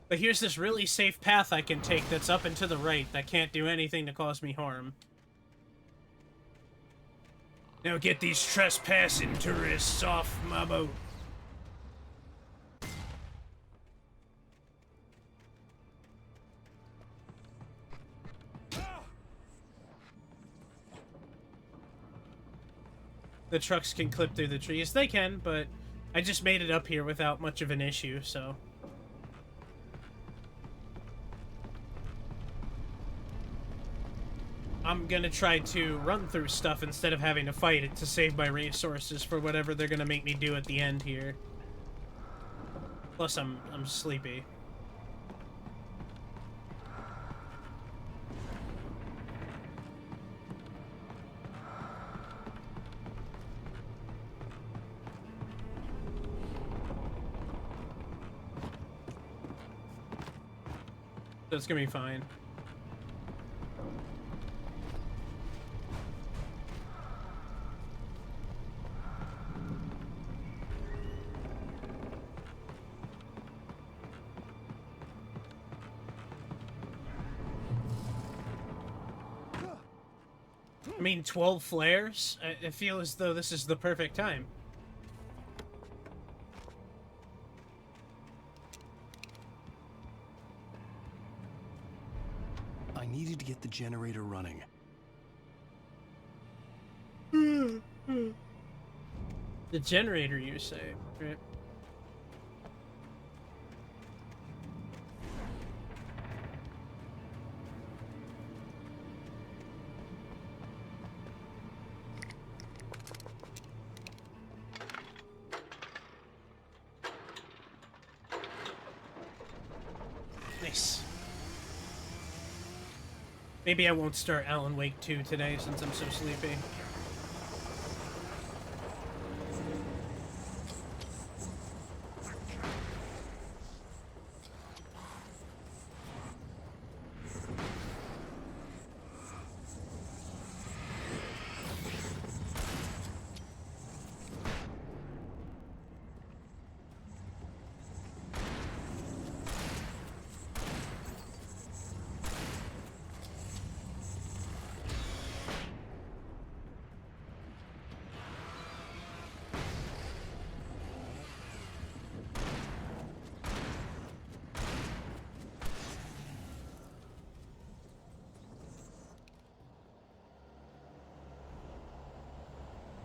[SPEAKER 3] But here's this really safe path I can take that's up and to the right that can't do anything to cause me harm. Now get these trespassing tourists off my boat. The trucks can clip through the trees. They can, but I just made it up here without much of an issue, so... I'm gonna try to run through stuff instead of having to fight it to save my resources for whatever they're gonna make me do at the end here. Plus, I'm sleepy. So it's gonna be fine. I mean, 12 flares? I feel as though this is the perfect time.
[SPEAKER 6] I needed to get the generator running.
[SPEAKER 3] The generator, you say, right? Nice. Maybe I won't start Alan Wake 2 today since I'm so sleepy.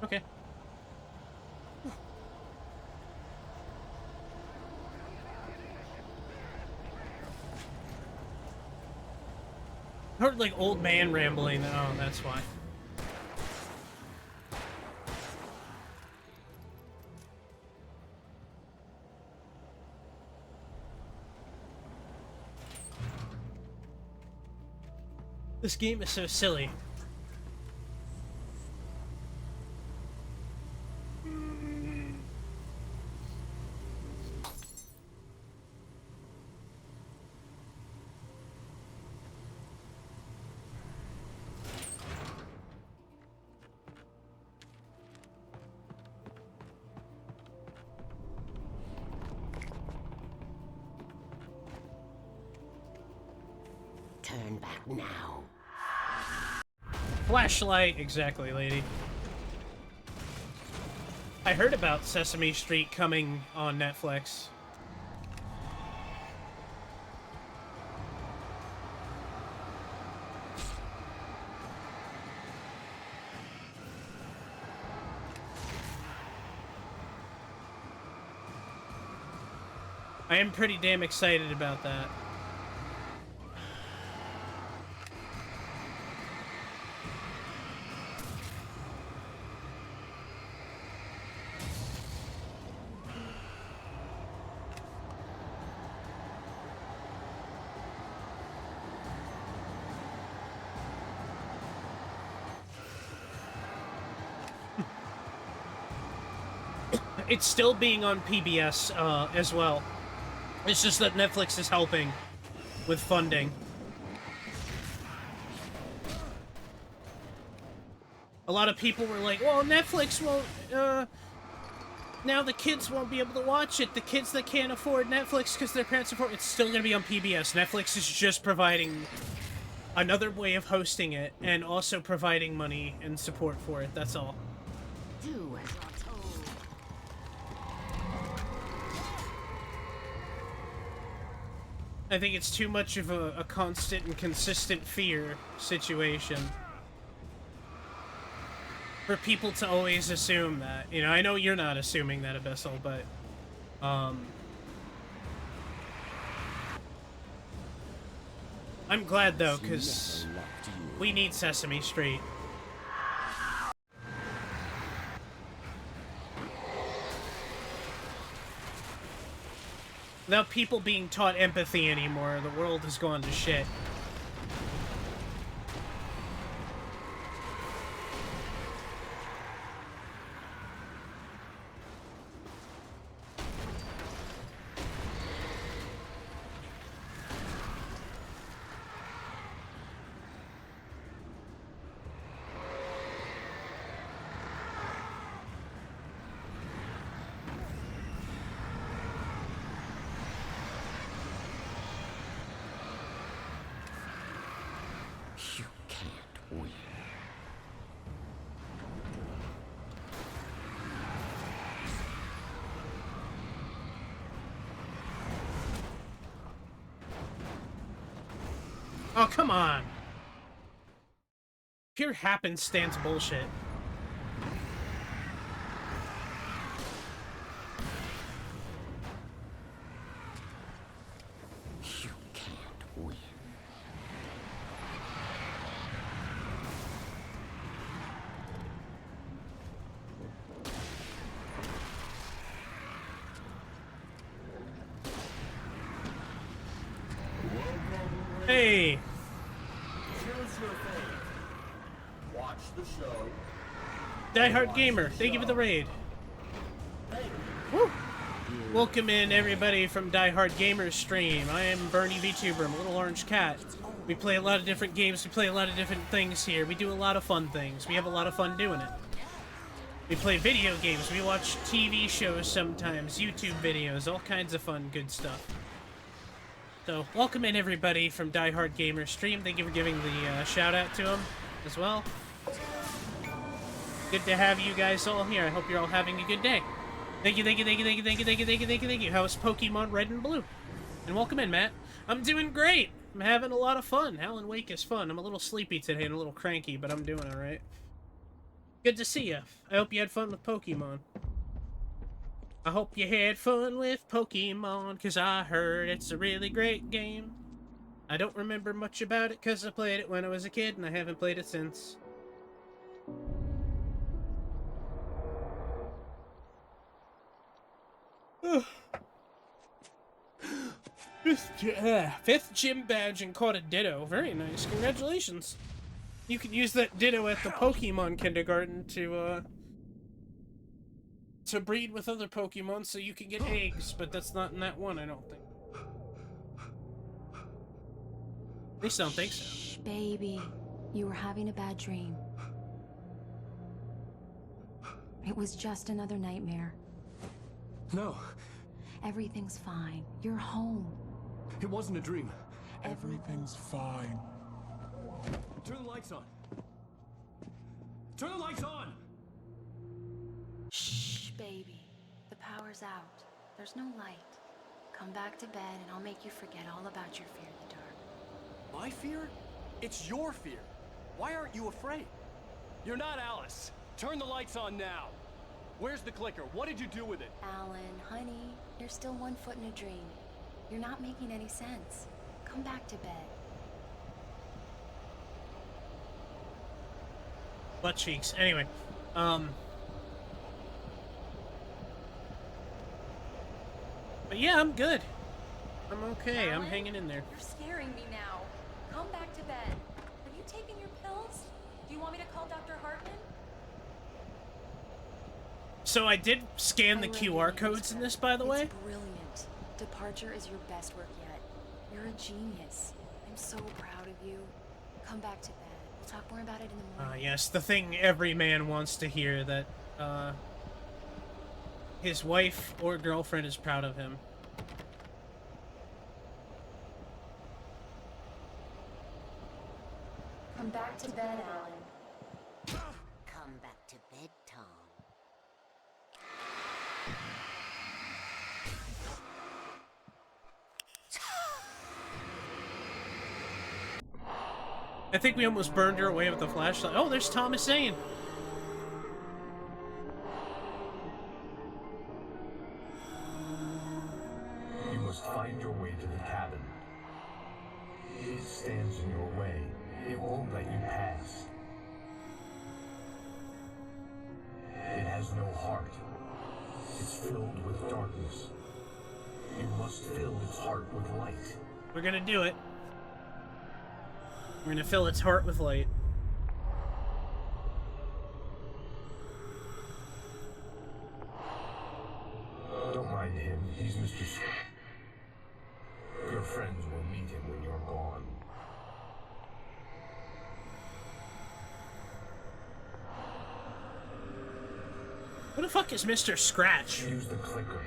[SPEAKER 3] Okay. Heard like old man rambling. Oh, that's why. This game is so silly.
[SPEAKER 9] Turn back now.
[SPEAKER 3] Flashlight, exactly, lady. I heard about Sesame Street coming on Netflix. I am pretty damn excited about that. It's still being on PBS as well. It's just that Netflix is helping with funding. A lot of people were like, well, Netflix won't, now the kids won't be able to watch it. The kids that can't afford Netflix because their parents afford it's still going to be on PBS. Netflix is just providing another way of hosting it and also providing money and support for it. That's all.
[SPEAKER 9] Do as you're told.
[SPEAKER 3] I think it's too much of a constant and consistent fear situation for people to always assume that. You know, I know you're not assuming that, Abyssal, but I'm glad though, because we need Sesame Street. Without people being taught empathy anymore, the world has gone to shit.
[SPEAKER 9] You can't win.
[SPEAKER 3] Oh, come on. Pure happenstance bullshit.
[SPEAKER 13] You can't win.
[SPEAKER 3] Hey!
[SPEAKER 16] Choose your fate. Watch the show.
[SPEAKER 3] Die Hard Gamer, thank you for the raid. Woo! Welcome in everybody from Die Hard Gamer's stream. I am Bernie VTuber, I'm a little orange cat. We play a lot of different games, we play a lot of different things here. We do a lot of fun things. We have a lot of fun doing it. We play video games, we watch TV shows sometimes, YouTube videos, all kinds of fun, good stuff. So, welcome in everybody from Die Hard Gamer stream. Thank you for giving the shout out to him as well. Good to have you guys all here. I hope you're all having a good day. Thank you, thank you, thank you, thank you, thank you, thank you, thank you, thank you, thank you. How's Pokemon Red and Blue? And welcome in, Matt. I'm doing great. I'm having a lot of fun. Alan Wake is fun. I'm a little sleepy today and a little cranky, but I'm doing alright. Good to see you. I hope you had fun with Pokemon. I hope you had fun with Pokemon, because I heard it's a really great game. I don't remember much about it, because I played it when I was a kid, and I haven't played it since. Fifth gym badge and caught a Ditto. Very nice. Congratulations. You can use that Ditto at the Pokemon kindergarten to breed with other Pokemon so you can get eggs, but that's not in that one, I don't think. At least I don't think so.
[SPEAKER 15] Shh, baby. You were having a bad dream. It was just another nightmare.
[SPEAKER 6] No.
[SPEAKER 15] Everything's fine. You're home.
[SPEAKER 6] It wasn't a dream.
[SPEAKER 16] Everything's fine.
[SPEAKER 6] Turn the lights on. Turn the lights on!
[SPEAKER 15] Shh, baby. The power's out. There's no light. Come back to bed and I'll make you forget all about your fear of the dark.
[SPEAKER 4] My fear? It's your fear. Why aren't you afraid? You're not Alice. Turn the lights on now. Where's the clicker? What did you do with it?
[SPEAKER 15] Alan, honey, you're still 1 foot in a dream. You're not making any sense. Come back to bed.
[SPEAKER 3] Butt cheeks. Anyway, but yeah, I'm good. I'm okay.
[SPEAKER 15] Alan,
[SPEAKER 3] I'm hanging in there.
[SPEAKER 15] You're scaring me now. Come back to bed. Have you taken your pills? Do you want me to call Dr. Hartman?
[SPEAKER 3] So I did scan the QR codes in this, by the way.
[SPEAKER 15] It's brilliant. Departure is your best work yet. You're a genius. I'm so proud of you. Come back to bed. We'll talk more about it in the morning.
[SPEAKER 3] Yes, the thing every man wants to hear, that his wife or girlfriend is proud of him.
[SPEAKER 15] Come back to bed, Alan.
[SPEAKER 9] Come back to bed, Tom.
[SPEAKER 3] I think we almost burned her away with the flashlight. Oh, there's Thomas Zane.
[SPEAKER 17] You must find your way to the cabin. It stands in your way. It won't let you pass. It has no heart. It's filled with darkness. You must fill its heart with light.
[SPEAKER 3] We're gonna do it. We're gonna fill its heart with light.
[SPEAKER 17] Don't mind him. He's Mr. Your friends will meet him when you're gone.
[SPEAKER 3] Who the fuck is Mr. Scratch?
[SPEAKER 17] Use the clicker.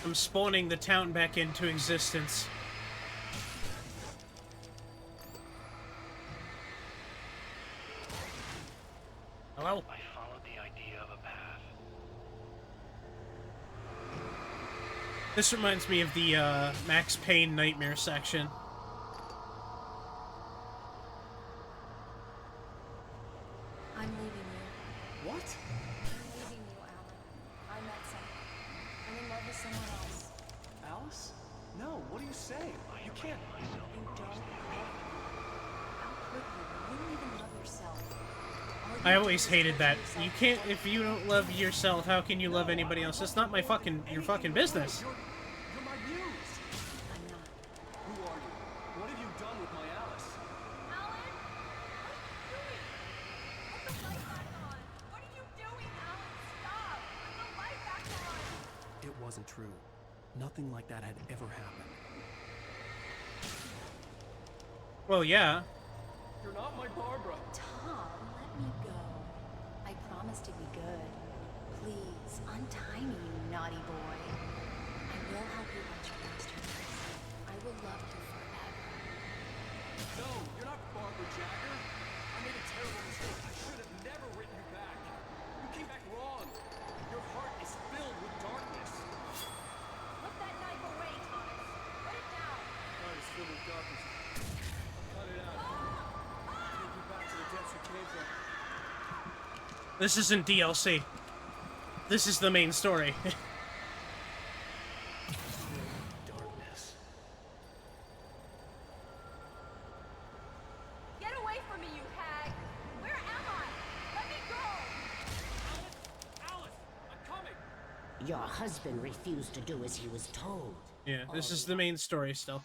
[SPEAKER 3] I'm spawning the town back into existence. Hello?
[SPEAKER 17] I followed the idea of a path.
[SPEAKER 3] This reminds me of the Max Payne Nightmare section.
[SPEAKER 15] I'm leaving you.
[SPEAKER 16] What?
[SPEAKER 15] I'm leaving you, Alan. I met someone. I'm in love with someone else.
[SPEAKER 16] Alice? No, what are you saying? You can't.
[SPEAKER 15] You don't love me. How could you? You don't even love yourself.
[SPEAKER 3] I always hated that. You can't, if you don't love yourself, how can you love anybody else? It's not my your fucking business.
[SPEAKER 4] You're my muse.
[SPEAKER 15] I'm not.
[SPEAKER 4] Who are you? What have you done with my Alice?
[SPEAKER 1] Alan? What are you doing? Put the light back on. What are you doing, Alan? Stop! Put the light back on!
[SPEAKER 6] It wasn't true. Nothing like that had ever happened.
[SPEAKER 3] Well, yeah.
[SPEAKER 4] You're not my Barbara.
[SPEAKER 15] Tom, let me go. I promise to be good. Please, untie me, you naughty boy. I will help you watch your masterpiece. I will love you forever.
[SPEAKER 4] No, you're not Barbara Jagger. I made a terrible mistake. I should have never written you back. You came back wrong. Your heart is filled with darkness.
[SPEAKER 1] Put that knife away, Thomas. Put it down.
[SPEAKER 4] Heart is filled with darkness. Cut it out. Take you back to the depths you came from.
[SPEAKER 3] This isn't DLC. This is the main story.
[SPEAKER 6] Darkness.
[SPEAKER 1] Get away from me, you hag! Where am I? Let me go!
[SPEAKER 4] Alice, I'm coming.
[SPEAKER 9] Your husband refused to do as he was told.
[SPEAKER 3] Yeah, this is the main story still.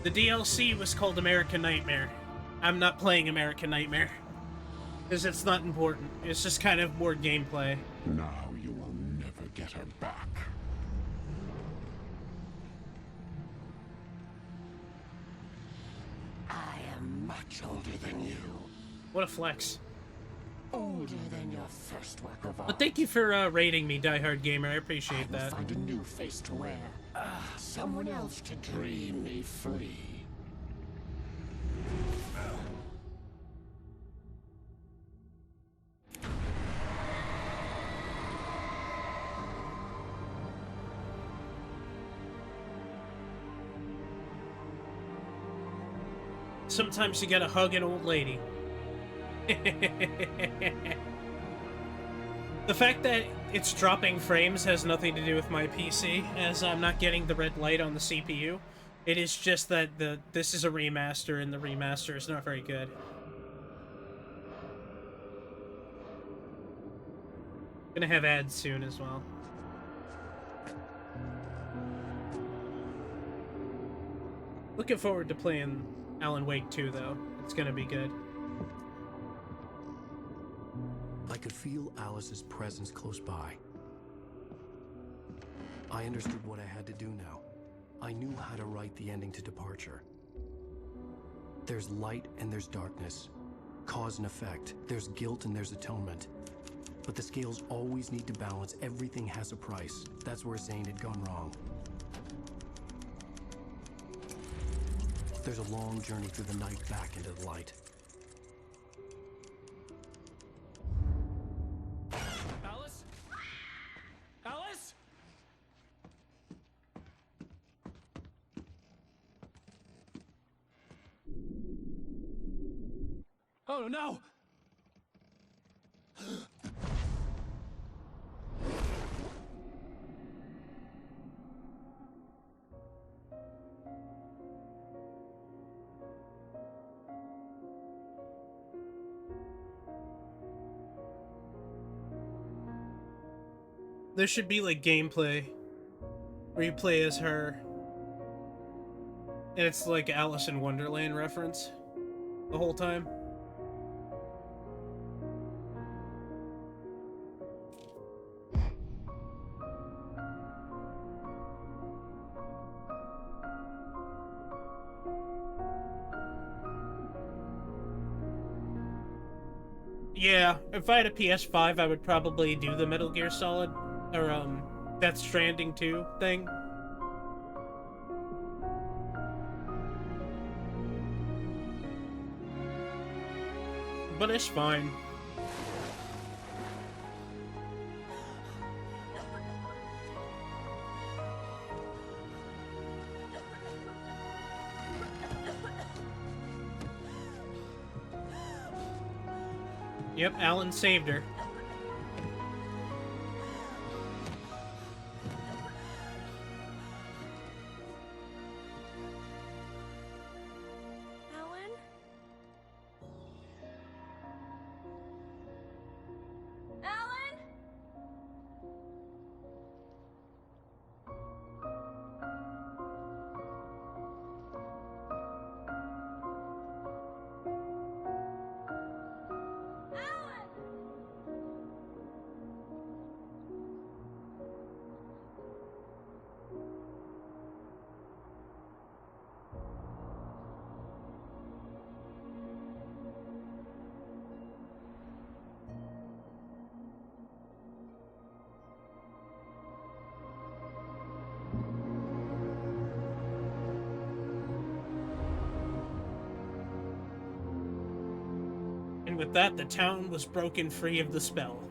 [SPEAKER 3] The DLC was called American Nightmare. I'm not playing American Nightmare. Because it's not important. It's just kind of more gameplay.
[SPEAKER 16] Now you will never get her back.
[SPEAKER 9] I am
[SPEAKER 16] Much older than you.
[SPEAKER 3] What a flex.
[SPEAKER 16] Older than your first work of art.
[SPEAKER 3] But thank you for rating me, Die Hard Gamer. I appreciate
[SPEAKER 16] I will
[SPEAKER 3] that.
[SPEAKER 16] find a new face to wear. Someone else to dream me free.
[SPEAKER 3] Sometimes you gotta hug an old lady. The fact that it's dropping frames has nothing to do with my PC, as I'm not getting the red light on the CPU. It is just that this is a remaster, and the remaster is not very good. Gonna have ads soon as well. Looking forward to playing Alan Wake 2, though. It's gonna be good.
[SPEAKER 6] I could feel Alice's presence close by. I understood what I had to do now. I knew how to write the ending to Departure. There's light and there's darkness. Cause and effect. There's guilt and there's atonement. But the scales always need to balance. Everything has a price. That's where Zane had gone wrong. There's a long journey through the night back into the light.
[SPEAKER 4] Alice? Alice? Oh no!
[SPEAKER 3] There should be, like, gameplay where you play as her. And it's like Alice in Wonderland reference the whole time. Yeah, if I had a PS5, I would probably do the Metal Gear Solid, or, Death Stranding 2 thing. But it's fine. Yep, Alan saved her.
[SPEAKER 1] Alan? Alan?
[SPEAKER 3] And with that, the town was broken free of the spell.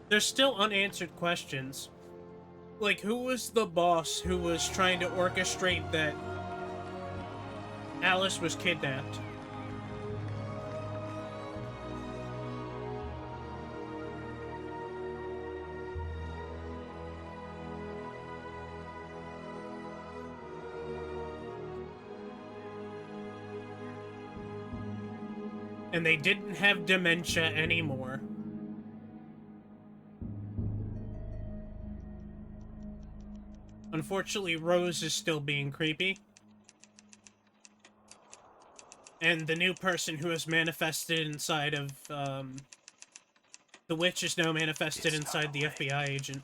[SPEAKER 3] There's still unanswered questions. Like, who was the boss who was trying to orchestrate that Alice was kidnapped? And they didn't have dementia anymore. Unfortunately, Rose is still being creepy. And the new person who has manifested inside of, the witch is now manifested inside the FBI agent.